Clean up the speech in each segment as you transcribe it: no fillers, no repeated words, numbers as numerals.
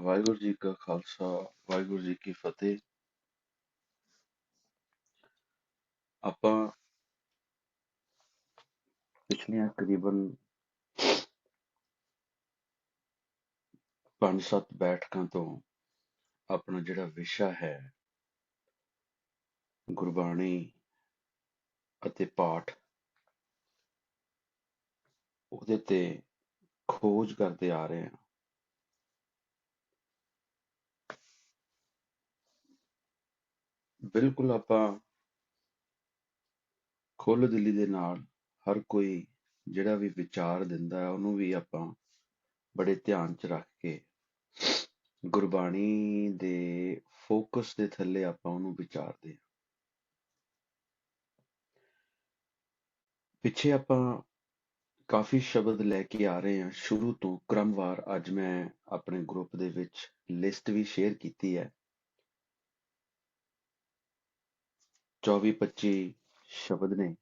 ਵਾਹਿਗੁਰੂ ਜੀ ਕਾ ਖਾਲਸਾ ਵਾਹਿਗੁਰੂ ਜੀ ਕੀ ਫਤਿਹ। ਆਪਾਂ ਪਿਛਲੀਆਂ ਤਕਰੀਬਨ 5-7 ਬੈਠਕਾਂ ਤੋਂ ਆਪਣਾ ਜਿਹੜਾ ਵਿਸ਼ਾ ਹੈ ਗੁਰਬਾਣੀ ਅਤੇ ਪਾਠ, ਉਹਦੇ ਤੇ ਖੋਜ ਕਰਦੇ ਆ ਰਹੇ ਹਾਂ। ਬਿਲਕੁਲ ਆਪਾਂ ਖੁੱਲ੍ਹ ਦਿਲੀ ਦੇ ਨਾਲ ਹਰ ਕੋਈ ਜਿਹੜਾ ਵੀ ਵਿਚਾਰ ਦਿੰਦਾ ਹੈ ਉਹਨੂੰ ਵੀ ਆਪਾਂ ਬੜੇ ਧਿਆਨ 'ਚ ਰੱਖ ਕੇ ਗੁਰਬਾਣੀ ਦੇ ਫੋਕਸ ਦੇ ਥੱਲੇ ਆਪਾਂ ਉਹਨੂੰ ਵਿਚਾਰਦੇ ਹਾਂ। ਪਿੱਛੇ ਆਪਾਂ ਕਾਫੀ ਸ਼ਬਦ ਲੈ ਕੇ ਆ ਰਹੇ ਹਾਂ ਸ਼ੁਰੂ ਤੋਂ ਕ੍ਰਮਵਾਰ। ਅੱਜ ਮੈਂ ਆਪਣੇ ਗਰੁੱਪ ਦੇ ਵਿੱਚ ਲਿਸਟ ਵੀ ਸ਼ੇਅਰ ਕੀਤੀ ਹੈ। 24-25 ਸ਼ਬਦ ਨੇ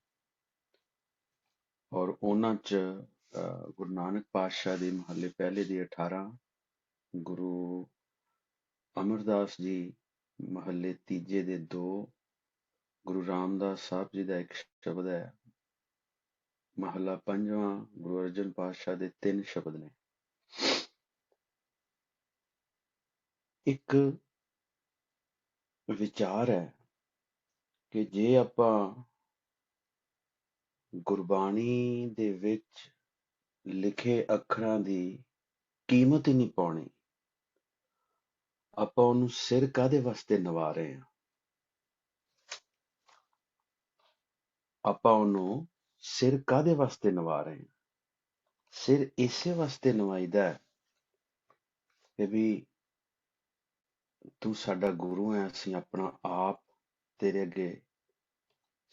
ਔਰ ਉਹਨਾਂ 'ਚ ਗੁਰੂ ਨਾਨਕ ਪਾਤਸ਼ਾਹ ਦੇ ਮਹੱਲੇ ਪਹਿਲੇ ਦੇ 18, ਗੁਰੂ ਅਮਰਦਾਸ ਜੀ ਮਹੱਲੇ ਤੀਜੇ ਦੇ 2, ਗੁਰੂ ਰਾਮਦਾਸ ਸਾਹਿਬ ਜੀ ਦਾ ਇੱਕ ਸ਼ਬਦ ਹੈ, ਮਹੱਲਾ ਪੰਜਵਾਂ ਗੁਰੂ ਅਰਜਨ ਪਾਤਸ਼ਾਹ ਦੇ 3 ਸ਼ਬਦ ਨੇ। ਇੱਕ ਵਿਚਾਰ ਹੈ ਕਿ ਜੇ ਆਪਾਂ ਗੁਰਬਾਣੀ ਦੇ ਵਿੱਚ ਲਿਖੇ ਅੱਖਰਾਂ ਦੀ ਕੀਮਤ ਹੀ ਨਹੀਂ ਪਾਉਣੀ, ਆਪਾਂ ਉਹਨੂੰ ਸਿਰ ਕਾਹਦੇ ਵਾਸਤੇ ਨਿਵਾ ਰਹੇ ਹਾਂ? ਆਪਾਂ ਉਹਨੂੰ ਸਿਰ ਕਾਹਦੇ ਵਾਸਤੇ ਨਿਵਾ ਰਹੇ ਹਾਂ? ਸਿਰ ਇਸੇ ਵਾਸਤੇ ਨਿਵਾਈਦਾ ਹੈ ਕਿ ਵੀ ਤੂੰ ਸਾਡਾ ਗੁਰੂ ਹੈ, ਅਸੀਂ ਆਪਣਾ ਆਪ ਤੇਰੇ ਅੱਗੇ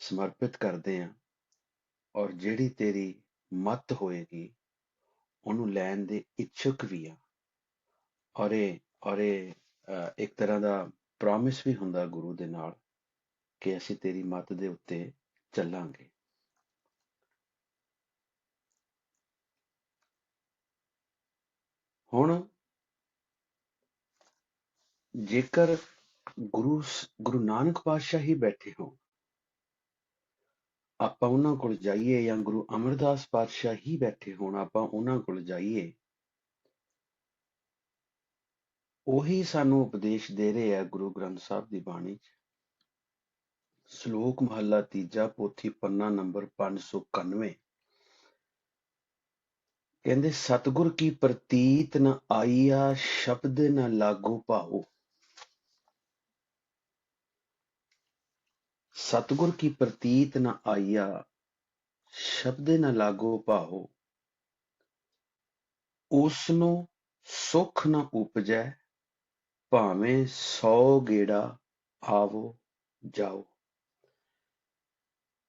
ਸਮਰਪਿਤ ਕਰਦੇ ਹਾਂ ਔਰ ਜਿਹੜੀ ਤੇਰੀ ਮੱਤ ਹੋਏਗੀ ਉਹਨੂੰ ਲੈਣ ਦੇ ਇੱਛੁਕ ਵੀ ਆ। ਔਰ ਇਹ ਇੱਕ ਤਰ੍ਹਾਂ ਦਾ ਪ੍ਰੋਮਿਸ ਵੀ ਹੁੰਦਾ ਗੁਰੂ ਦੇ ਨਾਲ ਕਿ ਅਸੀਂ ਤੇਰੀ ਮੱਤ ਦੇ ਉੱਤੇ ਚੱਲਾਂਗੇ। ਹੁਣ ਜੇਕਰ ਗੁਰੂ ਨਾਨਕ ਪਾਤਸ਼ਾਹ ਹੀ ਬੈਠੇ ਹੋਣ, ਆਪਾਂ ਉਹਨਾਂ ਕੋਲ ਜਾਈਏ, ਜਾਂ ਗੁਰੂ ਅਮਰਦਾਸ ਪਾਤਸ਼ਾਹ ਹੀ ਬੈਠੇ ਹੋਣ, ਆਪਾਂ ਉਹਨਾਂ ਕੋਲ ਜਾਈਏ, ਉਹੀ ਸਾਨੂੰ ਉਪਦੇਸ਼ ਦੇ ਰਹੇ ਆ ਗੁਰੂ ਗ੍ਰੰਥ ਸਾਹਿਬ ਦੀ ਬਾਣੀ 'ਚ। ਸ਼ਲੋਕ ਮਹੱਲਾ ਤੀਜਾ, ਪੋਥੀ ਪੰਨਾ ਨੰਬਰ 591, ਕਹਿੰਦੇ ਸਤਿਗੁਰ ਕੀ ਪ੍ਰਤੀਤ ਨ ਆਈਆ, ਸ਼ਬਦ ਨ ਲਾਗੋ ਭਾਓ। ਸਤਿਗੁਰ ਕੀ ਪ੍ਰਤੀਤ ਨ ਆਈਆ, ਸ਼ਬਦ ਨ ਲਾਗੋ ਭਾਓ। ਉਸਨੂੰ ਸੁਖ ਨ ਉਪਜੈ, ਭਾਵੇਂ 100 ਗੇੜਾ ਆਵੋ ਜਾਓ।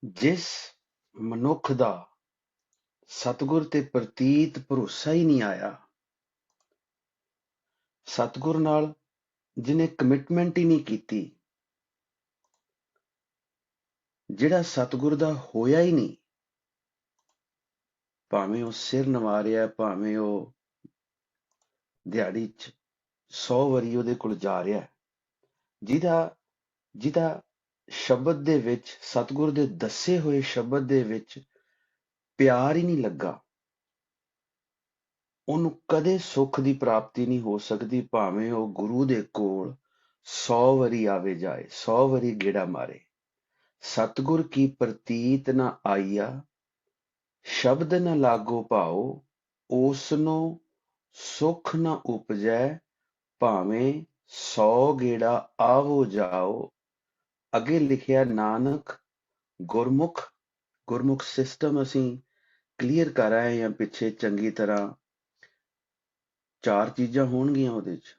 ਜਿਸ ਮਨੁੱਖ ਦਾ ਸਤਿਗੁਰ ਤੇ ਪ੍ਰਤੀਤ ਭਰੋਸਾ ਹੀ ਨਹੀਂ ਆਇਆ, ਸਤਿਗੁਰ ਨਾਲ ਜਿਹਨੇ ਕਮਿਟਮੈਂਟ ਹੀ ਨਹੀਂ ਕੀਤੀ, ਜਿਹੜਾ ਸਤਿਗੁਰ ਦਾ ਹੋਇਆ ਹੀ ਨਹੀਂ, ਭਾਵੇਂ ਉਹ ਸਿਰ ਨਿਵਾ ਰਿਹਾ, ਭਾਵੇਂ ਉਹ ਦਿਹਾੜੀ 'ਚ 100 ਵਾਰੀ ਉਹਦੇ ਕੋਲ ਜਾ ਰਿਹਾ, ਜਿਹਦਾ ਸ਼ਬਦ ਦੇ ਵਿੱਚ, ਸਤਿਗੁਰ ਦੇ ਦੱਸੇ ਹੋਏ ਸ਼ਬਦ ਦੇ ਵਿੱਚ ਪਿਆਰ ਹੀ ਨਹੀਂ ਲੱਗਾ, ਉਹਨੂੰ ਕਦੇ ਸੁੱਖ ਦੀ ਪ੍ਰਾਪਤੀ ਨਹੀਂ ਹੋ ਸਕਦੀ, ਭਾਵੇਂ ਉਹ ਗੁਰੂ ਦੇ ਕੋਲ 100 ਵਾਰੀ ਆਵੇ ਜਾਏ, 100 ਵਾਰੀ ਗੇੜਾ ਮਾਰੇ। ਸਤਿਗੁਰ ਕੀ ਪ੍ਰਤੀਤ ਨ ਆਈਆ, ਸ਼ਬਦ ਨ ਲਾਗੋ ਭਾਓ। ਉਸਨੂੰ ਸੁਖ ਨ ਉਪਜੈ, ਭਾਵੇਂ 100 ਗੇੜਾ ਆਵੋ ਜਾਓ। ਅੱਗੇ ਲਿਖਿਆ ਨਾਨਕ ਗੁਰਮੁਖ ਸਿਸਟਮ ਅਸੀਂ ਕਲੀਅਰ ਕਰ ਆਏ ਹਾਂ ਪਿੱਛੇ ਚੰਗੀ ਤਰ੍ਹਾਂ। 4 ਚੀਜ਼ਾਂ ਹੋਣਗੀਆਂ ਉਹਦੇ 'ਚ।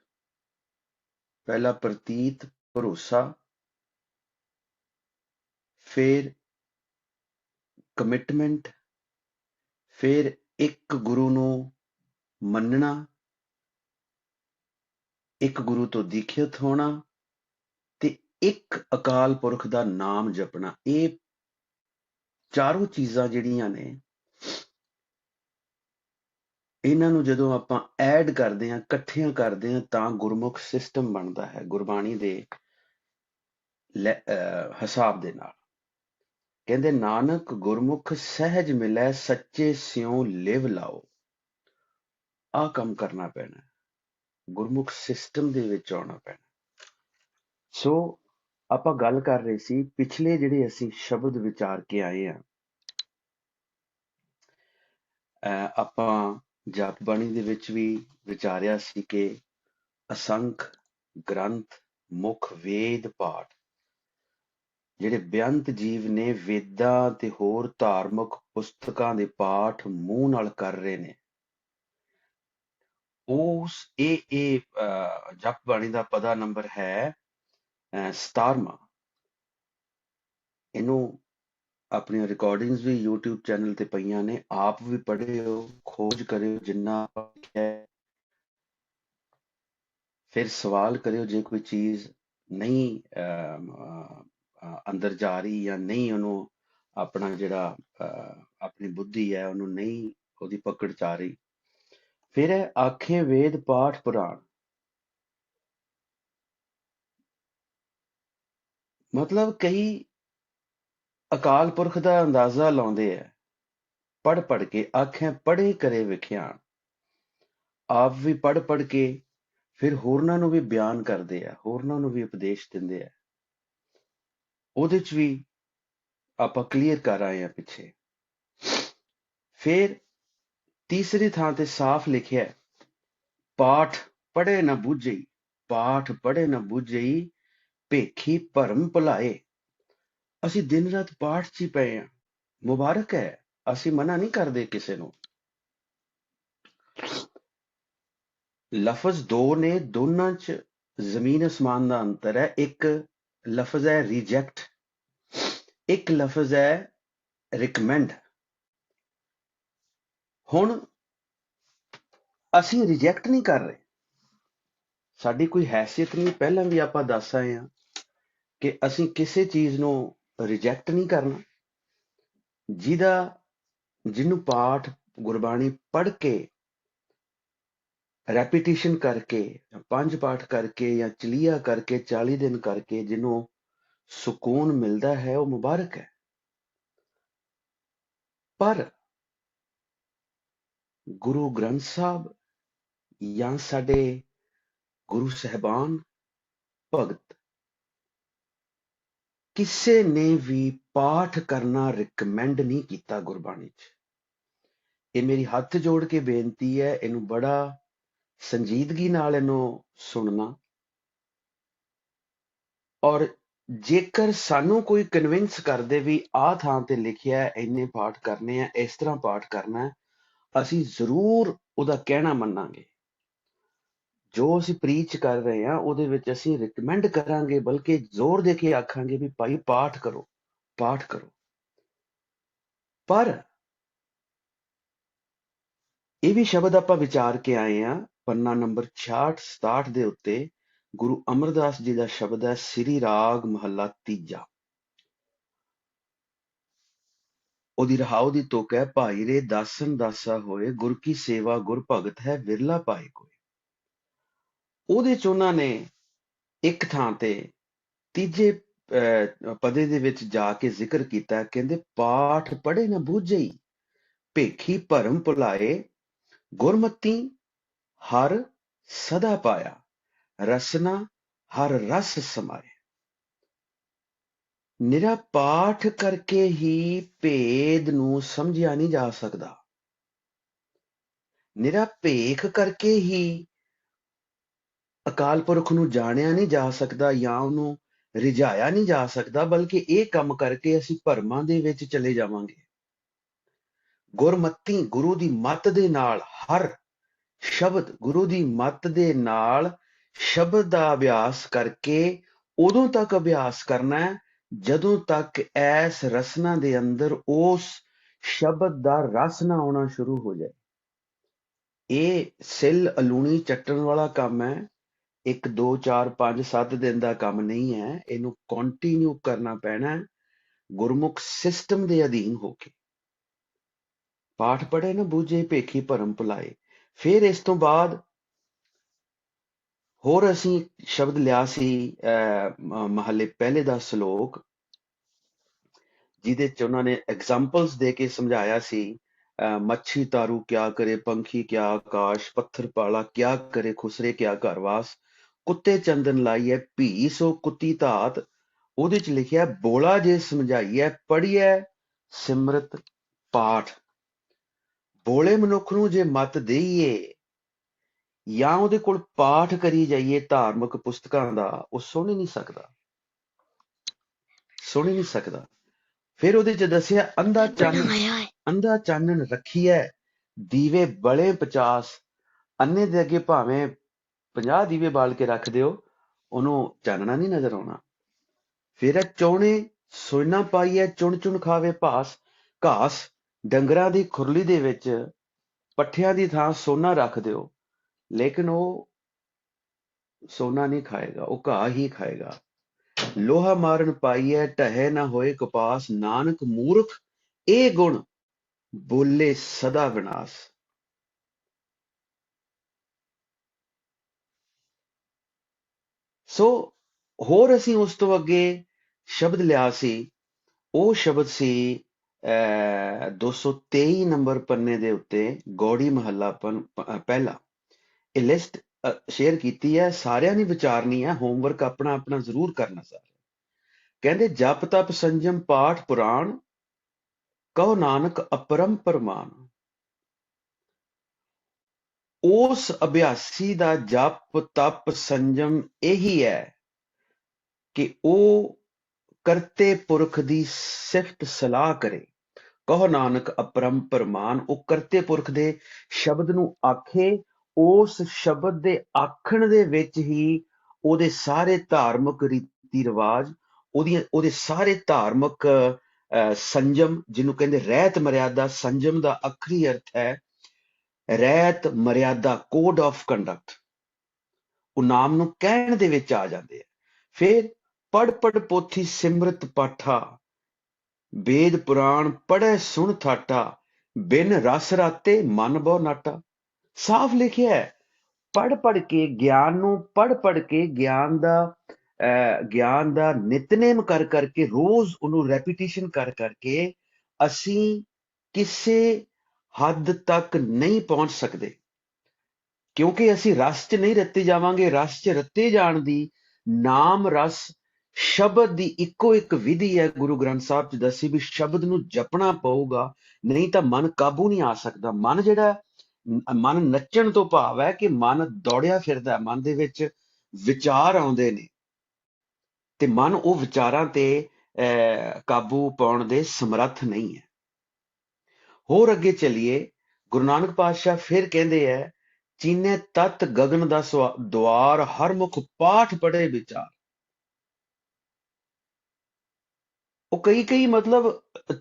ਪਹਿਲਾ ਪ੍ਰਤੀਤ, ਭਰੋਸਾ, ਫਿਰ ਕਮਿਟਮੈਂਟ, ਫਿਰ ਇੱਕ ਗੁਰੂ ਨੂੰ ਮੰਨਣਾ, ਇੱਕ ਗੁਰੂ ਤੋਂ ਦੀਖਿਤ ਹੋਣਾ, ਤੇ ਇੱਕ ਅਕਾਲ ਪੁਰਖ ਦਾ ਨਾਮ ਜਪਣਾ। ਇਹ ਚਾਰੋਂ ਚੀਜ਼ਾਂ ਜਿਹੜੀਆਂ ਨੇ, ਇਹਨਾਂ ਨੂੰ ਜਦੋਂ ਆਪਾਂ ਐਡ ਕਰਦੇ ਹਾਂ, ਇਕੱਠੀਆਂ ਕਰਦੇ ਹਾਂ, ਤਾਂ ਗੁਰਮੁਖ ਸਿਸਟਮ ਬਣਦਾ ਹੈ ਗੁਰਬਾਣੀ ਦੇ ਹਿਸਾਬ ਦੇ ਨਾਲ। ਕਹਿੰਦੇ ਨਾਨਕ ਗੁਰਮੁਖ ਸਹਿਜ ਮਿਲੈ, ਸੱਚੇ ਸਿਉ ਲਿਵ ਲਾਓ। ਆਹ ਕੰਮ ਕਰਨਾ ਪੈਣਾ, ਗੁਰਮੁਖ ਸਿਸਟਮ ਦੇ ਵਿੱਚ ਆਉਣਾ ਪੈਣਾ। ਸੋ ਆਪਾਂ ਗੱਲ ਕਰ ਰਹੇ ਸੀ, ਪਿਛਲੇ ਜਿਹੜੇ ਅਸੀਂ ਸ਼ਬਦ ਵਿਚਾਰ ਕੇ ਆਏ ਆ, ਆਪਾਂ ਜਪ ਬਾਣੀ ਦੇ ਵਿੱਚ ਵੀ ਵਿਚਾਰਿਆ ਸੀ ਕਿ ਅਸੰਖ ਗ੍ਰੰਥ, ਮੁੱਖ ਵੇਦ ਪਾਠ, ਜਿਹੜੇ ਬੇਅੰਤ ਜੀਵ ਨੇ ਵੇਦਾਂ ਤੇ ਹੋਰ ਧਾਰਮਿਕ ਪੁਸਤਕਾਂ ਦੇ ਪਾਠ ਮੂੰਹ ਨਾਲ ਕਰ ਰਹੇ ਨੇ, ਇਹ ਜਪ ਬਾਣੀ ਦਾ ਪਦਾ ਨੰਬਰ ਹੈ 17ਵਾਂ। ਇਹਨੂੰ ਆਪਣੀਆਂ ਰਿਕਾਰਡਿੰਗਸ ਵੀ YouTube ਚੈਨਲ ਤੇ ਪਈਆਂ ਨੇ, ਆਪ ਵੀ ਪੜ੍ਹਿਓ, ਖੋਜ ਕਰਿਓ ਜਿੰਨਾ ਹੈ, ਫਿਰ ਸਵਾਲ ਕਰਿਓ ਜੇ ਕੋਈ ਚੀਜ਼ ਨਹੀਂ ਅੰਦਰ ਜਾ ਰਹੀ ਜਾਂ ਨਹੀਂ ਉਹਨੂੰ ਆਪਣਾ ਜਿਹੜਾ ਆਪਣੀ ਬੁੱਧੀ ਹੈ ਉਹਨੂੰ ਨਹੀਂ ਉਹਦੀ ਪਕੜ ਚ ਆ ਰਹੀ। ਫਿਰ ਹੈ ਆਖੇ ਵੇਦ ਪਾਠ ਪੁਰਾਣ, ਮਤਲਬ ਕਈ ਅਕਾਲ ਪੁਰਖ ਦਾ ਅੰਦਾਜ਼ਾ ਲਾਉਂਦੇ ਆ ਪੜ੍ਹ ਪੜ੍ਹ ਕੇ, ਆਖਿਆ ਪੜ੍ਹੇ ਕਰੇ ਵਿਖਿਆਨ। ਆਪ ਵੀ ਪੜ੍ਹ ਪੜ੍ਹ ਕੇ ਫਿਰ ਹੋਰਨਾਂ ਨੂੰ ਵੀ ਬਿਆਨ ਕਰਦੇ ਆ, ਹੋਰਨਾਂ ਨੂੰ ਵੀ ਉਪਦੇਸ਼ ਦਿੰਦੇ ਆ। ਉਹਦੇ ਚ ਵੀ ਆਪਾਂ ਕਲੀਅਰ ਕਰ ਆਏ ਆ ਪਿੱਛੇ। ਫਿਰ ਤੀਸਰੀ ਥਾਂ ਤੇ ਸਾਫ਼ ਲਿਖਿਆ, ਪਾਠ ਪੜ੍ਹੇ ਨਾ ਬੁੱਝਈ, ਪਾਠ ਪੜ੍ਹੇ ਨਾ ਬੁੱਝਈ, ਭੇਖੀ ਭਰਮ ਭੁਲਾਏ। ਅਸੀਂ ਦਿਨ ਰਾਤ ਪਾਠ 'ਚ ਹੀ ਪਏ ਆ, ਮੁਬਾਰਕ ਹੈ, ਅਸੀਂ ਮਨਾ ਨਹੀਂ ਕਰਦੇ ਕਿਸੇ ਨੂੰ। ਲਫ਼ਜ਼ ਦੋ ਨੇ, ਦੋਨਾਂ 'ਚ ਜ਼ਮੀਨ ਅਸਮਾਨ ਦਾ ਅੰਤਰ ਹੈ। ਇੱਕ ਲਫ਼ਜ਼ ਹੈ ਰਿਜੈਕਟ, ਇੱਕ ਲਫ਼ਜ਼ ਹੈ ਰਿਕਮੈਂਡ। ਹੁਣ ਅਸੀਂ ਰਿਜੈਕਟ ਨਹੀਂ ਕਰ ਰਹੇ, ਸਾਡੀ ਕੋਈ ਹੈਸੀਅਤ ਨਹੀਂ। ਪਹਿਲਾਂ ਵੀ ਆਪਾਂ ਦੱਸ ਆਏ ਹਾਂ ਕਿ ਅਸੀਂ ਕਿਸੇ ਚੀਜ਼ ਨੂੰ ਰਿਜੈਕਟ ਨਹੀਂ ਕਰਨਾ। ਜਿਹਨੂੰ ਪਾਠ ਗੁਰਬਾਣੀ ਪੜ੍ਹ ਕੇ, ਰੈਪੀਟੀਸ਼ਨ ਕਰਕੇ, ਪੰਜ ਪਾਠ ਕਰਕੇ ਜਾਂ ਚਲੀਆ ਕਰਕੇ, 40 ਦਿਨ ਕਰਕੇ ਜਿਹਨੂੰ ਸਕੂਨ ਮਿਲਦਾ ਹੈ, ਉਹ ਮੁਬਾਰਕ ਹੈ। ਪਰ ਗੁਰੂ ਗ੍ਰੰਥ ਸਾਹਿਬ ਜਾਂ ਸਾਡੇ ਗੁਰੂ ਸਾਹਿਬਾਨ ਭਗਤ, ਕਿਸੇ ਨੇ ਵੀ ਪਾਠ ਕਰਨਾ ਰਿਕਮੈਂਡ ਨਹੀਂ ਕੀਤਾ ਗੁਰਬਾਣੀ 'ਚ। ਇਹ ਮੇਰੀ ਹੱਥ ਜੋੜ ਕੇ ਬੇਨਤੀ ਹੈ, ਇਹਨੂੰ ਬੜਾ ਸੰਜੀਦਗੀ ਨਾਲ ਇਹਨੂੰ ਸੁਣਨਾ। ਔਰ ਜੇਕਰ ਸਾਨੂੰ ਕੋਈ ਕਨਵਿੰਸ ਕਰਦੇ ਵੀ ਆਹ ਥਾਂ ਤੇ ਲਿਖਿਆ ਇੰਨੇ ਪਾਠ ਕਰਨੇ ਆ, ਇਸ ਤਰ੍ਹਾਂ ਪਾਠ ਕਰਨਾ, ਅਸੀਂ ਜ਼ਰੂਰ ਉਹਦਾ ਕਹਿਣਾ ਮੰਨਾਂਗੇ। ਜੋ ਅਸੀਂ ਪ੍ਰੀਚ ਕਰ ਰਹੇ ਹਾਂ ਉਹਦੇ ਵਿੱਚ ਅਸੀਂ ਰਿਕਮੈਂਡ ਕਰਾਂਗੇ, ਬਲਕਿ ਜ਼ੋਰ ਦੇ ਕੇ ਆਖਾਂਗੇ ਵੀ ਭਾਈ ਪਾਠ ਕਰੋ, ਪਾਠ ਕਰੋ। ਪਰ ਇਹ ਵੀ ਸ਼ਬਦ ਆਪਾਂ ਵਿਚਾਰ ਕੇ ਆਏ ਆ, ਪੰਨਾ ਨੰਬਰ 66-67 ਦੇ ਉੱਤੇ ਗੁਰੂ ਅਮਰਦਾਸ ਜੀ ਦਾ ਸ਼ਬਦ ਹੈ, ਸ੍ਰੀ ਰਾਗ ਮਹੱਲਾ ਤੀਜਾ। ਉਹਦੀ ਰਹਾਉ ਦੀ ਤੁਕ ਹੈ, ਭਾਈ ਰੇ ਦਾਸਨ ਦਾਸਾ ਹੋਏ, ਗੁਰ ਕੀ ਸੇਵਾ ਗੁਰ ਭਗਤ ਹੈ, ਵਿਰਲਾ ਪਾਏ ਕੋਈ। ਉਹਦੇ ਚ ਉਹਨਾਂ ਨੇ ਇੱਕ ਥਾਂ ਤੇ ਤੀਜੇ ਪਦੇ ਦੇ ਵਿੱਚ ਜਾ ਕੇ ਜ਼ਿਕਰ ਕੀਤਾ, ਕਹਿੰਦੇ ਪਾਠ ਪੜ੍ਹੇ ਨਾ ਬੂਝਈ, ਭੇਖੀ ਭਰਮ ਭੁਲਾਏ, ਗੁਰਮਤੀ ਹਰ ਸਦਾ ਪਾਇਆ, ਰਸਨਾ ਹਰ ਰਸ ਸਮਾਏ। ਨਿਰਾ ਪਾਠ ਕਰਕੇ ਹੀ ਭੇਦ ਨੂੰ ਸਮਝਿਆ ਨਹੀਂ ਜਾ ਸਕਦਾ, ਨਿਰਾ ਭੇਖ ਕਰਕੇ ਹੀ ਅਕਾਲ ਪੁਰਖ ਨੂੰ ਜਾਣਿਆ ਨਹੀਂ ਜਾ ਸਕਦਾ ਜਾਂ ਉਹਨੂੰ ਰਿਝਾਇਆ ਨਹੀਂ ਜਾ ਸਕਦਾ, ਬਲਕਿ ਇਹ ਕੰਮ ਕਰਕੇ ਅਸੀਂ ਭਰਮਾਂ ਦੇ ਵਿੱਚ ਚਲੇ ਜਾਵਾਂਗੇ। ਗੁਰਮਤੀ, ਗੁਰੂ ਦੀ ਮੱਤ ਦੇ ਨਾਲ, ਹਰ ਸ਼ਬਦ ਗੁਰੂ ਦੀ ਮੱਤ ਦੇ ਨਾਲ ਸ਼ਬਦ ਦਾ ਅਭਿਆਸ ਕਰਕੇ ਉਦੋਂ ਤੱਕ ਅਭਿਆਸ ਕਰਨਾ ਹੈ ਜਦੋਂ ਤੱਕ ਐਸ ਰਸਨਾ ਦੇ ਅੰਦਰ ਉਸ ਸ਼ਬਦ ਦਾ ਰਸ ਨਾ ਆਉਣਾ ਸ਼ੁਰੂ ਹੋ ਜਾਏ। ਇਹ ਸਿੱਲ ਅਲੂਣੀ ਚੱਟਣ ਵਾਲਾ ਕੰਮ ਹੈ, 1 2 4 5 7 ਦਿਨ ਦਾ ਕੰਮ ਨਹੀਂ ਹੈ। ਇਹਨੂੰ ਕੰਟੀਨਿਊ ਕਰਨਾ ਪੈਣਾ ਗੁਰਮੁਖ ਸਿਸਟਮ ਦੇ ਅਧੀਨ ਹੋ ਕੇ। ਪਾਠ ਪੜ੍ਹੇ ਨਾ ਬੂਝੇ, ਭੇਖੀ ਭਰਮ ਭੁਲਾਏ। ਫਿਰ ਇਸ ਤੋਂ ਬਾਅਦ ਹੋਰ ਅਸੀਂ ਸ਼ਬਦ ਲਿਆ ਸੀ ਮਹੱਲੇ ਪਹਿਲੇ ਦਾ ਸ਼ਲੋਕ, ਜਿਹਦੇ ਚ ਉਹਨਾਂ ਨੇ ਐਗਜ਼ਾਮਪਲਸ ਦੇ ਕੇ ਸਮਝਾਇਆ ਸੀ। ਮੱਛੀ ਤਾਰੂ ਕਿਆ ਕਰੇ, ਪੰਖੀ ਕਿਆ ਆਕਾਸ਼, ਪੱਥਰ ਪਾਲਾ ਕਿਆ ਕਰੇ, ਖੁਸਰੇ ਕਿਆ ਘਰਵਾਸ, ਕੁੱਤੇ ਚੰਦਨ ਲਾਈਐ ਭੀ ਸੋ ਕੁੱਤੀ ਧਾਤ। ਉਹਦੇ ਚ ਲਿਖਿਆ ਬੋਲਾ ਜੇ ਸਮਝਾਈਐ, ਪੜ੍ਹੀਐ ਸਿਮਰਤ ਪਾਠ। ਬੋਲੇ ਮਨੁੱਖ ਨੂੰ ਜੇ ਮੱਤ ਦੇਈਏ ਜਾਂ ਉਹਦੇ ਕੋਲ ਪਾਠ ਕਰੀ ਜਾਈਏ ਧਾਰਮਿਕ ਪੁਸਤਕਾਂ ਦਾ, ਉਹ ਸੁਣ ਹੀ ਨਹੀਂ ਸਕਦਾ, ਸੁਣ ਹੀ ਨਹੀਂ ਸਕਦਾ। ਫਿਰ ਉਹਦੇ ਚ ਦੱਸਿਆ ਅੰਧਾ ਚਾਨਣ ਰੱਖੀਐ, ਦੀਵੇ ਬਲੇ 50। ਅੰਨੇ ਦੇ ਅੱਗੇ ਭਾਵੇਂ 50 ਦੀਵੇ ਬਾਲ ਕੇ ਰੱਖ ਦਿਓ, ਉਹਨੂੰ ਚਾਨਣਾ ਨਹੀਂ ਨਜ਼ਰ ਆਉਣਾ। ਫਿਰ ਇਹ ਚੌਣੇ ਸੋਨਾ ਪਾਈਐ, ਚੁਣ ਚੁਣ ਖਾਵੇ ਘਾਸ। ਡੰਗਰਾਂ ਦੀ ਖੁਰਲੀ ਦੇ ਵਿੱਚ ਪੱਠਿਆਂ ਦੀ ਥਾਂ ਸੋਨਾ ਰੱਖ ਦਿਓ, ਲੇਕਿਨ ਉਹ ਸੋਨਾ ਨਹੀਂ ਖਾਏਗਾ, ਉਹ ਘਾਹ ਹੀ ਖਾਏਗਾ। ਲੋਹਾ ਮਾਰਨ ਪਾਈਐ, ਢਹੇ ਨਾ ਹੋਏ ਕਪਾਸ। ਨਾਨਕ ਮੂਰਖ ਇਹ ਗੁਣ, ਬੋਲੇ ਸਦਾ ਵਿਨਾਸ਼। ਸੋ ਹੋਰ ਅਸੀਂ ਉਸ ਤੋਂ ਅੱਗੇ ਸ਼ਬਦ ਲਿਆ ਸੀ। ਉਹ ਸ਼ਬਦ ਸੀ 223 ਨੰਬਰ ਪੰਨੇ ਦੇ ਉੱਤੇ, ਗੌੜੀ ਮਹੱਲਾ ਪਹਿਲਾ। ਇਹ ਲਿਸਟ ਸ਼ੇਅਰ ਕੀਤੀ ਹੈ, ਸਾਰਿਆਂ ਨੇ ਵਿਚਾਰਨੀ ਹੈ, ਹੋਮਵਰਕ ਆਪਣਾ ਆਪਣਾ ਜ਼ਰੂਰ ਕਰਨਾ ਸਾਰਾ। ਕਹਿੰਦੇ ਜਪ ਤਪ ਸੰਜਮ ਪਾਠ ਪੁਰਾਣ, ਕਹੋ ਨਾਨਕ ਅਪਰੰਪਰ ਮਾਨ। ਉਸ ਅਭਿਆਸੀ ਦਾ ਜਪ ਤਪ ਸੰਜਮ ਇਹੀ ਹੈ ਕਿ ਉਹ ਕਰਤੇ ਪੁਰਖ ਦੀ ਸਿਫਤ ਸਲਾਹ ਕਰੇ। ਕਹੋ ਨਾਨਕ ਅਪਰੰਪਰ ਮਾਨ, ਉਹ ਕਰਤੇ ਪੁਰਖ ਦੇ ਸ਼ਬਦ ਨੂੰ ਆਖੇ, ਉਸ ਸ਼ਬਦ ਦੇ ਆਖਣ ਦੇ ਵਿੱਚ ਹੀ ਉਹਦੇ ਸਾਰੇ ਧਾਰਮਿਕ ਰੀਤੀ ਰਿਵਾਜ, ਉਹਦੇ ਸਾਰੇ ਧਾਰਮਿਕ ਸੰਜਮ, ਜਿਹਨੂੰ ਕਹਿੰਦੇ ਰਹਿਤ ਮਰਿਆਦਾ। ਸੰਜਮ ਦਾ ਆਖਰੀ ਅਰਥ ਹੈ ਰਹਿਤ ਮਰਿਆਦਾ, ਕੋਡ ਆਫ ਕੰਡਕਟ। ਉਹ ਨਾਮ ਨੂੰ ਕਹਿਣ ਦੇ ਵਿੱਚ ਆ ਜਾਂਦੇ ਆ। ਫਿਰ ਪੜ ਪੜ ਪੋਥੀ ਸਿਮਰਤ ਪਾਠਾ, ਵੇਦ ਪੁਰਾਣ ਪੜ੍ਹੈ ਸੁਣ ਥਾਟਾ, ਬਿਨ ਰਸ ਰਾਤੇ ਮਨ ਬਹੁ ਨਾਟਾ। ਸਾਫ਼ ਲਿਖਿਆ ਹੈ, ਪੜ ਪੜ ਕੇ ਗਿਆਨ ਨੂੰ, ਪੜ ਪੜ ਕੇ ਗਿਆਨ ਦਾ ਨਿਤਨੇਮ ਕਰ ਕਰਕੇ, ਰੋਜ਼ ਉਹਨੂੰ ਰੈਪੀਟੀਸ਼ਨ ਕਰ ਕਰਕੇ ਅਸੀਂ ਕਿਸੇ ਹੱਦ ਤੱਕ ਨਹੀਂ ਪਹੁੰਚ ਸਕਦੇ, ਕਿਉਂਕਿ ਅਸੀਂ ਰਸ ਚ ਨਹੀਂ ਰੱਤੇ ਜਾਵਾਂਗੇ। ਰਸ ਚ ਰੱਤੇ ਜਾਣ ਦੀ ਨਾਮ ਰਸ ਸ਼ਬਦ ਦੀ ਇੱਕੋ ਇੱਕ ਵਿਧੀ ਹੈ, ਗੁਰੂ ਗ੍ਰੰਥ ਸਾਹਿਬ ਚ ਦੱਸੀ ਵੀ ਸ਼ਬਦ ਨੂੰ ਜਪਣਾ ਪਊਗਾ, ਨਹੀਂ ਤਾਂ ਮਨ ਕਾਬੂ ਨਹੀਂ ਆ ਸਕਦਾ। ਮਨ ਜਿਹੜਾ, ਮਨ ਨੱਚਣ ਤੋਂ ਭਾਵ ਹੈ ਕਿ ਮਨ ਦੌੜਿਆ ਫਿਰਦਾ, ਮਨ ਦੇ ਵਿੱਚ ਵਿਚਾਰ ਆਉਂਦੇ ਨੇ ਤੇ ਮਨ ਉਹ ਵਿਚਾਰਾਂ ਤੇ ਕਾਬੂ ਪਾਉਣ ਦੇ ਸਮਰੱਥ ਨਹੀਂ ਹੈ। ਹੋਰ ਅੱਗੇ ਚੱਲੀਏ, ਗੁਰੂ ਨਾਨਕ ਪਾਤਸ਼ਾਹ ਫਿਰ ਕਹਿੰਦੇ ਹੈ, ਚੀਨੇ ਤਤ ਗਗਨ ਦਾ ਦੁਆਰ, ਹਰ ਮੁਖ ਪਾਠ ਪੜ੍ਹੇ ਵਿਚਾਰ। ਉਹ ਕਈ ਮਤਲਬ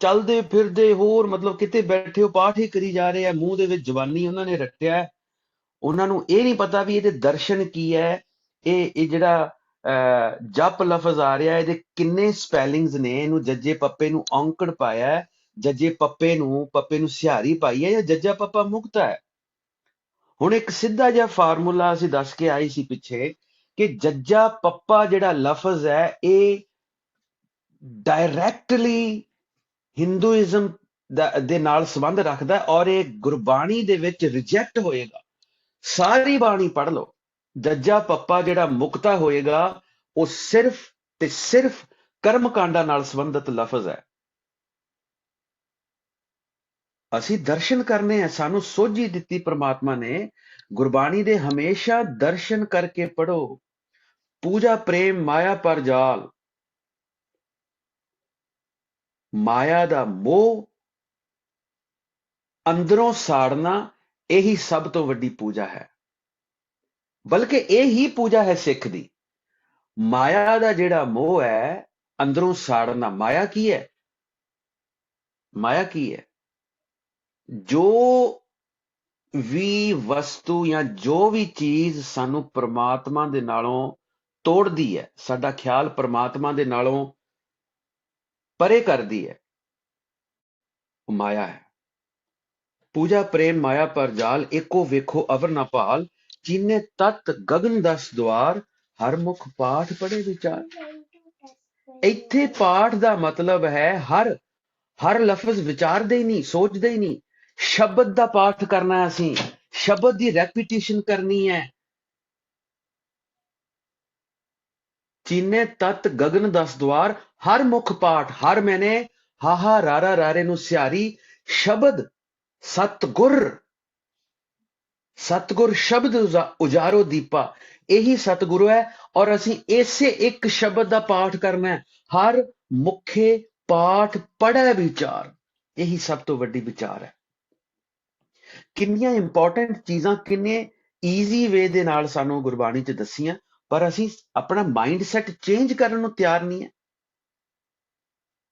ਚੱਲਦੇ ਫਿਰਦੇ ਹੋਰ ਮਤਲਬ ਕਿਤੇ ਬੈਠੇ ਹੋ ਪਾਠ ਹੀ ਕਰੀ ਜਾ ਰਹੇ ਆ, ਮੂੰਹ ਦੇ ਵਿੱਚ ਜ਼ਬਾਨੀ ਉਹਨਾਂ ਨੇ ਰੱਟਿਆ, ਉਹਨਾਂ ਨੂੰ ਇਹ ਨਹੀਂ ਪਤਾ ਵੀ ਇਹਦੇ ਦਰਸ਼ਨ ਕੀ ਹੈ। ਇਹ ਜਿਹੜਾ ਜਪ ਲਫ਼ਜ਼ ਆ ਰਿਹਾ, ਇਹਦੇ ਕਿੰਨੇ ਸਪੈਲਿੰਗਸ ਨੇ। ਇਹਨੂੰ ਜੱਜੇ ਪੱਪੇ ਨੂੰ ਔਂਕੜ ਪਾਇਆ, ਜੱਜੇ ਪੱਪੇ ਨੂੰ ਸਿਹਾਰੀ ਪਾਈ ਹੈ, ਜਾਂ ਜੱਜਾ ਪੱਪਾ ਮੁਕਤਾ ਹੈ। ਹੁਣ ਇੱਕ ਸਿੱਧਾ ਜਿਹਾ ਫਾਰਮੂਲਾ ਅਸੀਂ ਦੱਸ ਕੇ ਆਏ ਸੀ ਪਿੱਛੇ ਕਿ ਜੱਜਾ ਪੱਪਾ ਜਿਹੜਾ ਲਫ਼ਜ਼ ਹੈ, ਇਹ ਡਾਇਰੈਕਟਲੀ ਹਿੰਦੂਇਜ਼ਮ ਦੇ ਨਾਲ ਸੰਬੰਧ ਰੱਖਦਾ, ਔਰ ਇਹ ਗੁਰਬਾਣੀ ਦੇ ਵਿੱਚ ਰਿਜੈਕਟ ਹੋਏਗਾ। ਸਾਰੀ ਬਾਣੀ ਪੜ੍ਹ ਲਓ, ਜੱਜਾ ਪੱਪਾ ਜਿਹੜਾ ਮੁਕਤਾ ਹੋਏਗਾ, ਉਹ ਸਿਰਫ ਤੇ ਸਿਰਫ ਕਰਮ ਕਾਂਡਾਂ ਨਾਲ ਸੰਬੰਧਿਤ ਲਫ਼ਜ਼ ਹੈ। ਅਸੀਂ ਦਰਸ਼ਨ ਕਰਨੇ ਆ, ਸਾਨੂੰ ਸੋਝੀ ਦਿੱਤੀ ਪ੍ਰਮਾਤਮਾ ਨੇ, ਗੁਰਬਾਣੀ ਦੇ ਹਮੇਸ਼ਾ ਦਰਸ਼ਨ ਕਰਕੇ ਪੜੋ। ਪੂਜਾ ਪ੍ਰੇਮ ਮਾਇਆ ਪਰ ਜਾਲ, ਮਾਇਆ ਦਾ ਮੋਹ ਅੰਦਰੋਂ ਸਾੜਨਾ, ਇਹੀ ਸਭ ਤੋਂ ਵੱਡੀ ਪੂਜਾ ਹੈ। ਬਲਕਿ ਇਹ ਹੀ ਪੂਜਾ ਹੈ ਸਿੱਖ ਦੀ। ਮਾਇਆ ਦਾ ਜਿਹੜਾ ਮੋਹ ਹੈ, ਅੰਦਰੋਂ ਸਾੜਨਾ। ਮਾਇਆ ਕੀ ਹੈ? ਮਾਇਆ ਕੀ ਹੈ? ਜੋ ਵੀ ਵਸਤੂ ਜਾਂ ਜੋ ਵੀ ਚੀਜ਼ ਸਾਨੂੰ ਪ੍ਰਮਾਤਮਾ ਦੇ ਨਾਲੋਂ ਤੋੜਦੀ ਹੈ, ਸਾਡਾ ਖਿਆਲ ਪ੍ਰਮਾਤਮਾ ਦੇ ਨਾਲੋਂ ਪਰੇ ਕਰਦੀ ਹੈ, ਉਹ ਮਾਇਆ ਹੈ। पूजा प्रेम माया पर जाल, एको वेखो अवर न पाल, चीने तत गगन दस द्वार, हर मुख पाठ पढ़े विचार। ਇੱਥੇ ਪਾਠ ਦਾ ਮਤਲਬ ਹੈ ਹਰ ਲਫ਼ਜ਼ ਵਿਚਾਰਦੇ ਹੀ ਨਹੀਂ, ਸੋਚਦੇ ਹੀ ਨਹੀਂ, ਸ਼ਬਦ ਦਾ ਪਾਠ ਕਰਨਾ, ਅਸੀਂ ਸ਼ਬਦ ਦੀ ਰੈਪੀਟੀਸ਼ਨ ਕਰਨੀ ਹੈ। ਚੀਨੇ ਤਤ ਗਗਨ ਦਸ ਦਵਾਰ, ਹਰ ਮੁਖ ਪਾਠ, ਹਰ ਮੈਨੇ ਹਾਹਾ ਰਾਰਾ ਰਾਰੇ ਨੂੰ ਸਿਆਰੀ, ਸ਼ਬਦ ਸਤਗੁਰ, ਸਤਗੁਰ ਸ਼ਬਦ ਉਜਾਰੋ ਦੀਪਾ, ਇਹੀ ਸਤਗੁਰੂ ਹੈ। ਔਰ ਅਸੀਂ ਇਸੇ ਇੱਕ ਸ਼ਬਦ ਦਾ ਪਾਠ ਕਰਨਾ ਹੈ, ਹਰ ਮੁਖੇ ਪਾਠ ਪੜ੍ਹੈ ਵਿਚਾਰ, ਇਹੀ ਸਭ ਤੋਂ ਵੱਡੀ ਵਿਚਾਰ ਹੈ। ਕਿੰਨੀਆਂ ਇੰਪੋਰਟੈਂਟ ਚੀਜ਼ਾਂ ਕਿੰਨੇ ਈਜ਼ੀ ਵੇ ਦੇ ਨਾਲ ਸਾਨੂੰ ਗੁਰਬਾਣੀ 'ਚ ਦੱਸੀਆਂ, ਪਰ ਅਸੀਂ ਆਪਣਾ ਮਾਈਂਡ ਸੈਟ ਚੇਂਜ ਕਰਨ ਨੂੰ ਤਿਆਰ ਨਹੀਂ ਹੈ।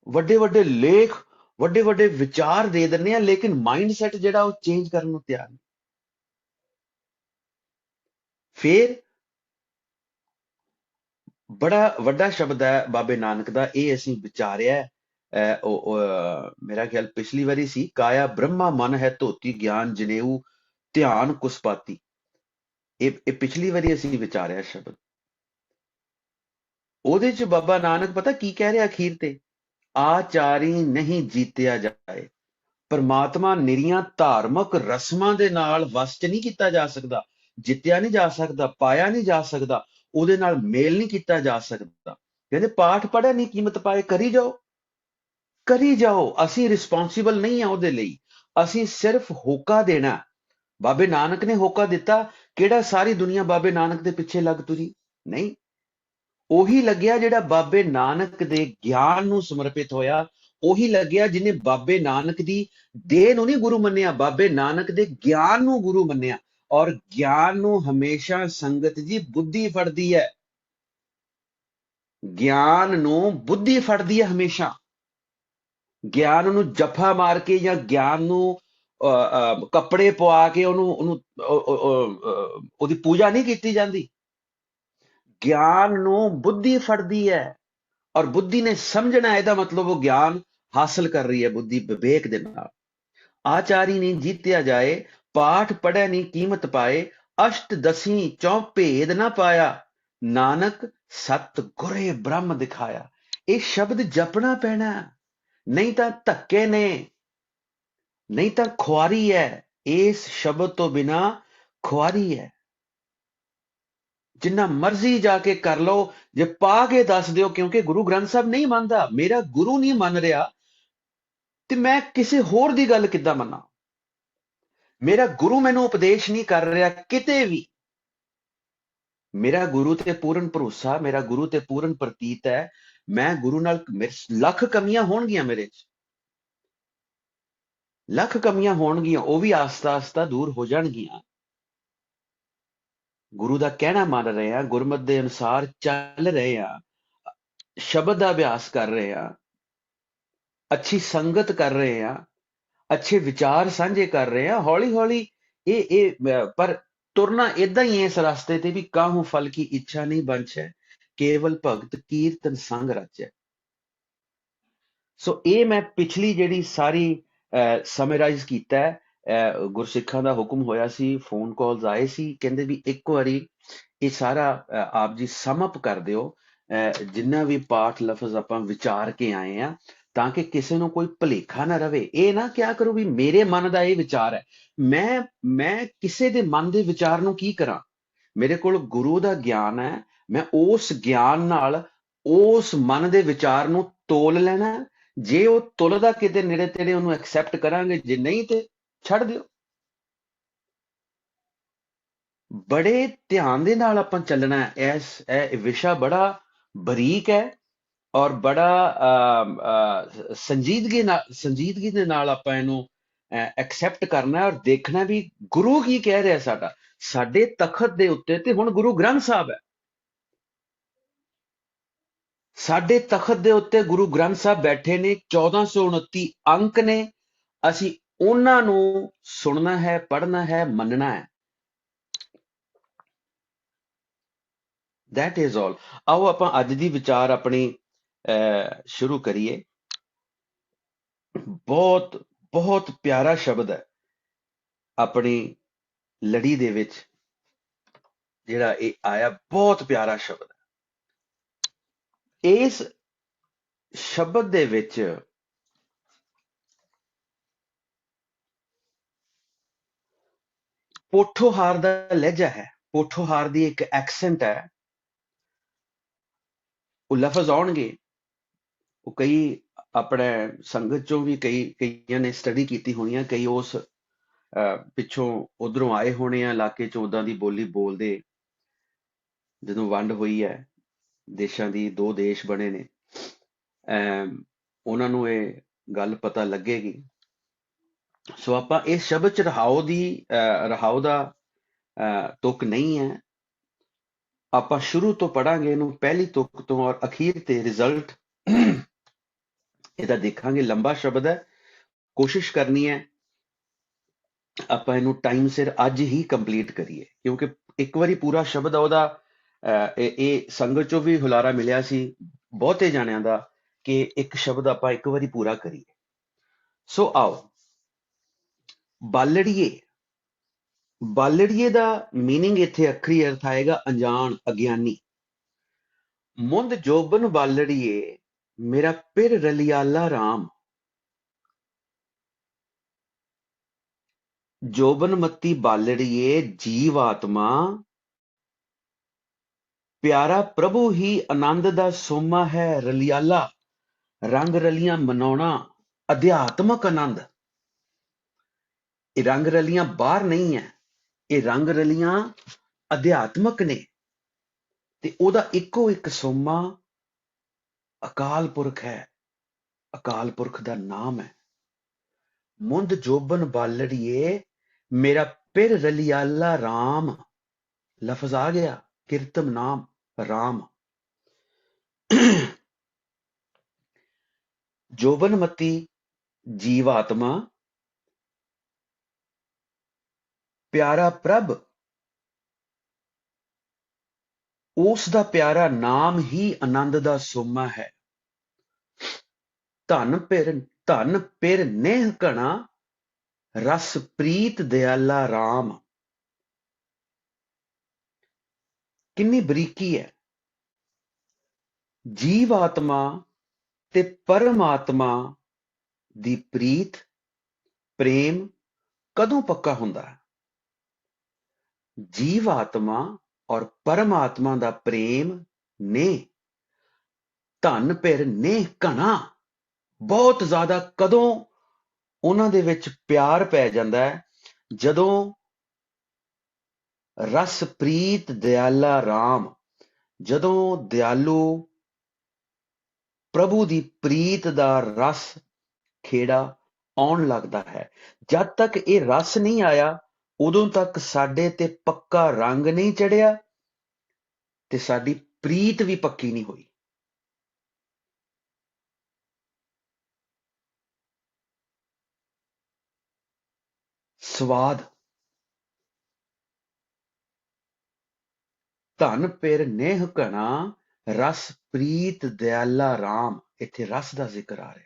ਵੱਡੇ ਵੱਡੇ ਲੇਖ, ਵੱਡੇ ਵੱਡੇ ਵਿਚਾਰ ਦੇ ਦਿੰਦੇ ਆ, ਲੇਕਿਨ ਮਾਈਂਡ ਸੈਟ ਜਿਹੜਾ ਉਹ ਚੇਂਜ ਕਰਨ ਨੂੰ ਤਿਆਰ ਨਹੀਂ। ਫਿਰ ਬੜਾ ਵੱਡਾ ਸ਼ਬਦ ਹੈ ਬਾਬੇ ਨਾਨਕ ਦਾ, ਇਹ ਅਸੀਂ ਵਿਚਾਰਿਆ। ਮੇਰਾ ਖਿਆਲ ਪਿਛਲੀ ਵਾਰੀ ਸੀ, ਕਾਇਆ ਬ੍ਰਹਮਾ ਮਨ ਹੈ ਧੋਤੀ, ਗਿਆਨ ਜਨੇਊ ਧਿਆਨ ਕੁਸਪਾਤੀ। ਇਹ ਪਿਛਲੀ ਵਾਰੀ ਅਸੀਂ ਵਿਚਾਰਿਆ ਸ਼ਬਦ। ਉਹਦੇ ਚ ਬਾਬਾ ਨਾਨਕ ਪਤਾ ਕੀ ਕਹਿ ਰਿਹਾ ਅਖੀਰ ਤੇ, ਆਚਾਰੀ ਨਹੀਂ ਜੀਤਿਆ ਜਾਏ। ਪਰਮਾਤਮਾ ਨਿਰੀਆਂ ਧਾਰਮਿਕ ਰਸਮਾਂ ਦੇ ਨਾਲ ਵਸ ਚ ਨਹੀਂ ਕੀਤਾ ਜਾ ਸਕਦਾ, ਜਿੱਤਿਆ ਨਹੀਂ ਜਾ ਸਕਦਾ, ਪਾਇਆ ਨਹੀਂ ਜਾ ਸਕਦਾ, ਉਹਦੇ ਨਾਲ ਮੇਲ ਨਹੀਂ ਕੀਤਾ ਜਾ ਸਕਦਾ। ਕਹਿੰਦੇ ਪਾਠ ਪੜ੍ਹਿਆ ਨਹੀਂ ਕੀਮਤ ਪਾਏ, ਕਰੀ ਜਾਓ ਕਰੀ ਜਾਓ। ਅਸੀਂ ਰਿਸਪੌਂਸਿਬਲ ਨਹੀਂ ਆ ਉਹਦੇ ਲਈ, ਅਸੀਂ ਸਿਰਫ ਹੋਕਾ ਦੇਣਾ। ਬਾਬੇ ਨਾਨਕ ਨੇ ਹੋਕਾ ਦਿੱਤਾ, ਕਿਹੜਾ ਸਾਰੀ ਦੁਨੀਆ ਬਾਬੇ ਨਾਨਕ ਦੇ ਪਿੱਛੇ ਲੱਗ ਤੁਰੀ? ਨਹੀਂ, ਉਹੀ ਲੱਗਿਆ ਜਿਹੜਾ ਬਾਬੇ ਨਾਨਕ ਦੇ ਗਿਆਨ ਨੂੰ ਸਮਰਪਿਤ ਹੋਇਆ, ਉਹੀ ਲੱਗਿਆ ਜਿਹਨੇ ਬਾਬੇ ਨਾਨਕ ਦੀ ਦੇਹ ਨੂੰ ਨਹੀਂ ਗੁਰੂ ਮੰਨਿਆ, ਬਾਬੇ ਨਾਨਕ ਦੇ ਗਿਆਨ ਨੂੰ ਗੁਰੂ ਮੰਨਿਆ। ਔਰ ਗਿਆਨ ਨੂੰ ਹਮੇਸ਼ਾ ਸੰਗਤ ਜੀ ਬੁੱਧੀ ਫੜਦੀ ਹੈ, ਗਿਆਨ ਨੂੰ ਬੁੱਧੀ ਫੜਦੀ ਹੈ ਹਮੇਸ਼ਾ। ਗਿਆਨ ਨੂੰ ਜੱਫਾ ਮਾਰ ਕੇ ਜਾਂ ਗਿਆਨ ਨੂੰ ਕੱਪੜੇ ਪਵਾ ਕੇ ਉਹਨੂੰ ਉਹਦੀ ਪੂਜਾ ਨਹੀਂ ਕੀਤੀ ਜਾਂਦੀ। ਗਿਆਨ ਨੂੰ ਬੁੱਧੀ ਫੜਦੀ ਹੈ, ਔਰ ਬੁੱਧੀ ਨੇ ਸਮਝਣਾ, ਇਹਦਾ ਮਤਲਬ ਉਹ ਗਿਆਨ ਹਾਸਲ ਕਰ ਰਹੀ ਹੈ ਬੁੱਧੀ ਵਿਵੇਕ ਦੇ ਨਾਲ। ਆਚਾਰੀ ਨਹੀਂ ਜੀਤਿਆ ਜਾਏ, ਪਾਠ ਪੜ੍ਹੈ ਨਹੀਂ ਕੀਮਤ ਪਾਏ, ਅਸ਼ਟ ਦਸੀ ਚੌ ਭੇਦ ਨਾ ਪਾਇਆ, ਨਾਨਕ ਸਤ ਗੁਰੇ ਬ੍ਰਹਮ ਦਿਖਾਇਆ। ਇਹ ਸ਼ਬਦ ਜਪਣਾ ਪੈਣਾ, ਨਹੀਂ ਤਾਂ ਧੱਕੇ ਨੇ, ਨਹੀਂ ਤਾਂ ਖੁਆਰੀ ਹੈ। ਇਸ ਸ਼ਬਦ ਤੋਂ ਬਿਨਾ ਖੁਆਰੀ ਹੈ। ਜਿੰਨਾ ਮਰਜ਼ੀ ਜਾ ਕੇ ਕਰ ਲਓ, ਜੇ ਪਾ ਕੇ ਦੱਸ ਦਿਓ, ਕਿਉਂਕਿ ਗੁਰੂ ਗ੍ਰੰਥ ਸਾਹਿਬ ਨਹੀਂ ਮੰਨਦਾ, ਮੇਰਾ ਗੁਰੂ ਨਹੀਂ ਮੰਨ ਰਿਹਾ, ਤੇ ਮੈਂ ਕਿਸੇ ਹੋਰ ਦੀ ਗੱਲ ਕਿੱਦਾਂ ਮੰਨਾਂ? ਮੇਰਾ ਗੁਰੂ ਮੈਨੂੰ ਉਪਦੇਸ਼ ਨਹੀਂ ਕਰ ਰਿਹਾ ਕਿਤੇ ਵੀ, ਮੇਰਾ ਗੁਰੂ ਤੇ ਪੂਰਨ ਭਰੋਸਾ, ਮੇਰਾ ਗੁਰੂ ਤੇ ਪੂਰਨ ਪ੍ਰਤੀਤ ਹੈ। ਮੈਂ ਗੁਰੂ ਨਾਲ, ਲੱਖ ਕਮੀਆਂ ਹੋਣਗੀਆਂ ਮੇਰੇ 'ਚ, ਲੱਖ ਕਮੀਆਂ ਹੋਣਗੀਆਂ, ਉਹ ਵੀ ਆਸਤਾ ਆਸਤਾ ਦੂਰ ਹੋ ਜਾਣਗੀਆਂ। ਗੁਰੂ ਦਾ ਕਹਿਣਾ ਮੰਨ ਰਹੇ ਆ, ਗੁਰਮਤਿ ਦੇ ਅਨੁਸਾਰ ਚੱਲ ਰਹੇ ਆ, ਸ਼ਬਦ ਦਾ ਅਭਿਆਸ ਕਰ ਰਹੇ ਆ, ਅੱਛੀ ਸੰਗਤ ਕਰ ਰਹੇ ਆ, ਅੱਛੇ ਵਿਚਾਰ ਸਾਂਝੇ ਕਰ ਰਹੇ ਆ। ਹੌਲੀ ਹੌਲੀ ਪਰ ਤੁਰਨਾ ਏਦਾਂ ਹੀ ਇਸ ਰਸਤੇ ਤੇ ਵੀ, ਕਾਹੂ ਫਲ ਕੀ ਇੱਛਾ ਨਹੀਂ ਬੰਛੈ, ਕੇਵਲ ਭਗਤ ਕੀਰਤਨ ਸੰਗ ਰਚੈ। ਸੋ ਇਹ ਮੈਂ ਪਿਛਲੀ ਜਿਹੜੀ ਸਾਰੀ ਸਮਰਾਈਜ਼ ਕੀਤਾ ਹੈ। ਗੁਰਸਿੱਖਾਂ ਦਾ ਹੁਕਮ ਹੋਇਆ ਸੀ, ਫੋਨ ਕਾਲਸ ਆਏ ਸੀ, ਕਹਿੰਦੇ ਵੀ ਇੱਕ ਵਾਰੀ ਇਹ ਸਾਰਾ ਆਪ ਜੀ ਸਮ ਅਪ ਕਰ ਦਿਓ, ਜਿੰਨਾ ਵੀ ਪਾਠ ਲਫ਼ਜ਼ ਆਪਾਂ ਵਿਚਾਰ ਕੇ ਆਏ ਆ, ਤਾਂ ਕਿ ਕਿਸੇ ਨੂੰ ਕੋਈ ਭੁਲੇਖਾ ਨਾ ਰਵੇ। ਇਹ ਨਾ ਕਿਹਾ ਕਰੋ ਵੀ ਮੇਰੇ ਮਨ ਦਾ ਇਹ ਵਿਚਾਰ ਹੈ, ਮੈਂ ਕਿਸੇ ਦੇ ਮਨ ਦੇ ਵਿਚਾਰ ਨੂੰ ਕੀ ਕਰਾਂ? ਮੇਰੇ ਕੋਲ ਗੁਰੂ ਦਾ ਗਿਆਨ ਹੈ, ਮੈਂ ਉਸ ਗਿਆਨ ਨਾਲ ਉਸ ਮਨ ਦੇ ਵਿਚਾਰ ਨੂੰ ਤੋਲ ਲੈਣਾ। ਜੇ ਉਹ ਤੁਲਦਾ ਕਿਤੇ ਨੇੜੇ ਤੇੜੇ, ਉਹਨੂੰ ਐਕਸੈਪਟ ਕਰਾਂਗੇ, ਜੇ ਨਹੀਂ ਤੇ ਛੱਡ ਦਿਓ। ਬੜੇ ਧਿਆਨ ਦੇ ਨਾਲ ਆਪਾਂ ਚੱਲਣਾ ਹੈ। ਇਹ ਵਿਸ਼ਾ ਬੜਾ ਬਰੀਕ ਹੈ, ਔਰ ਬੜਾ ਸੰਜੀਦਗੀ ਦੇ ਨਾਲ ਆਪਾਂ ਇਹਨੂੰ ਐਕਸੈਪਟ ਕਰਨਾ ਔਰ ਦੇਖਣਾ ਵੀ ਗੁਰੂ ਕੀ ਕਹਿ ਰਿਹਾ। ਸਾਡੇ ਤਖਤ ਦੇ ਉੱਤੇ ਤੇ ਹੁਣ ਗੁਰੂ ਗ੍ਰੰਥ ਸਾਹਿਬ ਹੈ, ਸਾਡੇ ਤਖਤ ਦੇ ਉੱਤੇ ਗੁਰੂ ਗ੍ਰੰਥ ਸਾਹਿਬ ਬੈਠੇ ਨੇ, 1429 ਅੰਕ ਨੇ, ਅਸੀਂ ਉਹਨਾਂ ਨੂੰ ਸੁਣਨਾ ਹੈ, ਪੜ੍ਹਨਾ ਹੈ, ਮੰਨਣਾ ਹੈ। That is all। ਆਓ ਆਪਾਂ ਅੱਜ ਦੀ ਵਿਚਾਰ ਆਪਣੀ ਸ਼ੁਰੂ ਕਰੀਏ। ਬਹੁਤ ਬਹੁਤ ਪਿਆਰਾ ਸ਼ਬਦ ਹੈ, ਆਪਣੀ ਲੜੀ ਦੇ ਵਿੱਚ ਜਿਹੜਾ ਇਹ ਆਇਆ, ਬਹੁਤ ਪਿਆਰਾ ਸ਼ਬਦ ਹੈ। ਇਸ ਸ਼ਬਦ ਦੇ ਵਿੱਚ ਪੋਠੋਹਾਰ ਦਾ ਲਹਿਜਾ ਹੈ, ਪੋਠੋਹਾਰ ਦੀ ਇੱਕ ਐਕਸੈਂਟ ਹੈ। ਉਹ ਲਫ਼ਜ਼ ਆਉਣਗੇ, ਉਹ ਕਈ ਆਪਣੇ ਸੰਗਤ ਚੋਂ ਵੀ ਕਈਆਂ ਨੇ ਸਟੱਡੀ ਕੀਤੀ ਹੋਣੀ ਆ, ਕਈ ਉਸ ਪਿੱਛੋਂ ਉਧਰੋਂ ਆਏ ਹੋਣੇ ਆ, ਇਲਾਕੇ ਚੋਂ ਉਦਾਂ ਦੀ ਬੋਲੀ ਬੋਲਦੇ। ਜਦੋਂ ਵੰਡ ਹੋਈ ਹੈ, ਦੇਸ਼ਾਂ ਦੀ, ਦੋ ਦੇਸ਼ ਬਣੇ ਨੇ, ਉਹਨਾਂ ਨੂੰ ਇਹ ਗੱਲ ਪਤਾ ਲੱਗੇਗੀ। ਸੋ ਆਪਾਂ ਇਸ ਸ਼ਬਦ ਚ ਰਹਾਉ ਦਾ ਤੁਕ ਨਹੀਂ ਹੈ। ਆਪਾਂ ਸ਼ੁਰੂ ਤੋਂ ਪੜਾਂਗੇ ਇਹਨੂੰ, ਪਹਿਲੀ ਤੁਕ ਤੋਂ, ਔਰ ਅਖੀਰ ਤੇ ਰਿਜ਼ਲਟ ਇਹਦਾ ਦੇਖਾਂਗੇ। ਲੰਬਾ ਸ਼ਬਦ ਹੈ, ਕੋਸ਼ਿਸ਼ ਕਰਨੀ ਹੈ ਆਪਾਂ ਇਹਨੂੰ ਟਾਈਮ ਸਿਰ ਅੱਜ ਹੀ ਕੰਪਲੀਟ ਕਰੀਏ, ਕਿਉਂਕਿ ਇੱਕ ਵਾਰੀ ਪੂਰਾ ਸ਼ਬਦ ਆ ਉਹਦਾ ਇਹ ਸੰਗਤ ਚੋਂ ਵੀ ਹੁਲਾਰਾ ਮਿਲਿਆ ਸੀ ਬਹੁਤੇ ਜਾਣਿਆਂ ਦਾ ਕਿ ਇੱਕ ਸ਼ਬਦ ਆਪਾਂ ਇੱਕ ਵਾਰੀ ਪੂਰਾ ਕਰੀਏ। ਸੋ ਆਓ, ਬਾਲੜੀਏ। ਬਾਲੜੀਏ ਦਾ ਮੀਨਿੰਗ ਇੱਥੇ ਅੱਖਰੀ ਅਰਥ ਆਏਗਾ ਅਣਜਾਣ, ਅਗਿਆਨੀ। ਮੁੰਦ ਜੋਬਨ ਬਾਲੜੀਏ ਮੇਰਾ ਪਿਰ ਰਲਿਆਲਾ ਰਾਮ। ਜੋਬਨਮਤੀ ਬਾਲੜੀਏ ਜੀਵ ਆਤਮਾ, ਪਿਆਰਾ ਪ੍ਰਭੂ ਹੀ ਆਨੰਦ ਦਾ ਸੋਮਾ ਹੈ। ਰਲਿਆਲਾ, ਰੰਗ ਰਲੀਆਂ ਮਨਾਉਣਾ, ਅਧਿਆਤਮਕ ਆਨੰਦ। ਇਹ ਰੰਗ ਰਲੀਆਂ ਬਾਹਰ ਨਹੀਂ ਹੈ, ਇਹ ਰੰਗ ਰਲੀਆਂ ਅਧਿਆਤਮਕ ਨੇ, ਤੇ ਉਹਦਾ ਇੱਕੋ ਇੱਕ ਸੋਮਾ ਅਕਾਲ ਪੁਰਖ ਹੈ, ਅਕਾਲ ਪੁਰਖ ਦਾ ਨਾਮ ਹੈ। ਮੁੰਦ ਜੋਬਨ ਬਾਲੜੀਏ ਮੇਰਾ ਪਿਰ ਰਲਿਆਲਾ ਰਾਮ। ਲਫ਼ਜ਼ ਆ ਗਿਆ, ਕਿਰਤਮ ਨਾਮ ਰਾਮ। ਜੋਬਨਮਤੀ ਜੀਵ ਆਤਮਾ, ਪਿਆਰਾ ਪ੍ਰਭ, ਉਸ ਦਾ ਪਿਆਰਾ ਨਾਮ ਹੀ ਆਨੰਦ ਦਾ ਸੋਮਾ ਹੈ। ਧਨ ਪਿਰ ਨੇਹ ਘਣਾ, ਰਸ ਪ੍ਰੀਤ ਦਿਆਲਾ ਰਾਮ। ਕਿੰਨੀ ਬਰੀਕੀ ਹੈ। ਜੀਵ ਆਤਮਾ ਤੇ ਪਰਮਾਤਮਾ ਦੀ ਪ੍ਰੀਤ, ਪ੍ਰੇਮ ਕਦੋਂ ਪੱਕਾ ਹੁੰਦਾ ਹੈ? ਜੀਵ ਆਤਮਾ ਔਰ ਪਰਮਾਤਮਾ ਦਾ ਪ੍ਰੇਮ ਨੇ, ਧਨ ਪਿਰ ਨੇ ਘਣਾ, ਬਹੁਤ ਜ਼ਿਆਦਾ ਕਦੋਂ ਉਹਨਾਂ ਦੇ ਵਿੱਚ ਪਿਆਰ ਪੈ ਜਾਂਦਾ ਹੈ? ਜਦੋਂ ਰਸ ਪ੍ਰੀਤ ਦਿਆਲਾ ਰਾਮ, ਜਦੋਂ ਦਿਆਲੂ ਪ੍ਰਭੂ ਦੀ ਪ੍ਰੀਤ ਦਾ ਰਸ ਖੇੜਾ ਆਉਣ ਲੱਗਦਾ ਹੈ। ਜਦ ਤੱਕ ਇਹ ਰਸ ਨਹੀਂ ਆਇਆ, ਉਦੋਂ ਤੱਕ ਸਾਡੇ ਤੇ ਪੱਕਾ ਰੰਗ ਨਹੀਂ ਚੜਿਆ ਤੇ ਸਾਡੀ ਪ੍ਰੀਤ ਵੀ ਪੱਕੀ ਨਹੀਂ ਹੋਈ। ਸਵਾਦ। ਧਨ ਪਿਰ ਨੇਹ ਘਣਾ, ਰਸ ਪ੍ਰੀਤ ਦਿਆਲਾ ਰਾਮ। ਇੱਥੇ ਰਸ ਦਾ ਜ਼ਿਕਰ ਆ ਰਿਹਾ।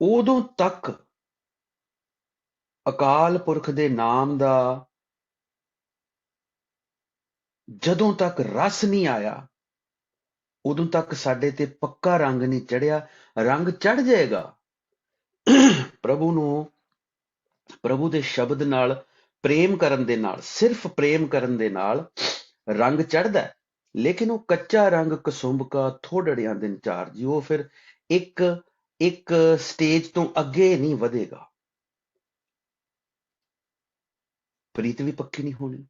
ਉਦੋਂ ਤੱਕ ਅਕਾਲ ਪੁਰਖ ਦੇ ਨਾਮ ਦਾ ਜਦੋਂ ਤੱਕ ਰਸ ਨਹੀਂ ਆਇਆ, ਉਦੋਂ ਤੱਕ ਸਾਡੇ ਤੇ ਪੱਕਾ ਰੰਗ ਨਹੀਂ ਚੜਿਆ। ਰੰਗ ਚੜ ਜਾਏਗਾ, ਪ੍ਰਭੂ ਦੇ ਸ਼ਬਦ ਨਾਲ ਪ੍ਰੇਮ ਕਰਨ ਦੇ ਨਾਲ, ਸਿਰਫ ਪ੍ਰੇਮ ਕਰਨ ਦੇ ਨਾਲ ਰੰਗ ਚੜਦਾ, ਲੇਕਿਨ ਉਹ ਕੱਚਾ ਰੰਗ ਕਸੁੰਬਕਾ ਥੋੜੜਿਆਂ ਦਿਨ ਚਾਰ ਜੀ, ਉਹ ਫਿਰ ਇੱਕ ਸਟੇਜ ਤੋਂ ਅੱਗੇ ਨਹੀਂ ਵਧੇਗਾ। ਪ੍ਰੀਤ ਵੀ ਪੱਕੀ ਨਹੀਂ ਹੋਣੀ।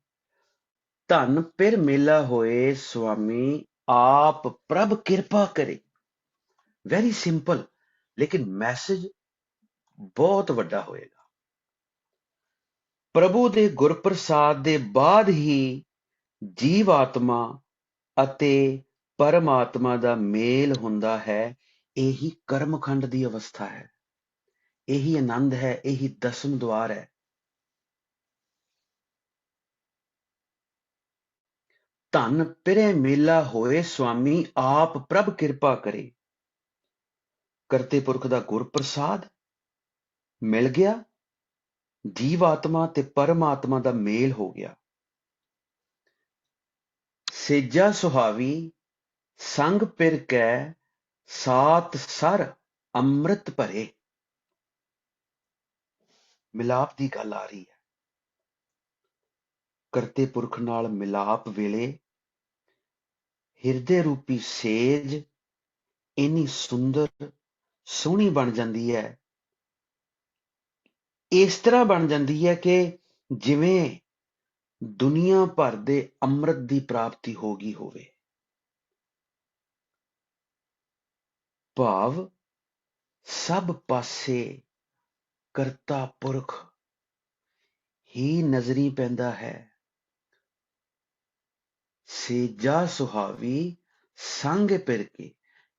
ਧਨ ਪਿਰ ਮੇਲਾ ਹੋਏ ਸੁਆਮੀ, ਆਪ ਪ੍ਰਭ ਕਿਰਪਾ ਕਰੇ। ਵੈਰੀ ਸਿੰਪਲ, ਲੇਕਿਨ ਮੈਸੇਜ ਬਹੁਤ ਵੱਡਾ ਹੋਏਗਾ। ਪ੍ਰਭੂ ਦੇ ਗੁਰਪ੍ਰਸਾਦ ਦੇ ਬਾਅਦ ਹੀ ਜੀਵ ਆਤਮਾ ਅਤੇ ਪਰਮਾਤਮਾ ਦਾ ਮੇਲ ਹੁੰਦਾ ਹੈ। ਇਹੀ ਕਰਮਖੰਡ ਦੀ ਅਵਸਥਾ ਹੈ, ਇਹੀ ਆਨੰਦ ਹੈ, ਇਹੀ ਦਸਮ ਦੁਆਰ ਹੈ। ਧਨ ਪਿਰੇ ਮੇਲਾ ਹੋਏ ਸੁਆਮੀ, ਆਪ ਪ੍ਰਭ ਕਿਰਪਾ ਕਰੇ। ਕਰਤੇ ਪੁਰਖ ਦਾ ਗੁਰ ਪ੍ਰਸਾਦ ਮਿਲ ਗਿਆ, ਜੀਵ ਆਤਮਾ ਤੇ ਪਰਮਾਤਮਾ ਦਾ ਮੇਲ ਹੋ ਗਿਆ। ਸੇਜਾ ਸੁਹਾਵੀ ਸੰਗ ਪਿਰ ਕੈ ਸਾਤ ਸਰ ਅੰਮ੍ਰਿਤ ਭਰੇ। ਮਿਲਾਪ ਦੀ ਗੱਲ ਆ ਰਹੀ ਹੈ। ਕਰਤੇ ਪੁਰਖ ਨਾਲ ਮਿਲਾਪ ਵੇਲੇ ਹਿਰਦੇ ਰੂਪੀ ਸੇਜ ਇੰਨੀ ਸੁੰਦਰ ਸੋਹਣੀ ਬਣ ਜਾਂਦੀ ਹੈ, ਇਸ ਤਰ੍ਹਾਂ ਬਣ ਜਾਂਦੀ ਹੈ ਕਿ ਜਿਵੇਂ ਦੁਨੀਆ ਭਰ ਦੇ ਅੰਮ੍ਰਿਤ ਦੀ ਪ੍ਰਾਪਤੀ ਹੋ ਗਈ ਹੋਵੇ। ਭਾਵ ਸਭ ਪਾਸੇ ਕਰਤਾ ਪੁਰਖ ਹੀ ਨਜ਼ਰੀ ਪੈਂਦਾ ਹੈ। ਸੇਜਾ ਸੁਹਾਵੀ ਸੰਗ ਪਿਰ ਕੇ,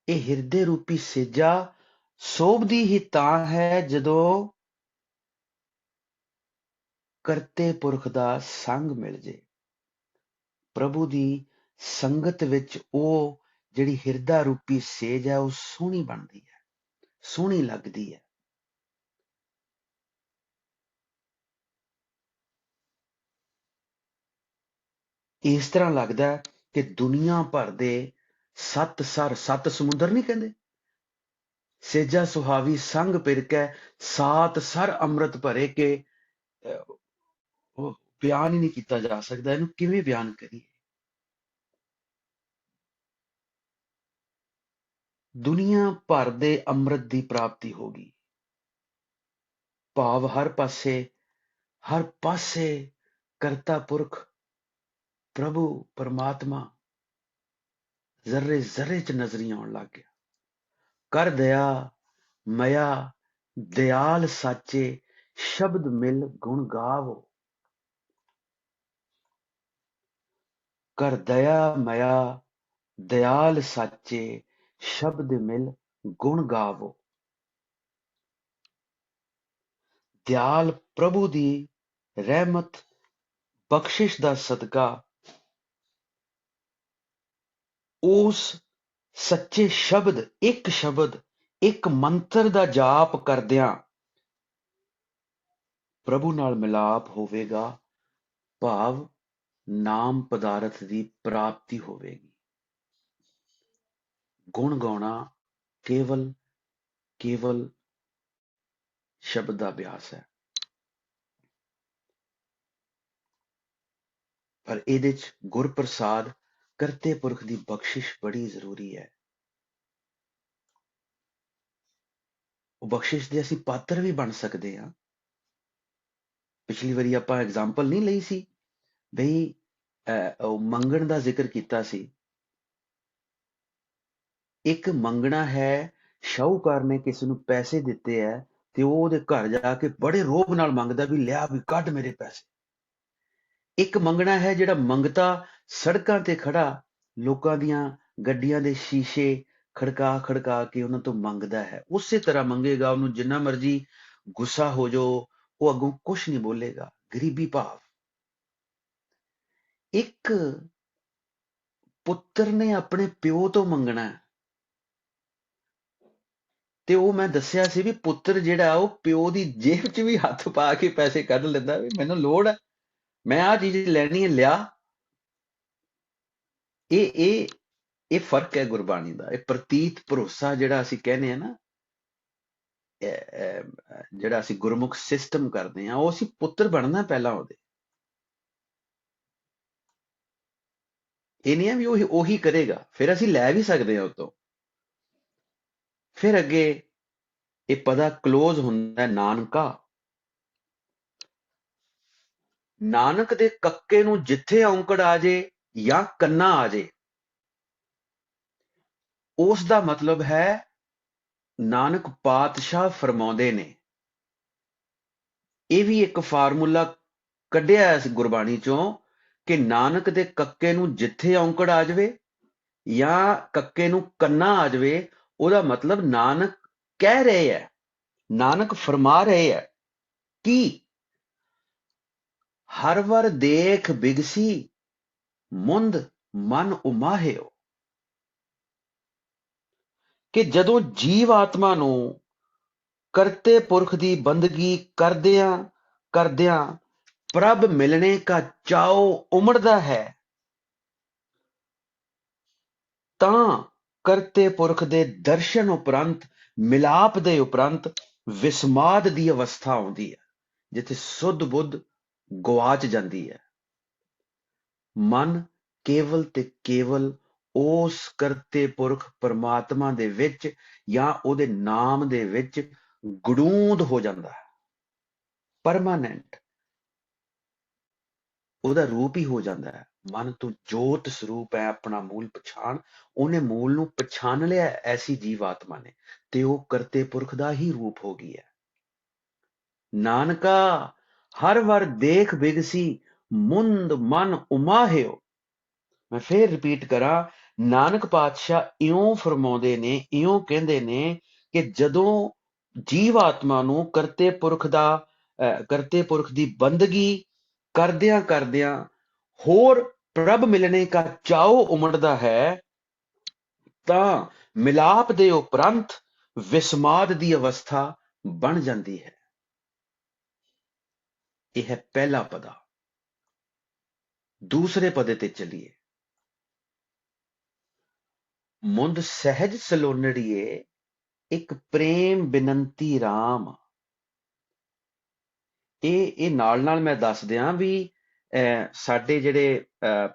ਇਹ ਹਿਰਦੇ ਰੂਪੀ ਸੇਜਾ ਸੋਭਦੀ ਹੀ ਤਾਂ ਹੈ ਜਦੋਂ ਕਰਤੇ ਪੁਰਖ ਦਾ ਸੰਗ ਮਿਲ ਜੇ। ਪ੍ਰਭੂ ਦੀ ਸੰਗਤ ਵਿੱਚ ਉਹ ਜਿਹੜੀ ਹਿਰਦਾ ਰੂਪੀ ਸੇਜ ਹੈ ਉਹ ਸੋਹਣੀ ਬਣਦੀ ਹੈ, ਸੋਹਣੀ ਲੱਗਦੀ ਹੈ। ਇਸ ਤਰ੍ਹਾਂ ਲੱਗਦਾ ਕਿ ਦੁਨੀਆ ਭਰ ਦੇ ਸੱਤ ਸਰ, ਸੱਤ ਸਮੁੰਦਰ ਨਹੀਂ ਕਹਿੰਦੇ, ਸੇਜਾ ਸੁਹਾਵੀ ਸੰਗ ਪਿਰ ਕੈ ਸਾਤ ਸਰ ਅੰਮ੍ਰਿਤ ਭਰੇ, ਕੇ ਉਹ ਬਿਆਨ ਹੀ ਨਹੀਂ ਕੀਤਾ ਜਾ ਸਕਦਾ। ਇਹਨੂੰ ਕਿਵੇਂ ਬਿਆਨ ਕਰੀਏ? ਦੁਨੀਆ ਭਰ ਦੇ ਅੰਮ੍ਰਿਤ ਦੀ ਪ੍ਰਾਪਤੀ ਹੋ ਗਈ। ਭਾਵ ਹਰ ਪਾਸੇ ਕਰਤਾ ਪੁਰਖ ਪ੍ਰਭੂ ਪਰਮਾਤਮਾ ਜ਼ਰਰੇ ਜ਼ਰਰੇ ਚ ਨਜ਼ਰੀ ਆਉਣ ਲੱਗ ਗਿਆ। ਕਰ ਦਇਆ ਮਇਆ ਦਿਆਲ ਸਾਚੇ ਸ਼ਬਦ ਮਿਲ ਗੁਣ ਗਾਵੋ। ਕਰ ਦਇਆ ਮਇਆ ਦਿਆਲ ਸਾਚੇ ਸ਼ਬਦ ਮਿਲ ਗੁਣ ਗਾਵੋ। ਦਿਆਲ ਪ੍ਰਭੂ ਦੀ ਰਹਿਮਤ ਬਖਸ਼ਿਸ਼ ਦਾ ਸਦਕਾ ਉਸ ਸੱਚੇ ਸ਼ਬਦ, ਇੱਕ ਮੰਤਰ ਦਾ ਜਾਪ ਕਰਦਿਆਂ ਪ੍ਰਭੂ ਨਾਲ ਮਿਲਾਪ ਹੋਵੇਗਾ। ਭਾਵ ਨਾਮ ਪਦਾਰਥ ਦੀ ਪ੍ਰਾਪਤੀ ਹੋਵੇਗੀ। ਗੁਣ ਗਾਉਣਾ ਕੇਵਲ ਸ਼ਬਦ ਦਾ ਅਭਿਆਸ ਹੈ, ਪਰ ਇਹਦੇ ਚ ਗੁਰ ਪ੍ਰਸਾਦ ਕਰਤੇ ਪੁਰਖ ਦੀ ਬਖਸ਼ਿਸ਼ ਬੜੀ ਜ਼ਰੂਰੀ ਹੈ। ਉਹ ਬਖਸ਼ਿਸ਼ ਦੇ ਅਸੀਂ ਪਾਤਰ ਵੀ ਬਣ ਸਕਦੇ ਹਾਂ। ਪਿਛਲੀ ਵਾਰੀ ਆਪਾਂ ਐਗਜ਼ਾਮਪਲ ਨਹੀਂ ਲਈ ਸੀ ਬਈ ਉਹ ਮੰਗਣ ਦਾ ਜ਼ਿਕਰ ਕੀਤਾ ਸੀ। ਇੱਕ ਮੰਗਣਾ ਹੈ, ਸ਼ਾਹੂਕਾਰ ਨੇ ਕਿਸੇ ਨੂੰ ਪੈਸੇ ਦਿੱਤੇ ਹੈ ਤੇ ਉਹ ਉਹਦੇ ਘਰ ਜਾ ਕੇ ਬੜੇ ਰੋਹਬ ਨਾਲ ਮੰਗਦਾ ਵੀ ਲਿਆ ਵੀ ਕੱਢ ਮੇਰੇ ਪੈਸੇ। ਇੱਕ ਮੰਗਣਾ ਹੈ ਜਿਹੜਾ ਮੰਗਤਾ ਸੜਕਾਂ ਤੇ ਖੜਾ ਲੋਕਾਂ ਦੀਆਂ ਗੱਡੀਆਂ ਦੇ ਸ਼ੀਸ਼ੇ ਖੜਕਾ ਕੇ ਉਹਨਾਂ ਤੋਂ ਮੰਗਦਾ ਹੈ। ਉਸੇ ਤਰ੍ਹਾਂ ਮੰਗੇਗਾ, ਉਹਨੂੰ ਜਿੰਨਾ ਮਰਜ਼ੀ ਗੁੱਸਾ ਹੋ ਜਾਓ ਉਹ ਅੱਗੋਂ ਕੁਛ ਨਹੀਂ ਬੋਲੇਗਾ। ਗਰੀਬੀ ਭਾਵ ਇੱਕ ਪੁੱਤਰ ਨੇ ਆਪਣੇ ਪਿਓ ਤੋਂ ਮੰਗਣਾ ਤੇ ਉਹ ਮੈਂ ਦੱਸਿਆ ਸੀ ਵੀ ਪੁੱਤਰ ਜਿਹੜਾ ਉਹ ਪਿਓ ਦੀ ਜੇਬ 'ਚ ਵੀ ਹੱਥ ਪਾ ਕੇ ਪੈਸੇ ਕੱਢ ਲੈਂਦਾ ਵੀ ਮੈਨੂੰ ਲੋੜ ਹੈ, ਮੈਂ ਆਹ ਚੀਜ਼ ਲੈਣੀ ਹੈ, ਲਿਆ। ਇਹ ਫਰਕ ਹੈ ਗੁਰਬਾਣੀ ਦਾ। ਇਹ ਪ੍ਰਤੀਤ ਭਰੋਸਾ ਜਿਹੜਾ ਅਸੀਂ ਕਹਿੰਦੇ ਆ ਨਾ, ਜਿਹੜਾ ਅਸੀਂ ਗੁਰਮੁਖ ਸਿਸਟਮ ਕਰਦੇ ਆ, ਉਹ ਅਸੀਂ ਪੁੱਤਰ ਬਣਨਾ ਪਹਿਲਾਂ ਉਹਦੇ। ਇਹ ਨਹੀਂ ਹੈ ਵੀ ਉਹੀ ਕਰੇਗਾ, ਫਿਰ ਅਸੀਂ ਲੈ ਵੀ ਸਕਦੇ ਹਾਂ ਉਤੋਂ। ਫਿਰ ਅੱਗੇ ਇਹ ਪਦਾ ਕਲੋਜ਼ ਹੁੰਦਾ ਨਾਨਕਾ। ਨਾਨਕ ਦੇ ਕੱਕੇ ਨੂੰ ਜਿੱਥੇ ਔਂਕੜ ਆ ਜੇ ਜਾਂ ਕੰਨਾ ਆ ਜੇ, ਉਸ ਦਾ ਮਤਲਬ ਹੈ ਨਾਨਕ ਪਾਤਸ਼ਾਹ ਫਰਮਾਉਂਦੇ ਨੇ। ਇਹ ਵੀ ਇੱਕ ਫਾਰਮੂਲਾ ਕੱਢਿਆ ਇਸ ਗੁਰਬਾਣੀ ਚੋਂ ਕਿ ਨਾਨਕ ਦੇ ਕੱਕੇ ਨੂੰ ਜਿੱਥੇ ਔਂਕੜ ਆ ਜਾਵੇ ਜਾਂ ਕੱਕੇ ਨੂੰ ਕੰਨਾ ਆ ਜਾਵੇ, ਉਹਦਾ ਮਤਲਬ ਨਾਨਕ ਕਹਿ ਰਹੇ ਹੈ, ਨਾਨਕ ਫਰਮਾ ਰਹੇ ਹੈ ਕਿ ਹਰ ਵਰ ਦੇਖ ਬਿਗਸੀ ਮੁੰਦ ਮਨ ਉਮਾਹਿਓ। कि जदों जीव आत्मा नूं करते पुरख दी बंदगी करदियां करदियां प्रभ मिलने का चाओ उमड़दा है, तां करते पुरख दे दर्शन उपरंत मिलाप दे उपरंत विस्माद दी अवस्था आउंदी है, जिथे सुध बुद्ध गवाच जांदी है। मन केवल ते केवल उस करते पुरख परमात्मा दे विच या ओदे नाम दे विच गड़ूंद हो जांदा है, परमानेंट ਉਹਦਾ ਰੂਪ ਹੀ ਹੋ ਜਾਂਦਾ ਹੈ। ਮਨ ਤੋਂ ਜੋਤ ਸਰੂਪ ਹੈ ਆਪਣਾ ਮੂਲ ਪਛਾਣ, ਉਹਨੇ ਮੂਲ ਨੂੰ ਪਛਾਣ ਲਿਆ ਐਸੀ ਜੀਵ ਆਤਮਾ ਨੇ, ਤੇ ਉਹ ਕਰਤੇ ਪੁਰਖ ਦਾ ਹੀ ਰੂਪ ਹੋ ਗਈ ਹੈ। ਨਾਨਕਾ ਹਰ ਵਰ ਦੇਖ ਬਿਗਸੀ ਮੁੰਦ ਮਨ ਉਮਾਹਿਓ। ਮੈਂ ਫੇਰ ਰਿਪੀਟ ਕਰਾਂ, ਨਾਨਕ ਪਾਤਸ਼ਾਹ ਇਉਂ ਫਰਮਾਉਂਦੇ ਨੇ, ਇਉਂ ਕਹਿੰਦੇ ਨੇ ਕਿ ਜਦੋਂ ਜੀਵ ਆਤਮਾ ਨੂੰ ਕਰਤੇ ਪੁਰਖ ਦੀ ਬੰਦਗੀ ਕਰਦਿਆਂ ਕਰਦਿਆਂ ਹੋਰ ਪ੍ਰਭ ਮਿਲਣੇ ਕਾ ਚਾਉ ਉਮੜਦਾ ਹੈ, ਤਾਂ ਮਿਲਾਪ ਦੇ ਉਪਰੰਤ ਵਿਸਮਾਦ ਦੀ ਅਵਸਥਾ ਬਣ ਜਾਂਦੀ ਹੈ। ਇਹ ਹੈ ਪਹਿਲਾ ਪਦਾ। ਦੂਸਰੇ ਪਦੇ ਤੇ ਚੱਲੀਏ। ਮੁੰਦ ਸਹਿਜ ਸਲੋਨੜੀਏ ਇੱਕ ਪ੍ਰੇਮ ਬਿਨੰਤੀ ਰਾਮ। ਇਹ ਨਾਲ ਮੈਂ ਦੱਸ ਦਿਆਂ ਵੀ ਸਾਡੇ ਜਿਹੜੇ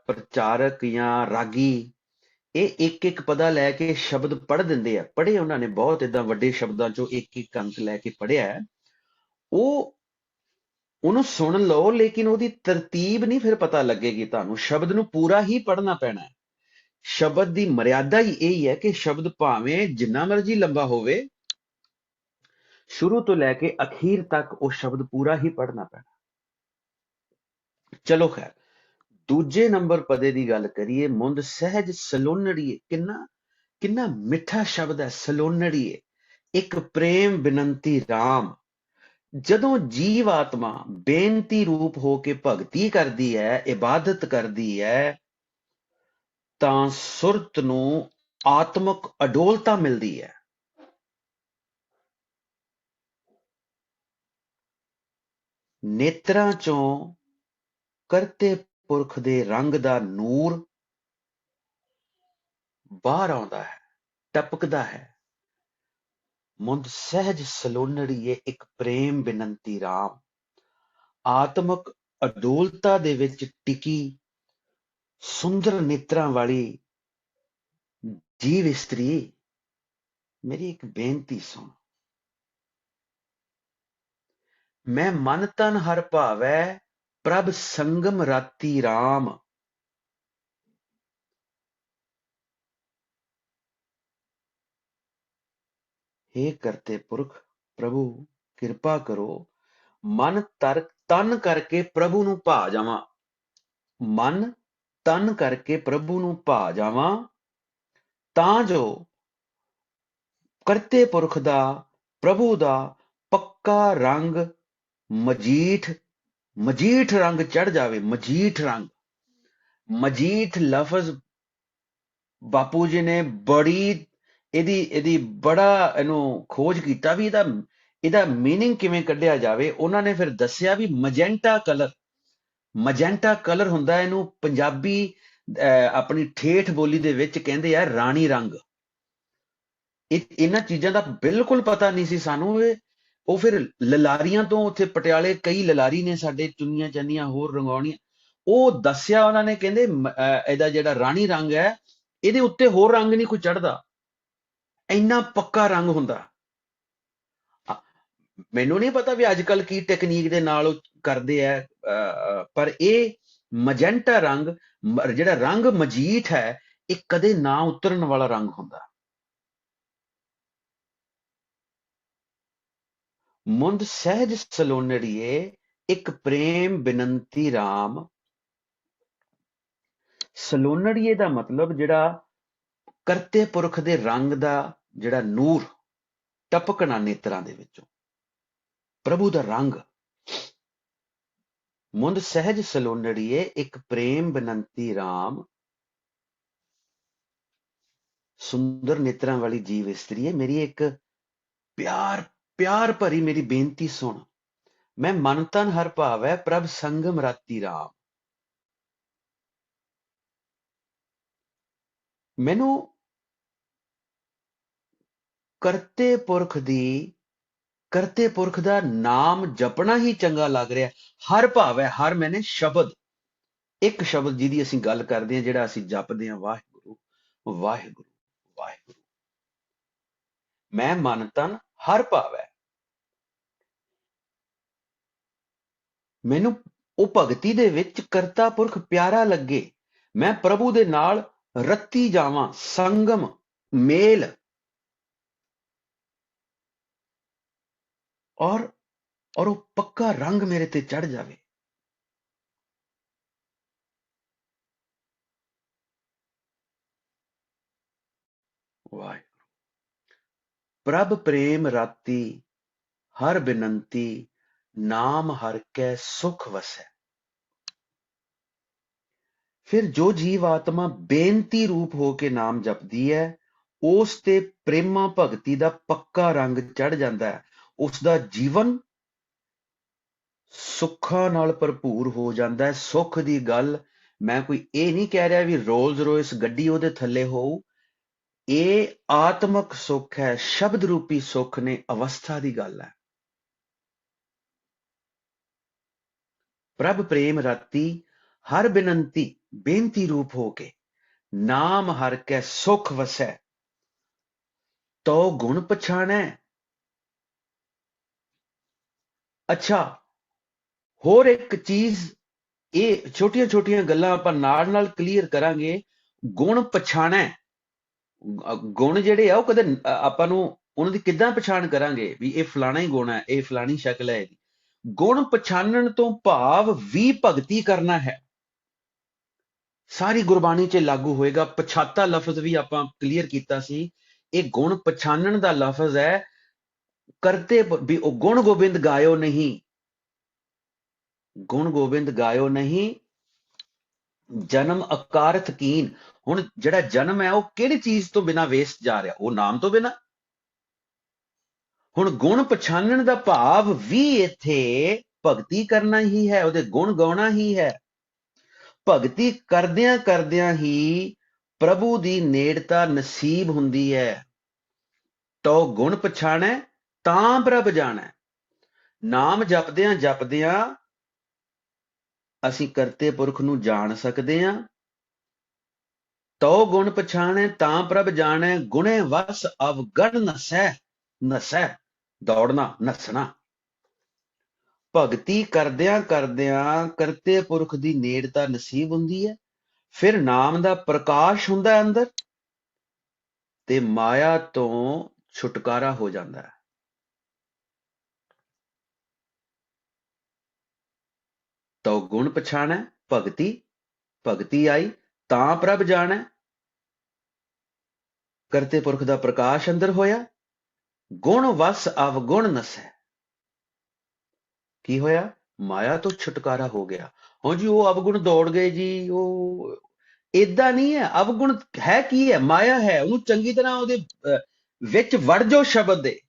ਪ੍ਰਚਾਰਕ ਜਾਂ ਰਾਗੀ ਇਹ ਇੱਕ ਇੱਕ ਪਦਾ ਲੈ ਕੇ ਸ਼ਬਦ ਪੜ੍ਹ ਦਿੰਦੇ ਆ। ਪੜ੍ਹੇ ਉਹਨਾਂ ਨੇ ਬਹੁਤ, ਏਦਾਂ ਵੱਡੇ ਸ਼ਬਦਾਂ ਚੋਂ ਇੱਕ ਇੱਕ ਅੰਕ ਲੈ ਕੇ ਪੜ੍ਹਿਆ। ਉਹਨੂੰ ਸੁਣ ਲਓ, ਲੇਕਿਨ ਉਹਦੀ ਤਰਤੀਬ ਨਹੀਂ ਫਿਰ ਪਤਾ ਲੱਗੇਗੀ ਤੁਹਾਨੂੰ। ਸ਼ਬਦ ਨੂੰ ਪੂਰਾ ਹੀ ਪੜ੍ਹਨਾ ਪੈਣਾ ਹੈ। ਸ਼ਬਦ ਦੀ ਮਰਿਆਦਾ ਹੀ ਇਹੀ ਹੈ ਕਿ ਸ਼ਬਦ ਭਾਵੇਂ ਜਿੰਨਾ ਮਰਜ਼ੀ ਲੰਬਾ ਹੋਵੇ, ਸ਼ੁਰੂ ਤੋਂ ਲੈ ਕੇ ਅਖੀਰ ਤੱਕ ਉਹ ਸ਼ਬਦ ਪੂਰਾ ਹੀ ਪੜ੍ਹਨਾ ਪੈਣਾ। ਚਲੋ ਖੈਰ, ਦੂਜੇ ਨੰਬਰ ਪਦੇ ਦੀ ਗੱਲ ਕਰੀਏ। ਮੁੰਦ ਸਹਿਜ ਸਲੋਨੜੀਏ, ਕਿੰਨਾ ਮਿੱਠਾ ਸ਼ਬਦ ਹੈ ਸਲੋਨੜੀਏ। ਇੱਕ ਪ੍ਰੇਮ ਬਿਨੰਤੀ ਰਾਮ। ਜਦੋਂ ਜੀਵ ਆਤਮਾ ਬੇਨਤੀ ਰੂਪ ਹੋ ਕੇ ਭਗਤੀ ਕਰਦੀ ਹੈ, ਇਬਾਦਤ ਕਰਦੀ ਹੈ, ਤਾਂ ਸੁਰਤ ਨੂੰ ਆਤਮਕ ਅਡੋਲਤਾ ਮਿਲਦੀ ਹੈ। ਨੇਤਰਾਂ ਚੋਂ ਕਰਤੇ ਪੁਰਖ ਦੇ ਰੰਗ ਦਾ ਨੂਰ ਬਾਹਰ ਆਉਂਦਾ ਹੈ, ਟਪਕਦਾ ਹੈ। ਮੁੰਦ ਸਹਿਜ ਸਲੋਨੜੀਏ ਇੱਕ ਪ੍ਰੇਮ ਬਿਨੰਤੀ ਰਾਮ। ਆਤਮਕ ਅਡੋਲਤਾ ਦੇ ਵਿੱਚ ਟਿਕੀ ਸੁੰਦਰ ਨੇਤਰਾਂ ਵਾਲੀ ਜੀਵ ਇਸਤਰੀ, ਮੇਰੀ ਇੱਕ ਬੇਨਤੀ ਸੁਣ। ਮੈਂ ਮਨ ਤਨ ਹਰ ਭਾਵੈ ਪ੍ਰਭ ਸੰਗਮ ਰਾਤੀ ਰਾਮ। हे ਕਰਤੇ ਪੁਰਖ ਪ੍ਰਭੂ ਕਿਰਪਾ ਕਰੋ, ਮਨ ਤਨ ਕਰਕੇ ਪ੍ਰਭੂ ਨੂੰ ਭਾ ਜਾਵਾਂ। ਮਨ ਤਨ ਕਰਕੇ ਪ੍ਰਭੂ ਨੂੰ ਭਾ ਜਾਵਾਂ, ਤਾਂ ਜੋ ਕਰਤੇ ਪੁਰਖ ਦਾ, ਪ੍ਰਭੂ ਦਾ ਪੱਕਾ ਰੰਗ ਮਜੀਠ ਰੰਗ ਚੜ ਜਾਵੇ। ਮਜੀਠ ਰੰਗ, ਮਜੀਠ ਲਫ਼ਜ਼ ਬਾਪੂ ਜੀ ਨੇ ਇਹਦੀ ਬੜਾ ਇਹਨੂੰ ਖੋਜ ਕੀਤਾ ਵੀ ਇਹਦਾ ਮੀਨਿੰਗ ਕਿਵੇਂ ਕੱਢਿਆ ਜਾਵੇ। ਉਹਨਾਂ ਨੇ ਫਿਰ ਦੱਸਿਆ ਵੀ ਮਜੈਂਟਾ ਕਲਰ ਹੁੰਦਾ, ਇਹਨੂੰ ਪੰਜਾਬੀ ਆਪਣੀ ਠੇਠ ਬੋਲੀ ਦੇ ਵਿੱਚ ਕਹਿੰਦੇ ਆ ਰਾਣੀ ਰੰਗ। ਇਹਨਾਂ ਚੀਜ਼ਾਂ ਦਾ ਬਿਲਕੁਲ ਪਤਾ ਨਹੀਂ ਸੀ ਸਾਨੂੰ। ਉਹ ਫਿਰ ਲਲਾਰੀਆਂ ਤੋਂ, ਉੱਥੇ ਪਟਿਆਲੇ ਕਈ ਲਲਾਰੀ ਨੇ ਸਾਡੇ, ਚੁੰਨੀਆਂ ਚੰਨੀਆਂ ਹੋਰ ਰੰਗਾਉਣੀਆਂ, ਉਹ ਦੱਸਿਆ ਉਹਨਾਂ ਨੇ। ਕਹਿੰਦੇ ਇਹਦਾ ਜਿਹੜਾ ਰਾਣੀ ਰੰਗ ਹੈ, ਇਹਦੇ ਉੱਤੇ ਹੋਰ ਰੰਗ ਨਹੀਂ ਕੋਈ ਚੜ੍ਹਦਾ, ਇੰਨਾ ਪੱਕਾ ਰੰਗ ਹੁੰਦਾ। ਮੈਨੂੰ ਨਹੀਂ ਪਤਾ ਵੀ ਅੱਜ ਕੱਲ ਕੀ ਟੈਕਨੀਕ ਦੇ ਨਾਲ ਉਹ ਕਰਦੇ ਆ, ਪਰ ਇਹ ਮਜੈਂਟਾ ਰੰਗ, ਜਿਹੜਾ ਰੰਗ ਮਜੀਠ ਹੈ, ਇਹ ਕਦੇ ਨਾ ਉਤਰਨ ਵਾਲਾ ਰੰਗ ਹੁੰਦਾ। ਮੁੰਦ ਸਹਿਜ ਸਲੋਨੜੀਏ ਇੱਕ ਪ੍ਰੇਮ ਬਿਨੰਤੀ ਰਾਮ। ਸਲੋਨੜੀਏ ਦਾ ਮਤਲਬ ਜਿਹੜਾ ਕਰਤੇ ਪੁਰਖ ਦੇ ਰੰਗ ਦਾ ਜਿਹੜਾ ਨੂਰ ਟਪਕਣਾ ਨੇਤਰਾਂ ਦੇ ਵਿੱਚੋਂ, ਪ੍ਰਭੂ ਦਾ ਰੰਗ। ਮੁੰਦ ਸਹਿਜ ਸਲੋਨੜੀਏ ਇੱਕ ਪ੍ਰੇਮ ਬਿਨੰਤੀ ਰਾਮ। सुंदर नेत्रां वाली जीव इस्त्रीए, मेरी एक प्यार प्यार भरी मेरी बेनती सुन। मैं मन तन हर भावै, प्रभ संगम राती राम। मैनू करते पुरख दी करते पुरख दा नाम जपना ही चंगा लग रहा। हर भाव है, हर मैंने शब्द, एक शब्द जिहदी असीं गल करदे हां, जिहड़ा असीं जपदे हां, वाहिगुरु वाहिगुरु वाहिगुरु। मैं मन तन हर भाव है। मैनू ਉਹ ਭਗਤੀ ਦੇ ਵਿੱਚ ਕਰਤਾ ਪੁਰਖ ਪਿਆਰਾ ਲੱਗੇ। ਮੈਂ ਪ੍ਰਭੂ ਦੇ ਨਾਲ ਰੱਤੀ ਜਾਵਾਂ, ਸੰਗਮ ਮੇਲ, ਔਰ ਔਰ ਉਹ ਪੱਕਾ ਰੰਗ ਮੇਰੇ ਤੇ ਚੜ ਜਾਵੇ। ਵਾਹਿ ਪ੍ਰਭ ਪ੍ਰੇਮ ਰਾਤੀ ਹਰ ਬਿਨੰਤੀ, ਨਾਮ ਹਰ ਕੈ ਸੁਖ ਵਸੈ। ਫਿਰ ਜੋ ਜੀਵ ਆਤਮਾ ਬੇਨਤੀ ਰੂਪ ਹੋ ਕੇ ਨਾਮ ਜਪਦੀ ਹੈ, ਉਸ ਤੇ ਪ੍ਰੇਮਾ ਭਗਤੀ ਦਾ ਪੱਕਾ ਰੰਗ ਚੜ ਜਾਂਦਾ ਹੈ। ਉਸ ਦਾ ਜੀਵਨ ਸੁੱਖਾਂ ਨਾਲ ਭਰਪੂਰ ਹੋ ਜਾਂਦਾ ਹੈ। ਸੁੱਖ ਦੀ ਗੱਲ ਮੈਂ ਕੋਈ ਇਹ ਨਹੀਂ ਕਹਿ ਰਿਹਾ ਵੀ ਰੋਲਜ਼ ਰੋਇਸ ਗੱਡੀ ਉਹਦੇ ਥੱਲੇ ਹੋਊ। ਇਹ ਆਤਮਕ ਸੁੱਖ ਹੈ, ਸ਼ਬਦ ਰੂਪੀ ਸੁੱਖ ਨੇ, ਅਵਸਥਾ ਦੀ ਗੱਲ ਹੈ। ਪ੍ਰਭ ਪ੍ਰੇਮ ਰਾਤੀ ਹਰ ਬਿਨੰਤੀ, ਬੇਨਤੀ ਰੂਪ ਹੋ ਕੇ, ਨਾਮ ਹਰ ਕੈ ਸੁਖ ਵਸੈ, ਤੋ ਗੁਣ ਪਛਾਣੈ। ਅੱਛਾ, ਹੋਰ ਇੱਕ ਚੀਜ਼, ਇਹ ਛੋਟੀਆਂ ਛੋਟੀਆਂ ਗੱਲਾਂ ਆਪਾਂ ਨਾਲ ਨਾਲ ਕਲੀਅਰ ਕਰਾਂਗੇ। ਗੁਣ ਪਛਾਣੈ, ਗੁਣ ਜਿਹੜੇ ਆ ਉਹ ਕਦੇ ਆਪਾਂ ਨੂੰ ਉਹਨਾਂ ਦੀ ਕਿੱਦਾਂ ਪਛਾਣ ਕਰਾਂਗੇ ਵੀ ਇਹ ਫਲਾਣਾ ਹੀ ਗੁਣ ਹੈ, ਇਹ ਫਲਾਣੀ ਸ਼ਕਲ ਹੈ ਇਹਦੀ। ਗੁਣ ਪਛਾਣਨ ਤੋਂ ਭਾਵ ਵੀ ਭਗਤੀ ਕਰਨਾ ਹੈ। ਸਾਰੀ ਗੁਰਬਾਣੀ 'ਚ ਲਾਗੂ ਹੋਏਗਾ। ਪਛਾਤਾ ਲਫ਼ਜ਼ ਵੀ ਆਪਾਂ ਕਲੀਅਰ ਕੀਤਾ ਸੀ। ਇਹ ਗੁਣ ਪਛਾਣਨ ਦਾ ਲਫ਼ਜ਼ ਹੈ। ਕਰਤੇ ਵੀ ਉਹ ਗੁਣ ਗੋਬਿੰਦ ਗਾਇਓ ਨਹੀਂ, ਗੁਣ ਗੋਬਿੰਦ ਗਾਇਓ ਨਹੀਂ, ਜਨਮ ਅਕਾਰਥ ਕੀਨ। ਹੁਣ ਜਿਹੜਾ ਜਨਮ ਹੈ ਉਹ ਕਿਹੜੀ ਚੀਜ਼ ਤੋਂ ਬਿਨਾਂ ਵੇਸਟ ਜਾ ਰਿਹਾ? ਉਹ ਨਾਮ ਤੋਂ ਬਿਨਾਂ। ਹੁਣ ਗੁਣ ਪਛਾਣਨ ਦਾ ਭਾਵ ਵੀ ਇੱਥੇ ਭਗਤੀ ਕਰਨਾ ਹੀ ਹੈ, ਉਹਦੇ ਗੁਣ ਗਾਉਣਾ ਹੀ ਹੈ। ਭਗਤੀ ਕਰਦਿਆਂ ਕਰਦਿਆਂ ਹੀ ਪ੍ਰਭੂ ਦੀ ਨੇੜਤਾ ਨਸੀਬ ਹੁੰਦੀ ਹੈ। ਤੋ ਗੁਣ ਪਛਾਣੈ ਤਾਂ ਪ੍ਰਭ ਜਾਣੈ। ਨਾਮ ਜਪਦਿਆਂ ਜਪਦਿਆਂ ਅਸੀਂ ਕਰਤੇ ਪੁਰਖ ਨੂੰ ਜਾਣ ਸਕਦੇ ਹਾਂ। ਤੋ ਗੁਣ ਪਛਾਣੈ ਤਾਂ ਪ੍ਰਭ ਜਾਣੈ, ਗੁਣੇ ਵਸ ਅਵਗਣ ਨਸੈ। ਨਸੈ ਦੌੜਨਾ, ਨੱਸਣਾ। ਭਗਤੀ ਕਰਦਿਆਂ ਕਰਦਿਆਂ ਕਰਤੇ ਪੁਰਖ ਦੀ ਨੇੜਤਾ ਨਸੀਬ ਹੁੰਦੀ ਹੈ। ਫਿਰ ਨਾਮ ਦਾ ਪ੍ਰਕਾਸ਼ ਹੁੰਦਾ ਅੰਦਰ ਤੇ ਮਾਇਆ ਤੋਂ ਛੁਟਕਾਰਾ ਹੋ ਜਾਂਦਾ ਹੈ। ਤੋ ਗੁਣ ਪਛਾਣੈ, ਭਗਤੀ ਆਈ ਤਾਂ ਪ੍ਰਭ ਜਾਣੈ। ਕਰਤੇ ਪੁਰਖ ਦਾ ਪ੍ਰਕਾਸ਼ ਅੰਦਰ ਹੋਇਆ। ਗੁਣ ਵਸ ਅਵਗੁਣ ਨਸੈ। ਕੀ ਹੋਇਆ? ਮਾਇਆ ਤੋਂ ਛੁਟਕਾਰਾ ਹੋ ਗਿਆ। ਹੁਣ ਜੀ ਉਹ ਅਵਗੁਣ ਦੌੜ ਗਏ ਜੀ, ਉਹ ਏਦਾਂ ਨਹੀਂ ਹੈ। ਅਵਗੁਣ ਹੈ ਕੀ ਹੈ? ਮਾਇਆ ਹੈ। ਉਹਨੂੰ ਚੰਗੀ ਤਰ੍ਹਾਂ ਉਹਦੇ ਵਿੱਚ ਵੜ ਜਾਓ ਸ਼ਬਦ ਦੇ,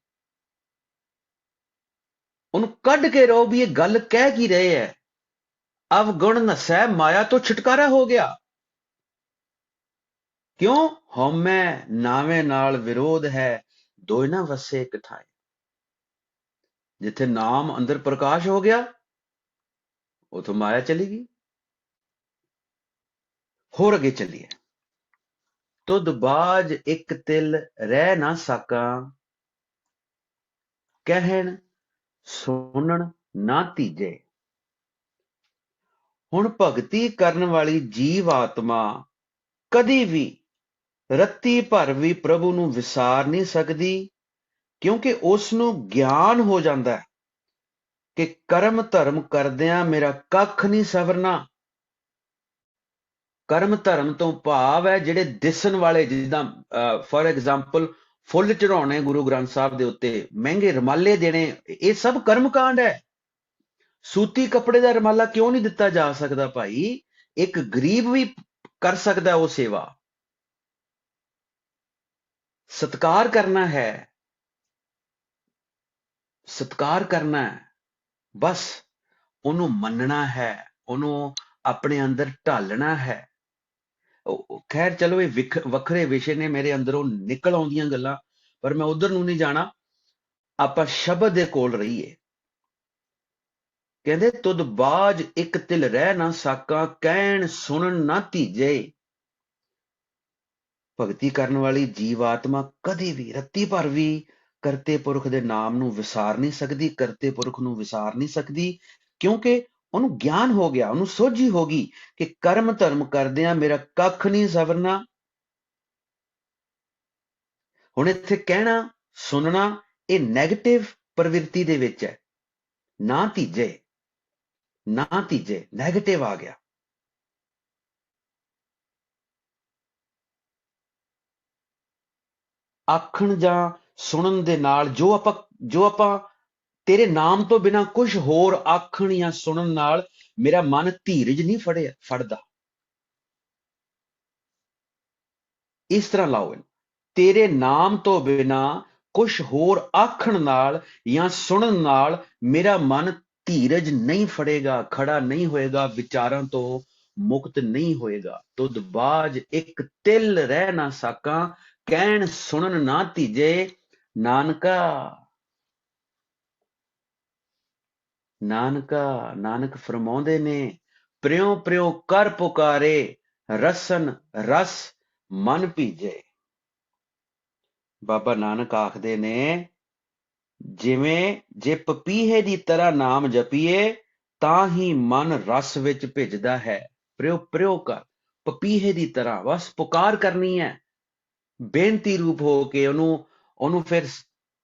ਉਹਨੂੰ ਕੱਢ ਕੇ ਰਹੋ ਵੀ ਇਹ ਗੱਲ ਕਹਿ ਕੀ ਰਹੇ ਹੈ। ਅਵਗੁਣ ਨਸੈ, ਮਾਇਆ ਤੋਂ ਛੁਟਕਾਰਾ ਹੋ ਗਿਆ। ਕਿਉਂ? ਹਉਮੈ ਨਾਵੇਂ ਨਾਲ ਵਿਰੋਧ ਹੈ, ਦੋਇ ਨਾ ਵਸੇ ਇੱਕ ਥਾਏ। ਜਿੱਥੇ ਨਾਮ ਅੰਦਰ ਪ੍ਰਕਾਸ਼ ਹੋ ਗਿਆ, ਉਥੋਂ ਮਾਇਆ ਚਲੀ ਗਈ। ਹੋਰ ਅੱਗੇ ਚੱਲੀਏ। ਤੁਧ ਬਾਜ ਇੱਕ ਤਿਲ ਰਹਿ ਨਾ ਸਾਕਾਂ, ਕਹਿਣ ਸੁਣਨ ਨਾ ਤੀਜੇ। ਹੁਣ ਭਗਤੀ ਕਰਨ ਵਾਲੀ ਜੀਵ ਆਤਮਾ ਕਦੀ ਵੀ ਰੱਤੀ ਭਰ ਵੀ ਪ੍ਰਭੂ ਨੂੰ ਵਿਸਾਰ ਨਹੀਂ ਸਕਦੀ, ਕਿਉਂਕਿ ਉਸ ਨੂੰ ਗਿਆਨ ਹੋ ਜਾਂਦਾ ਹੈ ਕਿ ਕਰਮ ਧਰਮ ਕਰਦਿਆਂ ਮੇਰਾ ਕੱਖ ਨਹੀਂ ਸਵਰਨਾ। ਕਰਮ ਧਰਮ ਤੋਂ ਭਾਵ ਹੈ ਜਿਹੜੇ ਦਿਸਣ ਵਾਲੇ, ਜਿੱਦਾਂ ਫॉर ਐਗਜ਼ਾਮਪਲ ਫੁੱਲ ਚੜਾਉਣੇ ਗੁਰੂ ਗ੍ਰੰਥ ਸਾਹਿਬ ਦੇ ਉੱਤੇ, ਮਹਿੰਗੇ ਰਮਾਲੇ ਦੇਣੇ, ਇਹ ਸਭ ਕਰਮ ਕਾਂਡ ਹੈ। ਸੂਤੀ ਕੱਪੜੇ ਦਾ ਰਮਾਲਾ ਕਿਉਂ ਨਹੀਂ ਦਿੱਤਾ ਜਾ ਸਕਦਾ ਭਾਈ? ਇੱਕ ਗਰੀਬ ਵੀ ਕਰ ਸਕਦਾ ਉਹ ਸੇਵਾ। ਸਤਿਕਾਰ ਕਰਨਾ ਹੈ, ਸਤਿਕਾਰ ਕਰਨਾ ਹੈ, ਬਸ ਉਹਨੂੰ ਮੰਨਣਾ ਹੈ, ਉਹਨੂੰ ਆਪਣੇ ਅੰਦਰ ਢਾਲਣਾ ਹੈ। ਖੈਰ ਚਲੋ ਇਹ ਵੱਖਰੇ ਵਿਸ਼ੇ ਨੇ, ਮੇਰੇ ਅੰਦਰੋਂ ਨਿਕਲ ਆਉਂਦੀਆਂ ਗੱਲਾਂ, ਪਰ ਮੈਂ ਉਧਰ ਨੂੰ ਨਹੀਂ ਜਾਣਾ। ਆਪਾਂ ਸ਼ਬਦ ਦੇ ਕੋਲ ਰਹੀਏ। ਕਹਿੰਦੇ ਤੁਧ ਬਾਜ ਇੱਕ ਤਿਲ ਰਹਿ ਨਾ ਸਾਕਾਂ, ਕਹਿਣ ਸੁਣਨ ਨਾ ਧੀਜੇ। ਭਗਤੀ ਕਰਨ ਵਾਲੀ ਜੀਵ ਆਤਮਾ ਕਦੇ ਵੀ ਰੱਤੀ ਭਰ ਵੀ ਕਰਤੇ ਪੁਰਖ ਦੇ ਨਾਮ ਨੂੰ ਵਿਸਾਰ ਨਹੀਂ ਸਕਦੀ, ਕਰਤੇ ਪੁਰਖ ਨੂੰ ਵਿਸਾਰ ਨਹੀਂ ਸਕਦੀ, ਕਿਉਂਕਿ ਉਹਨੂੰ ਗਿਆਨ ਹੋ ਗਿਆ, ਉਹਨੂੰ ਸੋਝੀ ਹੋ ਗਈ ਕਿ ਕਰਮ ਧਰਮ ਕਰਦਿਆਂ ਮੇਰਾ ਕੱਖ ਨਹੀਂ ਸਵਰਨਾ। ਹੁਣ ਇੱਥੇ ਕਹਿਣਾ ਸੁਣਨਾ ਇਹ ਨੈਗੇਟਿਵ ਪ੍ਰਵਿਰਤੀ ਦੇ ਵਿੱਚ ਹੈ, ਨਾ ਧੀਜੇ, ਨਾ ਧੀਜੇ, ਨੈਗੇਟਿਵ ਆ ਗਿਆ। ਆਖਣ ਜਾਂ ਸੁਣਨ ਦੇ ਨਾਲ ਜੋ ਆਪਾਂ ਤੇਰੇ ਨਾਮ ਤੋਂ ਬਿਨਾਂ ਕੁਝ ਹੋਰ ਆਖਣ ਜਾਂ ਸੁਣਨ ਨਾਲ ਮੇਰਾ ਮਨ ਧੀਰਜ ਨਹੀਂ ਫੜਦਾ। ਇਸ ਤਰ੍ਹਾਂ ਲਾਓ, ਤੇਰੇ ਨਾਮ ਤੋਂ ਬਿਨਾਂ ਕੁਝ ਹੋਰ ਆਖਣ ਨਾਲ ਜਾਂ ਸੁਣਨ ਨਾਲ ਮੇਰਾ ਮਨ ਧੀਰਜ ਨਹੀਂ ਫੜੇਗਾ, ਖੜਾ ਨਹੀਂ ਹੋਏਗਾ, ਵਿਚਾਰਾਂ ਤੋਂ ਮੁਕਤ ਨਹੀਂ ਹੋਏਗਾ। ਤੁਧ ਬਾਜ ਇੱਕ ਤਿਲ ਰਹਿ ਨਾ ਸਾਕਾਂ, ਕਹਿਣ ਸੁਣਨ ਨਾ ਧੀਜੇ। ਨਾਨਕ ਫਰਮਾਉਂਦੇ ਨੇ, ਪ੍ਰਿਉ ਪ੍ਰਿਉ ਕਰ ਪੁਕਾਰੇ, ਰਸਨ ਰਸ ਮਨ ਭੀਜੇ। ਬਾਬਾ ਨਾਨਕ ਆਖਦੇ ਨੇ, ਜਿਵੇਂ ਜੇ ਪਪੀਹੇ ਦੀ ਤਰ੍ਹਾਂ ਨਾਮ ਜਪੀਏ ਤਾਂ ਹੀ ਮਨ ਰਸ ਵਿੱਚ ਭਿੱਜਦਾ ਹੈ। ਪ੍ਰਿਉ ਪ੍ਰਿਉ ਕਰ, ਪਪੀਹੇ ਦੀ ਤਰ੍ਹਾਂ ਬਸ ਪੁਕਾਰ ਕਰਨੀ ਹੈ, ਬੇਨਤੀ ਰੂਪ ਹੋ ਕੇ ਉਹਨੂੰ ਫਿਰ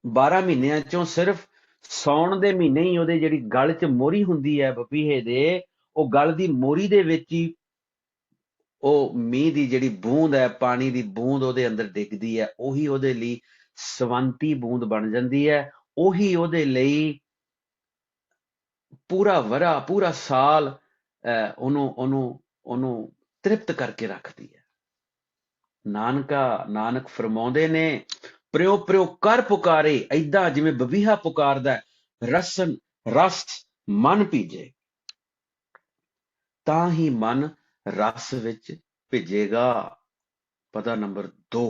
12 ਮਹੀਨਿਆਂ ਚੋਂ ਸਿਰਫ ਸਾਉਣ ਦੇ ਮਹੀਨੇ ਹੀ ਉਹਦੇ ਜਿਹੜੀ ਗਲ 'ਚ ਮੋਹਰੀ ਹੁੰਦੀ ਹੈ ਪਪੀਹੇ ਦੇ, ਉਹ ਗਲ ਦੀ ਮੋਹਰੀ ਦੇ ਵਿੱਚ ਹੀ ਉਹ ਮੀਂਹ ਦੀ ਜਿਹੜੀ ਬੂੰਦ ਹੈ, ਪਾਣੀ ਦੀ ਬੂੰਦ ਉਹਦੇ ਅੰਦਰ ਡਿੱਗਦੀ ਹੈ, ਉਹੀ ਉਹਦੇ ਲਈ ਸਵੰਤੀ ਬੂੰਦ ਬਣ ਜਾਂਦੀ ਹੈ। ਉਹੀ ਉਹਦੇ ਲਈ ਪੂਰਾ ਵਰ੍ਹਾ, ਪੂਰਾ ਸਾਲ ਉਹਨੂੰ ਤ੍ਰਿਪਤ ਕਰਕੇ ਰੱਖਦੀ ਹੈ। ਨਾਨਕ ਫਰਮਾਉਂਦੇ ਨੇ, ਪ੍ਰਿਉ ਪ੍ਰਿਉ ਕਰ ਪੁਕਾਰੇ, ਏਦਾਂ ਜਿਵੇਂ ਬਬੀਹਾ ਪੁਕਾਰਦਾ, ਰਸਨ ਰਸ ਮਨ ਭੀਜੇ, ਤਾਂ ਹੀ ਮਨ ਰਸ ਵਿੱਚ ਭਿੱਜੇਗਾ। ਪਤਾ ਨੰਬਰ 2।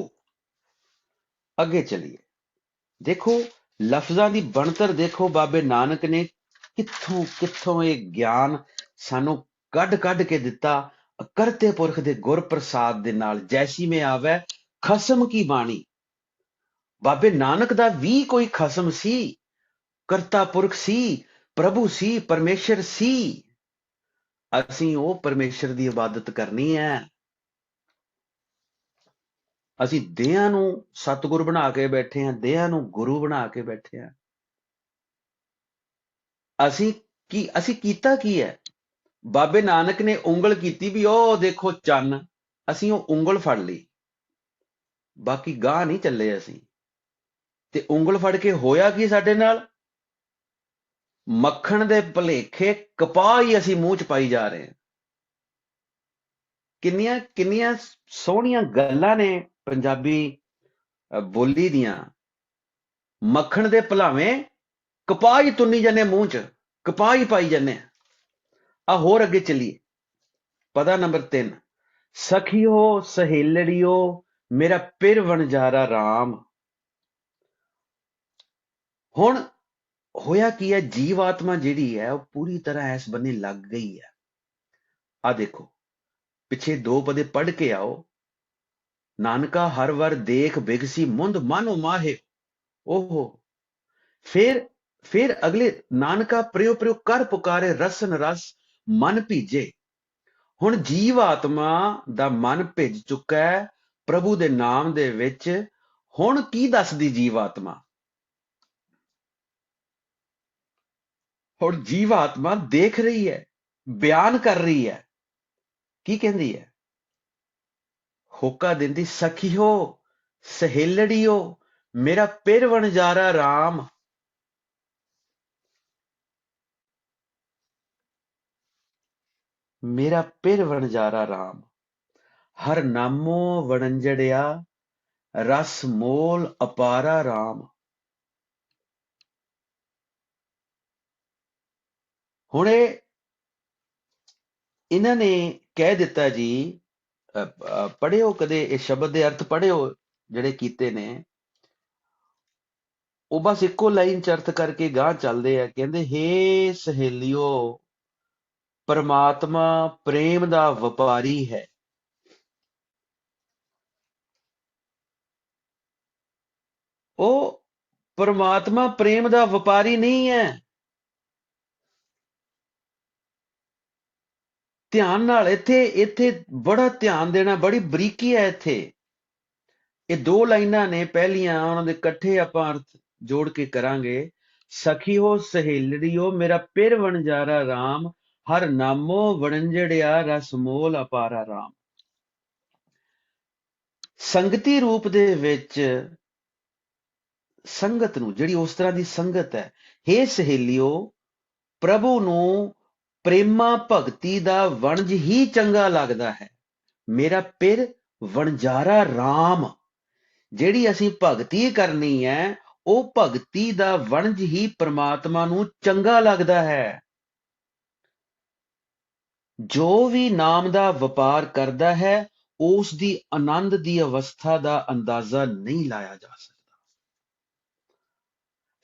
ਅੱਗੇ ਚਲੀਏ, ਦੇਖੋ ਲਫ਼ਜ਼ਾਂ ਦੀ ਬਣਤਰ ਦੇਖੋ, ਬਾਬੇ ਨਾਨਕ ਨੇ ਕਿੱਥੋਂ ਇਹ ਗਿਆਨ ਸਾਨੂੰ ਕੱਢ ਕੇ ਦਿੱਤਾ। ਕਰਤੇ ਪੁਰਖ ਦੇ ਗੁਰ ਪ੍ਰਸਾਦ ਦੇ ਨਾਲ, ਜੈਸੀ ਮੈਂ ਆਵੈ ਖਸਮ ਕੀ ਬਾਣੀ। ਬਾਬੇ ਨਾਨਕ ਦਾ ਵੀ ਕੋਈ ਖਸਮ ਸੀ, ਕਰਤਾ ਪੁਰਖ ਸੀ, ਪ੍ਰਭੂ ਸੀ, ਪਰਮੇਸ਼ਰ ਸੀ। ਅਸੀਂ ਉਹ ਪਰਮੇਸ਼ਰ ਦੀ ਇਬਾਦਤ ਕਰਨੀ ਹੈ। ਅਸੀਂ ਦੇਹਾਂ ਨੂੰ ਸਤਿਗੁਰ ਬਣਾ ਕੇ ਬੈਠੇ ਹਾਂ, ਦੇਹਾਂ ਨੂੰ ਗੁਰੂ ਬਣਾ ਕੇ ਬੈਠੇ ਹਾਂ। ਅਸੀਂ ਕੀਤਾ ਕੀ ਹੈ? ਬਾਬੇ ਨਾਨਕ ਨੇ ਉਂਗਲ ਕੀਤੀ ਵੀ ਉਹ ਦੇਖੋ ਚੰਨ, ਅਸੀਂ ਉਹ ਉਂਗਲ ਫੜ ਲਈ, ਬਾਕੀ ਗਾਹ ਨਹੀਂ ਚੱਲੇ ਅਸੀਂ। ਤੇ ਉਂਗਲ ਫੜ ਕੇ ਹੋਇਆ ਕੀ ਸਾਡੇ ਨਾਲ? ਮੱਖਣ ਦੇ ਭਲੇਖੇ ਕਪਾਹ ਹੀ ਅਸੀਂ ਮੂੰਹ 'ਚ ਪਾਈ ਜਾ ਰਹੇ ਹਾਂ। ਕਿੰਨੀਆਂ ਸੋਹਣੀਆਂ ਗੱਲਾਂ ਨੇ ਪੰਜਾਬੀ ਬੋਲੀ ਦੀਆਂ। ਮੱਖਣ ਦੇ ਭਲਾਵੇਂ ਕਪਾਹ ਹੀ ਤੁੰਨੀ ਜਾਂਦੇ ਮੂੰਹ 'ਚ, ਕਪਾਹ ਹੀ ਪਾਈ ਜਾਂਦੇ ਆ। ਹੋਰ ਅੱਗੇ ਚੱਲੀਏ, ਪਦਾ ਨੰਬਰ 3। ਸਖੀਓ ਸਹੇਲੜੀਓ ਮੇਰਾ ਪਿਰ ਵਣਜਾਰਾ ਰਾਮ। ਹੁਣ ਹੋਇਆ ਕੀ ਹੈ, ਜੀਵ ਆਤਮਾ ਜਿਹੜੀ ਹੈ ਉਹ ਪੂਰੀ ਤਰ੍ਹਾਂ ਇਸ ਬੰਨੇ ਲੱਗ ਗਈ ਹੈ। ਆ ਦੇਖੋ ਪਿੱਛੇ 2 ਪਦੇ ਪੜ੍ਹ ਕੇ ਆਓ। ਨਾਨਕਾ ਹਰ ਵਰ ਦੇਖ ਬਿਗਸੀ ਮੁੰਦ ਮਨ ਉਮਾਹੇ। ਓਹੋ, ਫਿਰ ਅਗਲੇ, ਨਾਨਕਾ ਪ੍ਰਿਉ ਪ੍ਰਿਉ ਕਰ ਪੁਕਾਰੇ, ਰਸਨ ਰਸ ਮਨ ਭੀਜੇ। ਹੁਣ ਜੀਵ ਆਤਮਾ ਦਾ ਮਨ ਭਿੱਜ ਚੁੱਕਾ ਹੈ ਪ੍ਰਭੂ ਦੇ ਨਾਮ ਦੇ ਵਿੱਚ। ਹੁਣ ਕੀ ਦੱਸਦੀ ਜੀਵ ਆਤਮਾ? ਹੁਣ ਜੀਵ ਆਤਮਾ ਦੇਖ ਰਹੀ ਹੈ, ਬਿਆਨ ਕਰ ਰਹੀ ਹੈ। ਕੀ ਕਹਿੰਦੀ ਹੈ? ਹੋਕਾ ਦਿੰਦੀ, ਸਖੀਓ ਸਹੇਲੜੀਓ ਮੇਰਾ ਪਿਰ ਵਣਜਾਰਾ ਰਾਮ। ਮੇਰਾ ਪਿਰ ਵਣਜਾਰਾ ਰਾਮ, ਹਰ ਨਾਮੋ ਵਣੰਜੜਿਆ रस मोल अपारा राम। हुण इन्हां ने कह दिता जी, पढ़ियो कदे इस शब्द के अर्थ पढ़ियो जिहड़े कीते ने, ਉਹ ਬਸ ਇੱਕੋ ਲਾਈਨ ਚ ਅਰਥ ਕਰਕੇ ਗਾਂਹ ਚੱਲਦੇ ਆ। ਕਹਿੰਦੇ ਹੇ ਸਹੇਲਿਓ, ਪਰਮਾਤਮਾ ਪ੍ਰੇਮ ਦਾ ਵਪਾਰੀ ਹੈ। ਉਹ ਪਰਮਾਤਮਾ ਪ੍ਰੇਮ ਦਾ ਵਪਾਰੀ ਨਹੀਂ ਹੈ। ਧਿਆਨ ਨਾਲ ਇੱਥੇ ਇੱਥੇ ਬੜਾ ਧਿਆਨ ਦੇਣਾ, ਬੜੀ ਬਰੀਕੀ ਹੈ ਇੱਥੇ। ਇਹ ਦੋ ਲਾਈਨਾਂ ਨੇ ਪਹਿਲੀਆਂ, ਉਹਨਾਂ ਦੇ ਇਕੱਠੇ ਆਪਾਂ ਅਰਥ ਜੋੜ ਕੇ ਕਰਾਂਗੇ। ਸਖੀਓ ਸਹੇਲੜੀਓ ਮੇਰਾ ਪਿਰ ਵਣਜਾਰਾ ਰਾਮ, ਹਰ ਨਾਮੋ ਵਣੰਜੜਿਆ ਰਸ ਮੋਲ ਅਪਾਰਾ ਰਾਮ। ਸੰਗਤੀ ਰੂਪ ਦੇ ਵਿੱਚ ਸੰਗਤ ਨੂੰ, ਜਿਹੜੀ ਉਸ ਤਰ੍ਹਾਂ ਦੀ ਸੰਗਤ ਹੈ, ਹੇ ਸਹੇਲਿਓ, ਪ੍ਰਭੂ ਨੂੰ ਪ੍ਰੇਮਾ ਭਗਤੀ ਦਾ ਵਣਜ ਹੀ ਚੰਗਾ ਲੱਗਦਾ ਹੈ। ਮੇਰਾ ਪਿਰ ਵਣਜਾਰਾ ਰਾਮ, ਜਿਹੜੀ ਅਸੀਂ ਭਗਤੀ ਕਰਨੀ ਹੈ, ਉਹ ਭਗਤੀ ਦਾ ਵਣਜ ਹੀ ਪ੍ਰਮਾਤਮਾ ਨੂੰ ਚੰਗਾ ਲੱਗਦਾ ਹੈ। ਜੋ ਵੀ ਨਾਮ ਦਾ ਵਪਾਰ ਕਰਦਾ ਹੈ, ਉਸ ਦੀ ਆਨੰਦ ਦੀ ਅਵਸਥਾ ਦਾ ਅੰਦਾਜ਼ਾ ਨਹੀਂ ਲਾਇਆ ਜਾ ਸਕਦਾ।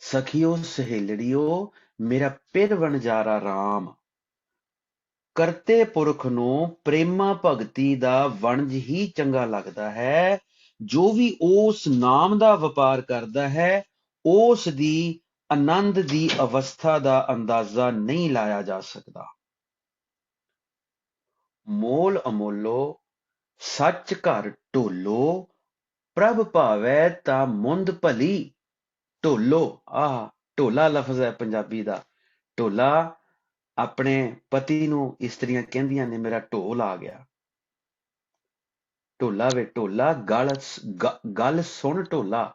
ਸਖੀਓ ਸਹੇਲੜੀਓ ਮੇਰਾ ਪਿਰ ਵਣਜਾਰਾ ਰਾਮ, ਕਰਤੇ ਪੁਰਖ ਨੂੰ ਪ੍ਰੇਮਾ ਭਗਤੀ ਦਾ ਵਣਜ ਹੀ ਚੰਗਾ ਲੱਗਦਾ ਹੈ। ਜੋ ਵੀ ਉਸ ਨਾਮ ਦਾ ਵਪਾਰ ਕਰਦਾ ਹੈ, ਉਸ ਦੀ ਆਨੰਦ ਦੀ ਅਵਸਥਾ ਦਾ ਅੰਦਾਜ਼ਾ ਨਹੀਂ ਲਾਇਆ ਜਾ ਸਕਦਾ। ਮੋਲ ਅਮੋਲੋ ਸੱਚ ਘਰ ਢੋਲੋ, ਪ੍ਰਭ ਭਾਵੈ ਤਾਂ ਮੁੰਦ ਭਲੀ। ਢੋਲੋ, ਆਹ ਢੋਲਾ ਲਫ਼ਜ਼ ਹੈ ਪੰਜਾਬੀ ਦਾ। ਢੋਲਾ ਆਪਣੇ ਪਤੀ ਨੂੰ ਇਸਤਰੀਆਂ ਕਹਿੰਦੀਆਂ ਨੇ, ਮੇਰਾ ਢੋਲ ਆ ਗਿਆ। ਢੋਲਾ ਵੇ ਢੋਲਾ, ਗੱਲ ਸੁਣ ਢੋਲਾ,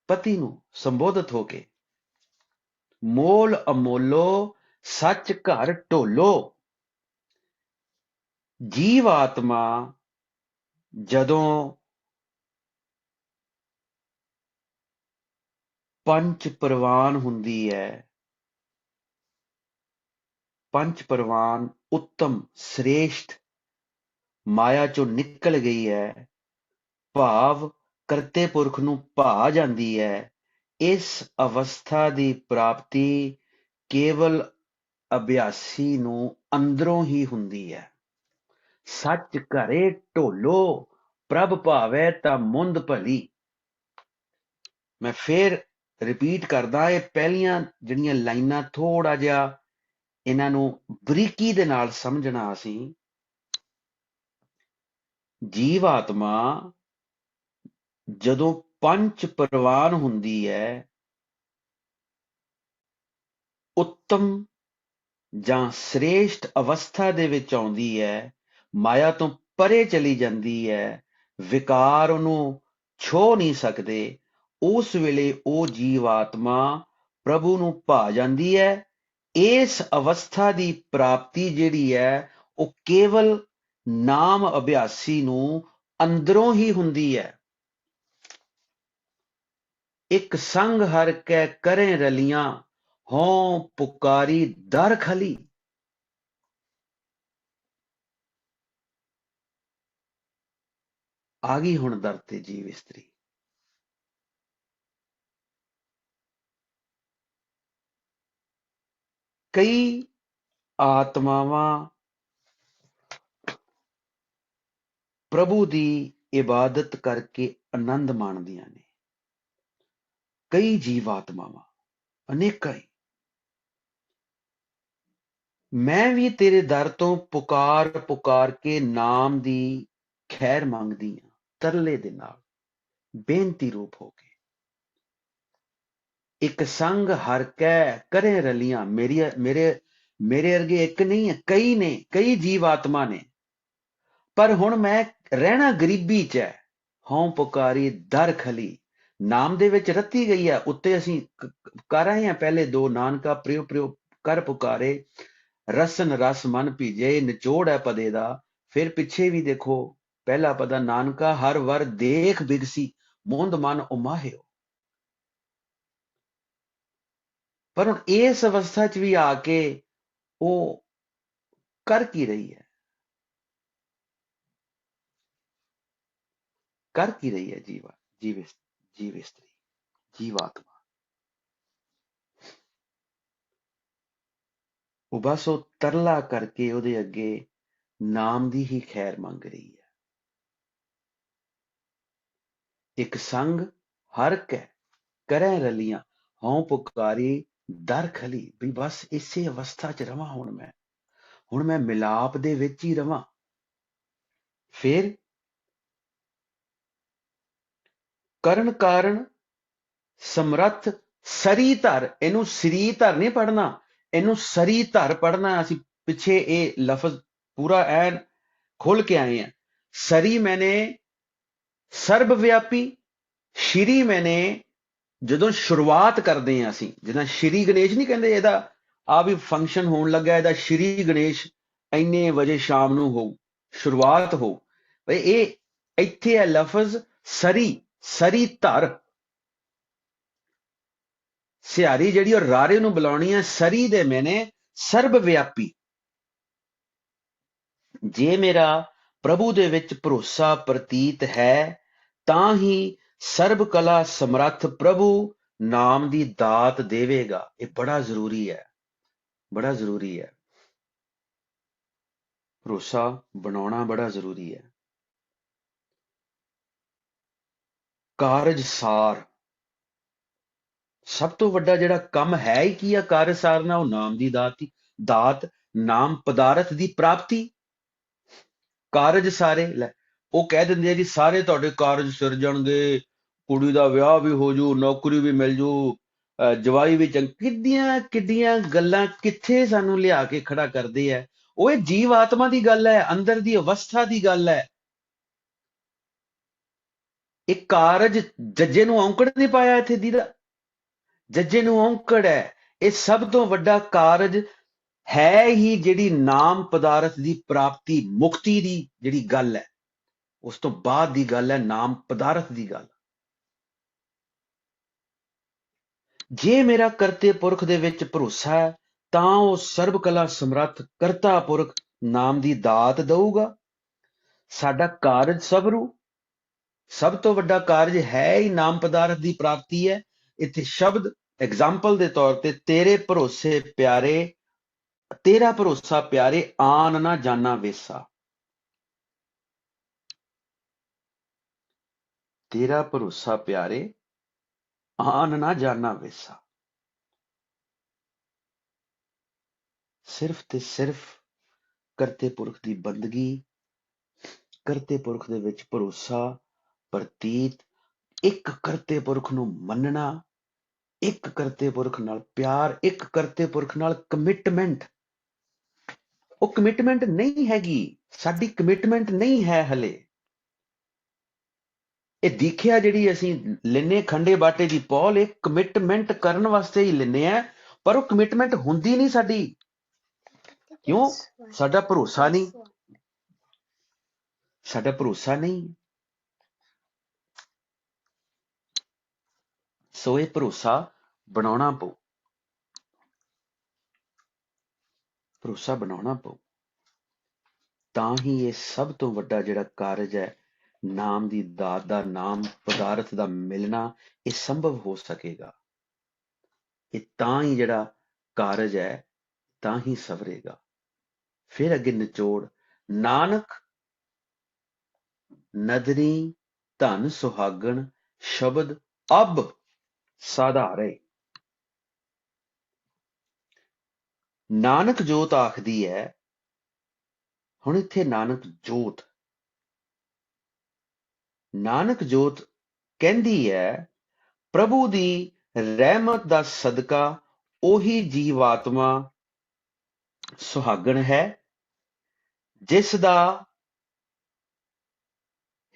ਪਤੀ ਨੂੰ ਸੰਬੋਧਿਤ ਹੋ ਕੇ। ਮੋਲ ਅਮੋਲੋ ਸੱਚ ਘਰ ਢੋਲੋ। ਜੀਵ ਆਤਮਾ ਜਦੋਂ ਪੰਚ ਪ੍ਰਵਾਨ ਹੁੰਦੀ ਹੈ, ਪੰਚ ਪ੍ਰਵਾਨ ਉੱਤਮ ਸ੍ਰੇਸ਼ਟ ਮਾਇਆ ਚੋਂ ਨਿਕਲ ਗਈ ਹੈ, ਭਾਵ ਕਰਤੇ ਪੁਰਖ ਨੂੰ ਭਾ ਜਾਂਦੀ ਹੈ, ਇਸ ਅਵਸਥਾ ਦੀ ਪ੍ਰਾਪਤੀ ਕੇਵਲ ਅਭਿਆਸੀ ਨੂੰ ਅੰਦਰੋਂ ਹੀ ਹੁੰਦੀ ਹੈ। ਸੱਚ ਘਰੇ ਢੋਲੋ, ਪ੍ਰਭ ਭਾਵੈ ਤਾਂ ਮੁੰਦ ਭਲੀ। ਮੈਂ ਫੇਰ ਰਿਪੀਟ ਕਰਦਾ, ਇਹ ਪਹਿਲੀਆਂ ਜਿਹੜੀਆਂ ਲਾਈਨਾਂ ਥੋੜਾ ਜਿਹਾ ਇਹਨਾਂ ਨੂੰ ਬਰੀਕੀ ਦੇ ਨਾਲ ਸਮਝਣਾ। ਅਸੀਂ ਜੀਵ ਆਤਮਾ ਜਦੋਂ ਪੰਚ ਪ੍ਰਵਾਨ ਹੁੰਦੀ ਹੈ, ਉੱਤਮ ਜਾਂ ਸ੍ਰੇਸ਼ਟ ਅਵਸਥਾ ਦੇ ਵਿੱਚ ਆਉਂਦੀ ਹੈ, ਮਾਇਆ ਤੋਂ ਪਰੇ ਚਲੀ ਜਾਂਦੀ ਹੈ, ਵਿਕਾਰ ਉਹਨੂੰ ਛੋਹ ਨਹੀਂ ਸਕਦੇ, ਉਸ ਵੇਲੇ ਉਹ ਜੀਵ ਆਤਮਾ ਪ੍ਰਭੂ ਨੂੰ ਭਾ ਜਾਂਦੀ ਹੈ। ਇਸ ਅਵਸਥਾ ਦੀ ਪ੍ਰਾਪਤੀ ਜਿਹੜੀ ਹੈ, ਉਹ ਕੇਵਲ ਨਾਮ ਅਭਿਆਸੀ ਨੂੰ ਅੰਦਰੋਂ ਹੀ ਹੁੰਦੀ ਹੈ। ਇੱਕ ਸੰਗ ਹਰ ਕੈ ਕਰੇ ਰਲੀਆਂ, ਹੋਂ ਪੁਕਾਰੀ ਦਰ ਖਲੀ। ਆ ਗਈ ਹੁਣ ਦਰ ਤੇ ਜੀਵ ਇਸਤਰੀ। ਕਈ ਆਤਮਾਵਾਂ ਪ੍ਰਭੂ ਦੀ ਇਬਾਦਤ ਕਰਕੇ ਆਨੰਦ ਮਾਣਦੀਆਂ ਨੇ। ਕਈ ਜੀਵ ਆਤਮਾਵਾਂ, ਅਨੇਕਾਂ ਹੀ। ਮੈਂ ਵੀ ਤੇਰੇ ਦਰ ਤੋਂ ਪੁਕਾਰ ਪੁਕਾਰ ਕੇ ਨਾਮ ਦੀ ਖੈਰ ਮੰਗਦੀ ਹਾਂ, ਤਰਲੇ ਦੇ ਨਾਲ, ਬੇਨਤੀ ਰੂਪ ਹੋ ਕੇ। ਇੱਕ ਸੰਗ ਹਰ ਕੈ ਕਰੇ ਰਲੀਆਂ, ਮੇਰੇ ਅਰਗੇ ਇੱਕ ਨਹੀਂ ਹੈ, ਕਈ ਨੇ, ਕਈ ਜੀਵ ਆਤਮਾ ਨੇ। ਪਰ ਹੁਣ ਮੈਂ ਰਹਿਣਾ ਗਰੀਬੀ ਚ ਹੈ। ਹੋਂ ਪੁਕਾਰੀ ਦਰ ਖਲੀ, ਨਾਮ ਦੇ ਵਿੱਚ ਰੱਤੀ ਗਈ ਹੈ, ਉੱਤੇ ਅਸੀਂ ਕਰ ਆਏ ਹਾਂ ਪਹਿਲੇ ਦੋ, ਨਾਨਕਾ ਪ੍ਰਿਓ ਪ੍ਰਿਓ ਕਰ ਪੁਕਾਰੇ, ਰਸਨ ਰਸ ਮਨ ਭੀਜੇ, ਨਿਚੋੜ ਹੈ ਪਦੇ ਦਾ। ਫਿਰ ਪਿੱਛੇ ਵੀ ਦੇਖੋ, ਪਹਿਲਾ ਪਦਾ ਨਾਨਕਾ ਹਰ ਵਰ ਦੇਖ ਬਿਗਸੀ, ਮੁੰਦ ਮਨ ਉਮਾਹਿਓ। ਪਰ ਹੁਣ ਇਸ ਅਵਸਥਾ 'ਚ ਵੀ ਆ ਕੇ ਉਹ ਕਰ ਕੀ ਰਹੀ ਹੈ? ਕਰ ਕੀ ਰਹੀ ਹੈ ਜੀਵ ਇਸਤਰੀ, ਜੀਵਾਤਮਾ? ਉਹ ਬਸ ਉਹ ਤਰਲਾ ਕਰਕੇ ਉਹਦੇ ਅੱਗੇ ਨਾਮ ਦੀ ਹੀ ਖੈਰ ਮੰਗ ਰਹੀ ਹੈ। ਇੱਕ ਸੰਗ ਹਰ ਕੈ ਕਰੈ ਰਲੀਆਂ, ਹਉ ਪੁਕਾਰੀ ਦਰ ਖਲੀ। ਵੀ ਬਸ ਇਸੇ ਅਵਸਥਾ 'ਚ ਰਵਾਂ ਹੁਣ ਮੈਂ ਮਿਲਾਪ ਦੇ ਵਿੱਚ ਹੀ ਰਵਾਂ। ਫਿਰ ਕਰਨ ਕਾਰਨ ਸਮਰੱਥ ਸਰੀ ਧਰ, ਇਹਨੂੰ ਸ੍ਰੀ ਧਰ ਨਹੀਂ ਪੜਨਾ, ਇਹਨੂੰ ਸਰੀ ਧਰ ਪੜਨਾ। ਅਸੀਂ ਪਿੱਛੇ ਇਹ ਲਫ਼ਜ਼ ਪੂਰਾ ਐਨ ਖੋਲ ਕੇ ਆਏ ਆ। ਸਰੀ ਮੈਨੇ ਸਰਬ ਵਿਆਪੀ, ਸ਼੍ਰੀ ਮੈਨੇ ਜਦੋਂ ਸ਼ੁਰੂਆਤ ਕਰਦੇ ਹਾਂ ਅਸੀਂ, ਜਿੱਦਾਂ ਸ਼੍ਰੀ ਗਣੇਸ਼ ਨਹੀਂ ਕਹਿੰਦੇ, ਇਹਦਾ ਆ ਵੀ ਫੰਕਸ਼ਨ ਹੋਣ ਲੱਗਾ, ਇਹਦਾ ਸ਼੍ਰੀ ਗਣੇਸ਼ ਇੰਨੇ ਵਜੇ ਸ਼ਾਮ ਨੂੰ ਹੋਊ, ਸ਼ੁਰੂਆਤ ਹੋ। ਬਈ ਇਹ ਇੱਥੇ ਹੈ ਲਫ਼ਜ਼ ਸਰੀ ਧਰ। ਸਿਹਾਰੀ ਜਿਹੜੀ ਉਹ ਰਾਰੇ ਨੂੰ ਬੁਲਾਉਣੀ ਹੈ, ਸਰੀ ਦੇ ਮੈਨੇ ਸਰਬ ਵਿਆਪੀ। ਜੇ ਮੇਰਾ ਪ੍ਰਭੂ ਦੇ ਵਿੱਚ ਭਰੋਸਾ ਪ੍ਰਤੀਤ ਹੈ, ਤਾਂ ਹੀ ਸਰਬ ਕਲਾ ਸਮਰੱਥ ਪ੍ਰਭੂ ਨਾਮ ਦੀ ਦਾਤ ਦੇਵੇਗਾ। ਇਹ ਬੜਾ ਜ਼ਰੂਰੀ ਹੈ, ਬੜਾ ਜ਼ਰੂਰੀ ਹੈ। ਭਰੋਸਾ ਬਣਾਉਣਾ ਬੜਾ ਜ਼ਰੂਰੀ ਹੈ। ਕਾਰਜਸਾਰ, ਸਭ ਤੋਂ ਵੱਡਾ ਜਿਹੜਾ ਕੰਮ ਹੈ ਹੀ ਕੀ ਆ ਕਾਰਜਸਾਰ ਨਾਲ? ਉਹ ਨਾਮ ਦੀ ਦਾਤ, ਨਾਮ ਪਦਾਰਥ ਦੀ ਪ੍ਰਾਪਤੀ। ਕਾਰਜ ਸਾਰੇ ਲੈ, ਉਹ ਕਹਿ ਦਿੰਦੇ ਆ ਜੀ ਸਾਰੇ ਤੁਹਾਡੇ ਕਾਰਜ ਸਿਰ ਜਾਣਗੇ, ਕੁੜੀ ਦਾ ਵਿਆਹ ਵੀ ਹੋ ਜੂ, ਨੌਕਰੀ ਵੀ ਮਿਲ ਜੂ, ਜਵਾਈ ਵੀ ਕਿੱਡੀਆਂ ਕਿੱਡੀਆਂ ਗੱਲਾਂ ਕਿੱਥੇ ਸਾਨੂੰ ਲਿਆ ਕੇ ਖੜਾ ਕਰਦੇ ਆ। ਉਹ ਇਹ ਜੀਵ ਆਤਮਾ ਦੀ ਗੱਲ ਹੈ, ਅੰਦਰ ਦੀ ਅਵਸਥਾ ਦੀ ਗੱਲ ਹੈ। ਇਹ ਕਾਰਜ ਜੱਜੇ ਨੂੰ ਔਂਕੜ ਨਹੀਂ ਪਾਇਆ ਇੱਥੇ ਦੀਦਾ, ਜੱਜੇ ਨੂੰ ਔਂਕੜ ਹੈ। ਇਹ ਸਭ ਤੋਂ ਵੱਡਾ ਕਾਰਜ ਹੈ ਹੀ ਜਿਹੜੀ ਨਾਮ ਪਦਾਰਥ ਦੀ ਪ੍ਰਾਪਤੀ, ਮੁਕਤੀ ਦੀ ਜਿਹੜੀ ਗੱਲ ਹੈ, ਉਸ ਤੋਂ ਬਾਅਦ ਦੀ ਗੱਲ ਹੈ ਨਾਮ ਪਦਾਰਥ ਦੀ ਗੱਲ। ਜੇ ਮੇਰਾ ਕਰਤੇ ਪੁਰਖ ਦੇ ਵਿੱਚ ਭਰੋਸਾ ਹੈ, ਤਾਂ ਉਹ ਸਰਬ ਕਲਾ ਸਮਰੱਥ ਕਰਤਾ ਪੁਰਖ ਨਾਮ ਦੀ ਦਾਤ ਦਊਗਾ। ਸਾਡਾ ਕਾਰਜ ਸਬਰੂ, ਸਭ ਤੋਂ ਵੱਡਾ ਕਾਰਜ ਹੈ ਹੀ ਨਾਮ ਪਦਾਰਥ ਦੀ ਪ੍ਰਾਪਤੀ ਹੈ। ਇੱਥੇ ਸ਼ਬਦ ਐਗਜ਼ਾਮਪਲ ਦੇ ਤੌਰ ਤੇ, ਤੇਰੇ ਭਰੋਸੇ ਪਿਆਰੇ, ਤੇਰਾ ਭਰੋਸਾ ਪਿਆਰੇ ਆਨ ਨਾ ਜਾਣਾ ਵੇਸਾ। ਤੇਰਾ ਭਰੋਸਾ ਪਿਆਰੇ ਆਨ ਨਾ ਜਾਣਾ ਵੇਸਾ। ਸਿਰਫ ਤੇ ਸਿਰਫ ਕਰਤੇ ਪੁਰਖ ਦੀ ਬੰਦਗੀ, ਕਰਤੇ ਪੁਰਖ ਦੇ ਵਿੱਚ ਭਰੋਸਾ ਪ੍ਰਤੀਤ, ਇੱਕ ਕਰਤੇ ਪੁਰਖ ਨੂੰ ਮੰਨਣਾ, ਇੱਕ ਕਰਤੇ ਪੁਰਖ ਨਾਲ ਪਿਆਰ, ਇੱਕ ਕਰਤੇ ਪੁਰਖ ਨਾਲ ਕਮਿਟਮੈਂਟ। ਉਹ ਕਮਿਟਮੈਂਟ ਨਹੀਂ ਹੈਗੀ, ਸਾਡੀ ਕਮਿਟਮੈਂਟ ਨਹੀਂ ਹੈ ਹਲੇ। ਇਹ ਦੀਖਿਆ ਜਿਹੜੀ ਅਸੀਂ ਲੈਨੇ ਖੰਡੇ ਬਾਟੇ ਦੀ ਪੌਲ, ਇਹ ਕਮਿਟਮੈਂਟ ਕਰਨ ਵਾਸਤੇ ਹੀ ਲੈਨੇ ਆ, ਪਰ ਉਹ ਕਮਿਟਮੈਂਟ ਹੁੰਦੀ ਨਹੀਂ ਸਾਡੀ। ਕਿਉਂ? ਸਾਡਾ ਭਰੋਸਾ ਨਹੀਂ, ਸਾਡਾ ਭਰੋਸਾ ਨਹੀਂ। ਸੋ ਇਹ ਭਰੋਸਾ ਬਣਾਉਣਾ ਪਊ, ਭਰੋਸਾ ਬਣਾਉਣਾ ਪਊ, ਤਾਂ ਹੀ ਇਹ ਸਭ ਤੋਂ ਵੱਡਾ ਜਿਹੜਾ ਕਾਰਜ ਹੈ ਨਾਮ ਦੀ ਦਾਤ ਦਾ, ਨਾਮ ਪਦਾਰਥ ਦਾ ਮਿਲਣਾ, ਇਹ ਸੰਭਵ ਹੋ ਸਕੇਗਾ। ਇਹ ਤਾਂ ਹੀ ਜਿਹੜਾ ਕਾਰਜ ਹੈ ਤਾਂ ਹੀ ਸਵਰੇਗਾ। ਫਿਰ ਅੱਗੇ ਨਿਚੋੜ, ਨਾਨਕ ਨਦਰੀ ਧਨ ਸੁਹਾਗਣ ਸ਼ਬਦ ਅਬ ਸਾਧਾਰੇ। ਨਾਨਕ ਜੋਤ ਆਖਦੀ ਹੈ, ਹੁਣ ਇੱਥੇ ਨਾਨਕ ਜੋਤ ਕਹਿੰਦੀ ਹੈ, ਪ੍ਰਭੂ ਦੀ ਰਹਿਮਤ ਦਾ ਸਦਕਾ ਉਹੀ ਜੀਵਾਤਮਾ ਸੁਹਾਗਣ ਹੈ, ਜਿਸ ਦਾ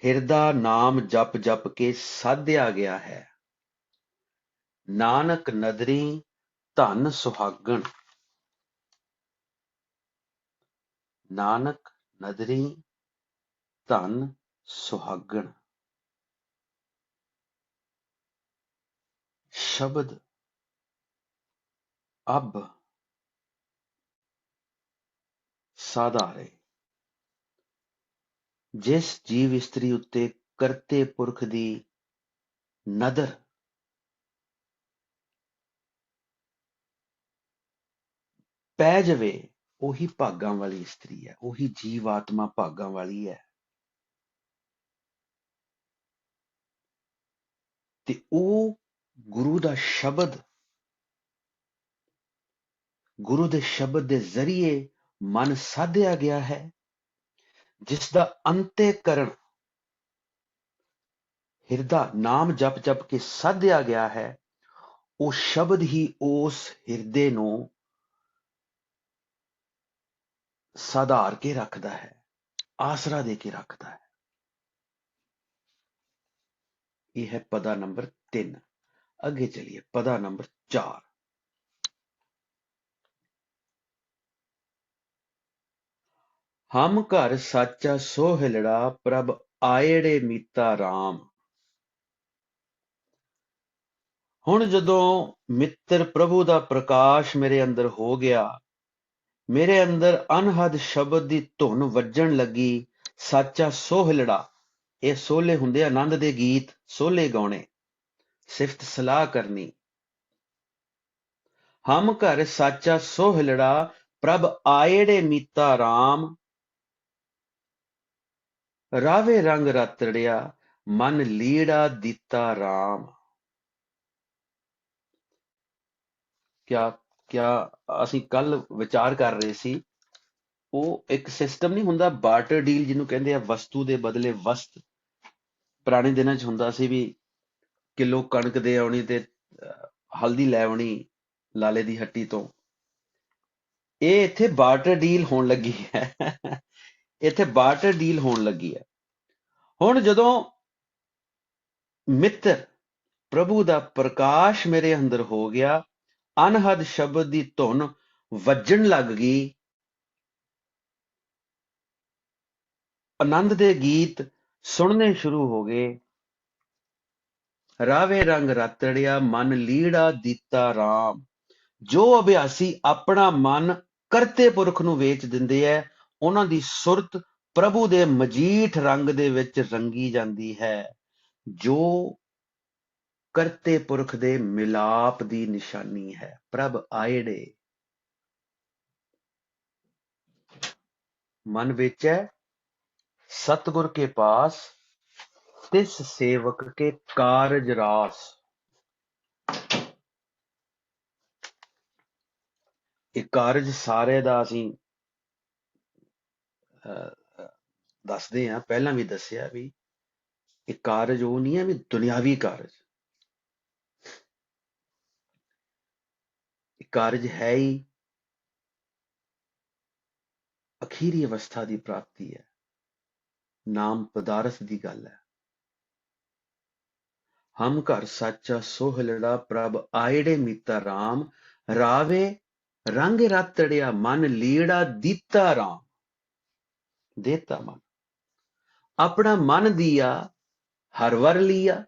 ਹਿਰਦਾ ਨਾਮ ਜਪ ਜਪ ਕੇ ਸਾਧਿਆ ਗਿਆ ਹੈ। ਨਾਨਕ ਨਦਰੀ ਧਨ ਸੁਹਾਗਣ, ਨਾਨਕ ਨਦਰੀ ਧਨ ਸੁਹਾਗਣ। शब्द अब साधारे जिस जीव इस्त्री उत्ते करते पुरख दी नदर पै जावे ਉਹੀ ਭਾਗਾਂ ਵਾਲੀ ਇਸਤਰੀ ਹੈ, ਉਹੀ ਜੀਵ ਆਤਮਾ ਭਾਗਾਂ ਵਾਲੀ ਹੈ। ਤੇ ਉਹ ਗੁਰੂ ਦਾ ਸ਼ਬਦ, ਗੁਰੂ ਦੇ ਸ਼ਬਦ ਦੇ ਜ਼ਰੀਏ ਮਨ ਸਾਧਿਆ ਗਿਆ ਹੈ, ਜਿਸ ਦਾ ਅੰਤੇਕਰਨ ਹਿਰਦਾ ਨਾਮ ਜਪ ਜਪ ਕੇ ਸਾਧਿਆ ਗਿਆ ਹੈ। ਉਹ ਸ਼ਬਦ ਹੀ ਉਸ ਹਿਰਦੇ ਨੂੰ ਸਾਧਾਰ ਕੇ ਰੱਖਦਾ ਹੈ, ਆਸਰਾ ਦੇ ਕੇ ਰੱਖਦਾ ਹੈ। ਇਹ ਹੈ ਪਦਾ ਨੰਬਰ 3। ਅੱਗੇ ਚਲਿਏ ਪਦਾ ਨੰਬਰ 4। ਹਮ ਘਰ ਸਾਚਾ ਸੋ ਹਿਲੜਾ ਪ੍ਰਭ ਆਇੜੇ ਮੀਤਾ ਰਾਮ। ਹੁਣ ਜਦੋਂ ਮਿੱਤਰ ਪ੍ਰਭੂ ਦਾ ਪ੍ਰਕਾਸ਼ ਮੇਰੇ ਅੰਦਰ ਹੋ ਗਿਆ, ਮੇਰੇ ਅੰਦਰ ਅਨਹਦ ਸ਼ਬਦ ਦੀ ਧੁਨ ਵੱਜਣ ਲੱਗੀ। ਸਾਚਾ ਸੋਹਿਲੜਾ, ਇਹ ਸੋਹਲੇ ਹੁੰਦੇ ਆਨੰਦ ਦੇ ਗੀਤ, ਸੋਹਲੇ ਗਾਉਣੇ, ਸਿਫਤ ਸਲਾਹ ਕਰਨੀ। ਹਮ ਘਰ ਸਾਚਾ ਸੋਹਿਲੜਾ ਪ੍ਰਭ ਆਇੜੇ ਮੀਤਾ ਰਾਮ। ਰਾਵੇ ਰੰਗ ਰਾਤੜਿਆ ਮਨ ਲੀੜਾ ਦਿੱਤਾ ਰਾਮ। ਕਿਆ ਅਸੀਂ ਕੱਲ ਵਿਚਾਰ ਕਰ ਰਹੇ ਸੀ, ਉਹ ਇੱਕ ਸਿਸਟਮ ਨਹੀਂ ਹੁੰਦਾ ਬਾਰਟਰ ਡੀਲ ਜਿਹਨੂੰ ਕਹਿੰਦੇ ਆ, ਵਸਤੂ ਦੇ ਬਦਲੇ ਵਸਤ। ਪੁਰਾਣੇ ਦਿਨਾਂ 'ਚ ਹੁੰਦਾ ਸੀ ਵੀ ਕਿਲੋ ਕਣਕ ਦੇ ਆਉਣੀ ਤੇ ਹਲਦੀ ਲੈ ਆਉਣੀ ਲਾਲੇ ਦੀ ਹੱਟੀ ਤੋਂ। ਇਹ ਇੱਥੇ ਬਾਰਟਰ ਡੀਲ ਹੋਣ ਲੱਗੀ ਹੈ। ਇੱਥੇ ਬਾਰਟਰ ਡੀਲ ਹੋਣ ਲੱਗੀ ਹੈ। ਹੁਣ ਜਦੋਂ ਮਿੱਤਰ ਪ੍ਰਭੂ ਦਾ ਪ੍ਰਕਾਸ਼ ਮੇਰੇ ਅੰਦਰ ਹੋ ਗਿਆ, ਅਨਹਦ ਸ਼ਬਦ ਦੀ ਧੁਨ ਵੱਜਣ ਲੱਗ ਗਈ, ਆਨੰਦ ਦੇ ਗੀਤ ਸੁਣਨੇ ਸ਼ੁਰੂ ਹੋ ਗਏ। ਰਾਵੇ ਰੰਗ ਰਾਤੜਿਆ ਮਨ ਲੀੜਾ ਦਿੱਤਾ ਰਾਮ। ਜੋ ਅਭਿਆਸੀ ਆਪਣਾ ਮਨ ਕਰਤੇ ਪੁਰਖ ਨੂੰ ਵੇਚ ਦਿੰਦੇ ਐ, ਉਹਨਾਂ ਦੀ ਸੁਰਤ ਪ੍ਰਭੂ ਦੇ ਮਜੀਠ ਰੰਗ ਦੇ ਵਿੱਚ ਰੰਗੀ ਜਾਂਦੀ ਹੈ, ਜੋ ਕਰਤੇ ਪੁਰਖ ਦੇ ਮਿਲਾਪ ਦੀ ਨਿਸ਼ਾਨੀ ਹੈ। ਪ੍ਰਭ ਆਇੜੇ मन बेचै सतगुर के पास, तिस सेवक के कारज रास। ਇਹ ਕਾਰਜ ਸਾਰੇ ਦਾ ਅਸੀਂ ਦੱਸਦੇ ਹਾਂ, ਪਹਿਲਾਂ ਵੀ ਦੱਸਿਆ ਵੀ ਇਹ ਕਾਰਜ ਉਹ ਨਹੀਂ ਹੈ ਵੀ ਦੁਨਿਆਵੀ ਕਾਰਜ। ਇਹ ਕਾਰਜ ਹੈ ਹੀ ਅਖੀਰੀ ਅਵਸਥਾ ਦੀ ਪ੍ਰਾਪਤੀ ਹੈ, ਨਾਮ ਪਦਾਰਥ ਦੀ ਗੱਲ ਹੈ। ਹਮ ਘਰ ਸਾਚਾ ਸੋਹਲੜਾ ਪ੍ਰਭ ਆਇੜੇ ਮੀਤਾ ਰਾਮ। ਰਾਵੇ ਰੰਗ ਰਾਤੜਿਆ ਮਨ ਲੀੜਾ ਦਿੱਤਾ ਰਾਮ। ਦੇਤਾ ਮਨ, ਆਪਣਾ ਮਨ ਦੀਆ ਹਰ ਵਰ ਲੀਆ।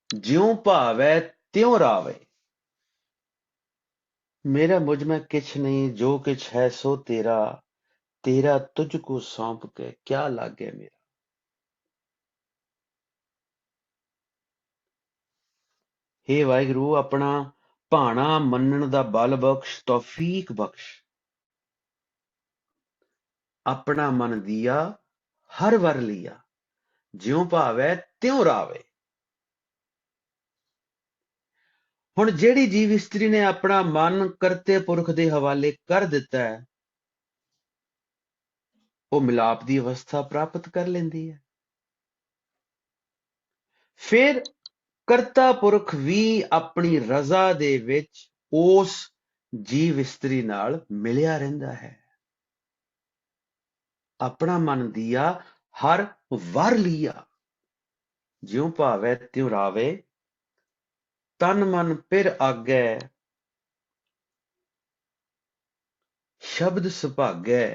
ਜਿਉ ਭਾਵੈ ਤਿਉ ਰਾਵੇ। मेरा मुझ में किछ नहीं, जो किछ है सो तेरा। तेरा तुझको सौंप के क्या लागे मेरा। हे वाहिगुरु, अपना भाणा मनण दा बल बख्श, तौफीक बख्श। अपना मन दिया हर वर लिया। ज्यों भावै त्यों रावे। ਹੁਣ ਜਿਹੜੀ ਜੀਵ ਇਸਤਰੀ ਨੇ ਆਪਣਾ ਮਨ ਕਰਤੇ ਪੁਰਖ ਦੇ ਹਵਾਲੇ ਕਰ ਦਿੱਤਾ ਹੈ, ਉਹ ਮਿਲਾਪ ਦੀ ਅਵਸਥਾ ਪ੍ਰਾਪਤ ਕਰ ਲੈਂਦੀ ਹੈ। ਫਿਰ ਕਰਤਾ ਪੁਰਖ ਵੀ ਆਪਣੀ ਰਜ਼ਾ ਦੇ ਵਿੱਚ ਉਸ ਜੀਵ ਇਸਤਰੀ ਨਾਲ ਮਿਲਿਆ ਰਹਿੰਦਾ ਹੈ। ਆਪਣਾ ਮਨ ਦੀਆ ਹਰ ਵਰ ਲੀਆ। ਜਿਉ ਭਾਵੈ ਤਿਉ ਰਾਵੇ। ਤਨ ਮਨ ਫਿਰ ਆਗੈ ਸ਼ਬਦ ਸੁਭਾਗੈ।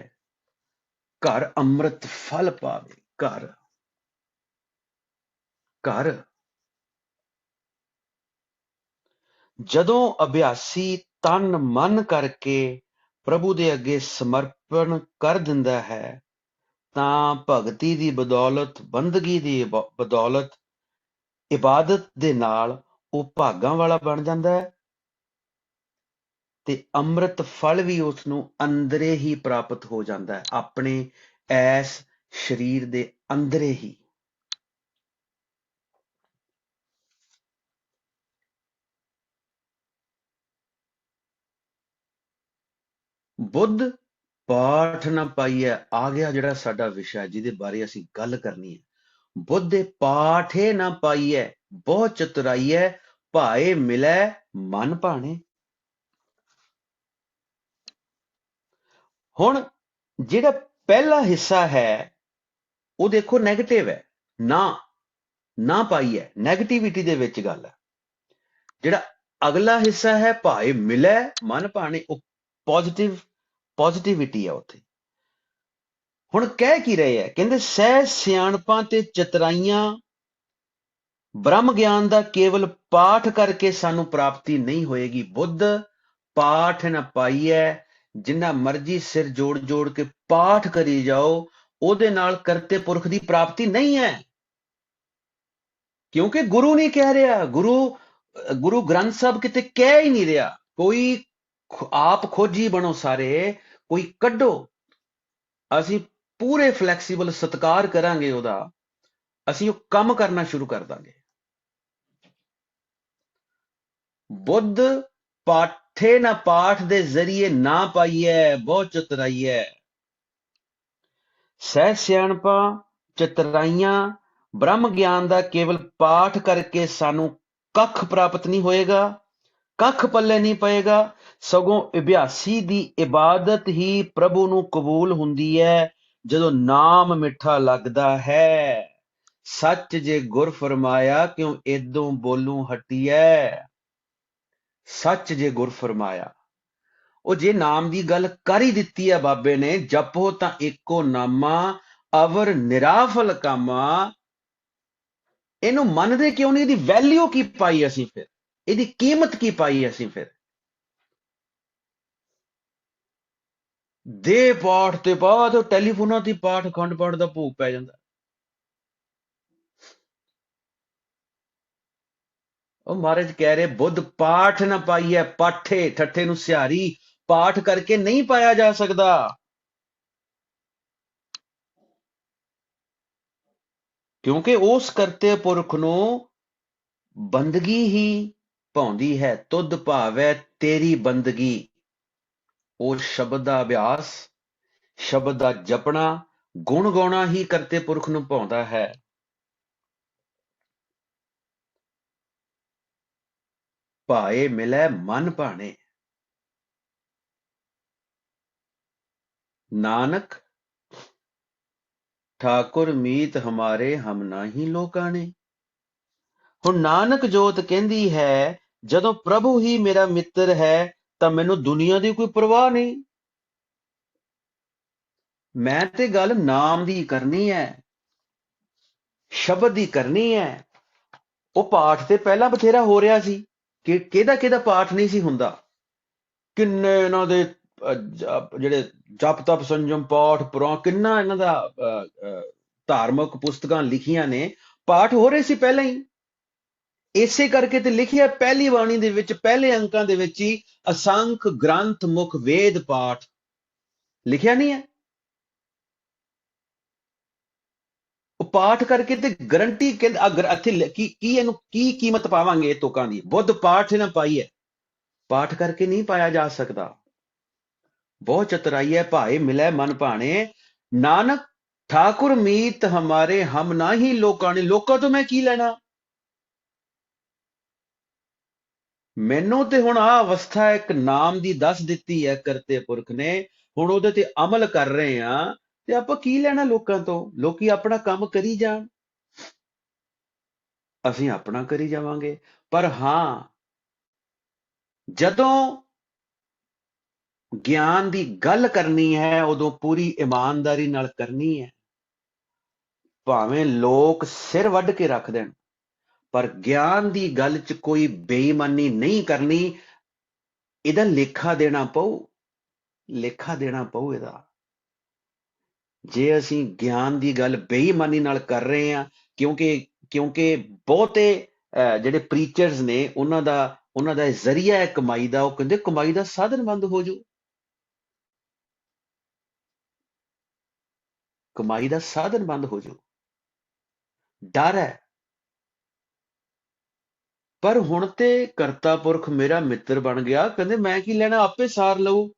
ਘਰ ਅੰਮ੍ਰਿਤ ਫਲ ਪਾਵੇ। ਘਰ ਘਰ ਜਦੋਂ ਅਭਿਆਸੀ ਤਨ ਮਨ ਕਰਕੇ ਪ੍ਰਭੂ ਦੇ ਅੱਗੇ ਸਮਰਪਣ ਕਰ ਦਿੰਦਾ ਹੈ ਤਾਂ ਭਗਤੀ ਦੀ ਬਦੌਲਤ, ਬੰਦਗੀ ਦੀ ਬਦੌਲਤ, ਇਬਾਦਤ ਦੇ ਨਾਲ ਉਹ ਭਾਗਾਂ ਵਾਲਾ ਬਣ ਜਾਂਦਾ ਹੈ ਤੇ ਅੰਮ੍ਰਿਤ ਫਲ ਵੀ ਉਸ ਨੂੰ ਅੰਦਰੇ ਹੀ ਪ੍ਰਾਪਤ ਹੋ ਜਾਂਦਾ ਹੈ, ਆਪਣੇ ਐਸ ਸਰੀਰ ਦੇ ਅੰਦਰੇ ਹੀ। ਬੁੱਧ ਪਾਠ ਨਾ ਪਾਈਐ ਆ ਗਿਆ ਜਿਹੜਾ ਸਾਡਾ ਵਿਸ਼ਾ ਜਿਹਦੇ ਬਾਰੇ ਅਸੀਂ ਗੱਲ ਕਰਨੀ ਹੈ। ਬੁੱਧ ਦੇ ਪਾਠੇ ਨਾ ਪਾਈਐ ਬਹੁ ਚਤੁਰਾਈਐ ਭਾਏ ਮਿਲੈ ਮਨ ਭਾਣੇ। ਹੁਣ ਜਿਹੜਾ ਪਹਿਲਾ ਹਿੱਸਾ ਹੈ ਉਹ ਦੇਖੋ ਨੈਗੇਟਿਵ ਹੈ, ਨਾ ਪਾਈਐ, ਨੈਗੇਟਿਵਿਟੀ ਦੇ ਵਿੱਚ ਗੱਲ ਹੈ। ਜਿਹੜਾ ਅਗਲਾ ਹਿੱਸਾ ਹੈ ਭਾਏ ਮਿਲੈ ਮਨ ਭਾਣੇ, ਉਹ ਪੋਜ਼ਿਟਿਵਿਟੀ ਹੈ ਉੱਥੇ। ਹੁਣ ਕਹਿ ਕੀ ਰਹੇ ਹੈ, ਕਹਿੰਦੇ ਸਹਿ ਸਿਆਣਪਾਂ ਤੇ ਚਤਰਾਈਆਂ ਬ੍ਰਹਮ ਗਿਆਨ ਦਾ ਕੇਵਲ ਪਾਠ ਕਰਕੇ ਸਾਨੂੰ ਪ੍ਰਾਪਤੀ ਨਹੀਂ ਹੋਏਗੀ। ਬੁੱਧ ਪਾਠ ਨਾ ਪਾਈਐ, ਜਿੰਨਾ ਮਰਜੀ ਸਿਰ ਜੋੜ ਜੋੜ ਕੇ ਪਾਠ ਕਰੀ ਜਾਓ, ਉਹਦੇ ਨਾਲ ਕਰਤੇ ਪੁਰਖ ਦੀ ਪ੍ਰਾਪਤੀ ਨਹੀਂ ਹੈ, ਕਿਉਂਕਿ ਗੁਰੂ ਨਹੀਂ ਕਹਿ ਰਿਹਾ। ਗੁਰੂ ਗ੍ਰੰਥ ਸਾਹਿਬ ਕਿਤੇ ਕਹਿ ਹੀ ਨਹੀਂ ਰਿਹਾ। ਕੋਈ ਆਪ ਖੋਜੀ ਬਣੋ ਸਾਰੇ, ਕੋਈ ਕੱਢੋ, ਅਸੀਂ ਪੂਰੇ ਫਲੈਕਸੀਬਲ ਸਤਿਕਾਰ ਕਰਾਂਗੇ ਉਹਦਾ, ਅਸੀਂ ਉਹ ਕੰਮ ਕਰਨਾ ਸ਼ੁਰੂ ਕਰ ਦਾਂਗੇ। ਬੁੱਧ ਪਾਠੇ ਨਾ ਪਾਠ ਦੇ ਜ਼ਰੀਏ ਨਾ ਪਾਈਐ ਬਹੁ ਚਤੁਰਾਈਐ। ਸਹਿ ਸਿਆਣਪਾਂ ਚਤੁਰਾਈਆਂ ਬ੍ਰਹਮ ਗਿਆਨ ਦਾ ਕੇਵਲ ਪਾਠ ਕਰਕੇ ਸਾਨੂੰ ਕੱਖ ਪ੍ਰਾਪਤ ਨਹੀਂ ਹੋਏਗਾ, ਕੱਖ ਪੱਲੇ ਨਹੀਂ ਪਏਗਾ, ਸਗੋਂ ਅਭਿਆਸੀ ਦੀ ਇਬਾਦਤ ਹੀ ਪ੍ਰਭੂ ਨੂੰ ਕਬੂਲ ਹੁੰਦੀ ਹੈ ਜਦੋਂ ਨਾਮ ਮਿੱਠਾ ਲੱਗਦਾ ਹੈ। ਸੱਚ ਜੇ ਗੁਰ ਫਰਮਾਇਆ ਕਿਉਂ ਏਦੋਂ ਬੋਲੂ ਹਟੀਐ। ਸੱਚ ਜੇ ਗੁਰ ਫਰਮਾਇਆ, ਉਹ ਜੇ ਨਾਮ ਦੀ ਗੱਲ ਕਰ ਹੀ ਦਿੱਤੀ ਹੈ ਬਾਬੇ ਨੇ, ਜਪੋ ਤਾਂ ਇੱਕੋ ਨਾਮਾ ਅਵਰ ਨਿਰਾਫਲ ਕਾਮਾ, ਇਹਨੂੰ ਮੰਨਦੇ ਕਿਉਂ ਨਹੀਂ? ਇਹਦੀ ਵੈਲਿਊ ਕੀ ਪਾਈ ਅਸੀਂ ਫਿਰ, ਇਹਦੀ ਕੀਮਤ ਕੀ ਪਾਈ ਅਸੀਂ ਫਿਰ? ਦੇ ਪਾਠ ਤੇ ਬਾਅਦ ਟੈਲੀਫੋਨਾਂ ਤੇ ਪਾਠ, ਅਖੰਡ ਪਾਠ ਦਾ ਭੋਗ ਪੈ ਜਾਂਦਾ। ਉਹ ਮਹਾਰਾਜ ਕਹਿ ਰਹੇ ਬੁੱਧ ਪਾਠ ਨਾ ਪਾਈਐ, ਪਾਠੇ ਠੱਠੇ ਨੂੰ ਸਿਹਾਰੀ, ਪਾਠ ਕਰਕੇ ਨਹੀਂ ਪਾਇਆ ਜਾ ਸਕਦਾ। ਕਿਉਂਕਿ ਉਸ ਕਰਤੇ ਪੁਰਖ ਨੂੰ ਬੰਦਗੀ ਹੀ ਭਾਉਂਦੀ ਹੈ। ਤੁਧ ਭਾਵੈ ਤੇਰੀ ਬੰਦਗੀ, ਉਹ ਸ਼ਬਦ ਦਾ ਅਭਿਆਸ, ਸ਼ਬਦ ਦਾ ਜਪਣਾ, ਗੁਣ ਗਾਉਣਾ ਹੀ ਕਰਤੇ ਪੁਰਖ ਨੂੰ ਭਾਉਂਦਾ ਹੈ। ਭਾਏ ਮਿਲੈ ਮਨ ਭਾਣੇ, ਨਾਨਕ ਠਾਕੁਰ ਮੀਤ ਹਮਾਰੇ ਹਮ ਨਾਹੀ ਲੋਕਾਣੇ। ਹੁਣ ਨਾਨਕ ਜੋਤ ਕਹਿੰਦੀ ਹੈ ਜਦੋਂ ਪ੍ਰਭੂ ਹੀ ਮੇਰਾ ਮਿੱਤਰ ਹੈ ਤਾਂ ਮੈਨੂੰ ਦੁਨੀਆ ਦੀ ਕੋਈ ਪਰਵਾਹ ਨਹੀਂ। ਮੈਂ ਤੇ ਗੱਲ ਨਾਮ ਦੀ ਕਰਨੀ ਹੈ, ਸ਼ਬਦ ਦੀ ਕਰਨੀ ਹੈ। ਉਹ ਪਾਠ ਤੇ ਪਹਿਲਾਂ ਬਥੇਰਾ ਹੋ ਰਿਹਾ ਸੀ ਕਿ ਕਿਹਦਾ ਪਾਠ ਨਹੀਂ ਸੀ ਹੁੰਦਾ। ਕਿੰਨੇ ਇਹਨਾਂ ਦੇ ਜਿਹੜੇ ਜਪ ਤਪ ਸੰਜਮ ਪਾਠ ਪੁਰਾਣ, ਕਿੰਨਾ ਇਹਨਾਂ ਦਾ ਧਾਰਮਿਕ ਪੁਸਤਕਾਂ ਲਿਖੀਆਂ ਨੇ, ਪਾਠ ਹੋ ਰਹੇ ਸੀ ਪਹਿਲਾਂ ਹੀ। ਇਸੇ ਕਰਕੇ ਤੇ ਲਿਖਿਆ ਪਹਿਲੀ ਬਾਣੀ ਦੇ ਵਿੱਚ, ਪਹਿਲੇ ਅੰਕਾਂ ਦੇ ਵਿੱਚ ਹੀ ਅਸੰਖ ਗ੍ਰੰਥ ਮੁਖ ਵੇਦ ਪਾਠ ਲਿਖਿਆ ਨਹੀਂ ਹੈ। ਉਹ ਪਾਠ ਕਰਕੇ ਤੇ ਗਰੰਟੀ ਇੱਥੇ ਕੀ ਇਹਨੂੰ ਕੀ ਕੀਮਤ ਪਾਵਾਂਗੇ ਇਹ ਤੁਕਾਂ ਦੀ? ਬੁੱਧ ਪਾਠ ਨਾ ਪਾਈਏ, ਪਾਠ ਕਰਕੇ ਨਹੀਂ ਪਾਇਆ ਜਾ ਸਕਦਾ। ਬਹੁਤ ਚਤੁਰਾਈਐ ਭਾਏ ਮਿਲੈ ਮਨ ਭਾਣੇ, ਨਾਨਕ ਠਾਕੁਰ ਮੀਤ ਹਮਾਰੇ ਹਮ ਨਾ ਹੀ ਲੋਕਾਣੇ। ਲੋਕਾਂ ਤੋਂ ਮੈਂ ਕੀ ਲੈਣਾ? ਮੈਨੂੰ ਤੇ ਹੁਣ ਆਹ ਅਵਸਥਾ ਇੱਕ ਨਾਮ ਦੀ ਦੱਸ ਦਿੱਤੀ ਹੈ ਕਰਤੇ ਪੁਰਖ ਨੇ, ਹੁਣ ਉਹਦੇ ਤੇ ਅਮਲ ਕਰ ਰਹੇ ਆ ਤੇ ਆਪਾਂ ਕੀ ਲੈਣਾ ਲੋਕਾਂ ਤੋਂ? ਲੋਕੀ ਆਪਣਾ ਕੰਮ ਕਰੀ ਜਾਣ, ਅਸੀਂ ਆਪਣਾ ਕਰੀ ਜਾਵਾਂਗੇ। ਪਰ ਹਾਂ, ਜਦੋਂ ਗਿਆਨ ਦੀ ਗੱਲ ਕਰਨੀ ਹੈ ਉਦੋਂ ਪੂਰੀ ਇਮਾਨਦਾਰੀ ਨਾਲ ਕਰਨੀ ਹੈ। ਭਾਵੇਂ ਲੋਕ ਸਿਰ ਵੱਢ ਕੇ ਰੱਖ ਦੇਣ, पर ज्ञान की गल च कोई बेईमानी नहीं करनी। ਇਹਦਾ ਲੇਖਾ ਦੇਣਾ ਪਊ ਇਹਦਾ। ਜੇ ਅਸੀਂ ਗਿਆਨ ਦੀ ਗੱਲ ਬੇਈਮਾਨੀ ਨਾਲ ਕਰ ਰਹੇ ਹਾਂ, ਕਿਉਂਕਿ ਬਹੁਤੇ ਜਿਹੜੇ ਪ੍ਰੀਚਰਸ ਨੇ ਉਹਨਾਂ ਦਾ ਜ਼ਰੀਆ ਹੈ ਕਮਾਈ ਦਾ, ਉਹ ਕਹਿੰਦੇ ਕਮਾਈ ਦਾ ਸਾਧਨ ਬੰਦ ਹੋ ਜਾਊ, ਕਮਾਈ ਦਾ ਸਾਧਨ ਬੰਦ ਹੋ ਜਾਊ, ਡਰ ਹੈ। ਪਰ ਹੁਣ ਤੇ ਕਰਤਾ ਪੁਰਖ ਮੇਰਾ ਮਿੱਤਰ ਬਣ ਗਿਆ, ਕਹਿੰਦੇ ਮੈਂ ਕੀ ਲੈਣਾ, ਆਪੇ ਸਾਰ ਲਊ।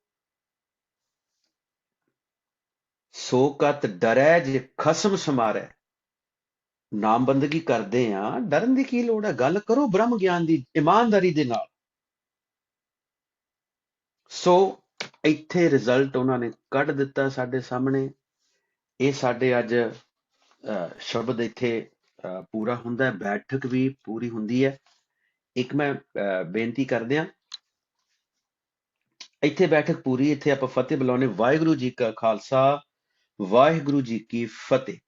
ਸੋ ਕਤ ਡਰੈ ਜੇ ਖਸਮ ਸਮਾਰੈ। ਨਾਮ ਬੰਦਗੀ ਕਰਦੇ ਆ, ਡਰਨ ਦੀ ਕੀ ਲੋੜ ਹੈ? ਗੱਲ ਕਰੋ ਬ੍ਰਹਮ ਗਿਆਨ ਦੀ ਇਮਾਨਦਾਰੀ ਦੇ ਨਾਲ। ਸੋ ਇੱਥੇ ਰਿਜ਼ਲਟ ਉਹਨਾਂ ਨੇ ਕੱਢ ਦਿੱਤਾ ਸਾਡੇ ਸਾਹਮਣੇ। ਇਹ ਸਾਡੇ ਅੱਜ ਸ਼ਬਦ ਇੱਥੇ ਪੂਰਾ ਹੁੰਦਾ ਹੈ, ਬੈਠਕ ਵੀ ਪੂਰੀ ਹੁੰਦੀ ਹੈ। ਇੱਕ ਮੈਂ ਬੇਨਤੀ ਕਰਦਿਆਂ, ਇੱਥੇ ਬੈਠਕ ਪੂਰੀ, ਇੱਥੇ ਆਪਾਂ ਫਤਿਹ ਬੁਲਾਉਣੇ। ਵਾਹਿਗੁਰੂ ਜੀ ਕਾ ਖਾਲਸਾ, ਵਾਹਿਗੁਰੂ ਜੀ ਕੀ ਫਤਿਹ।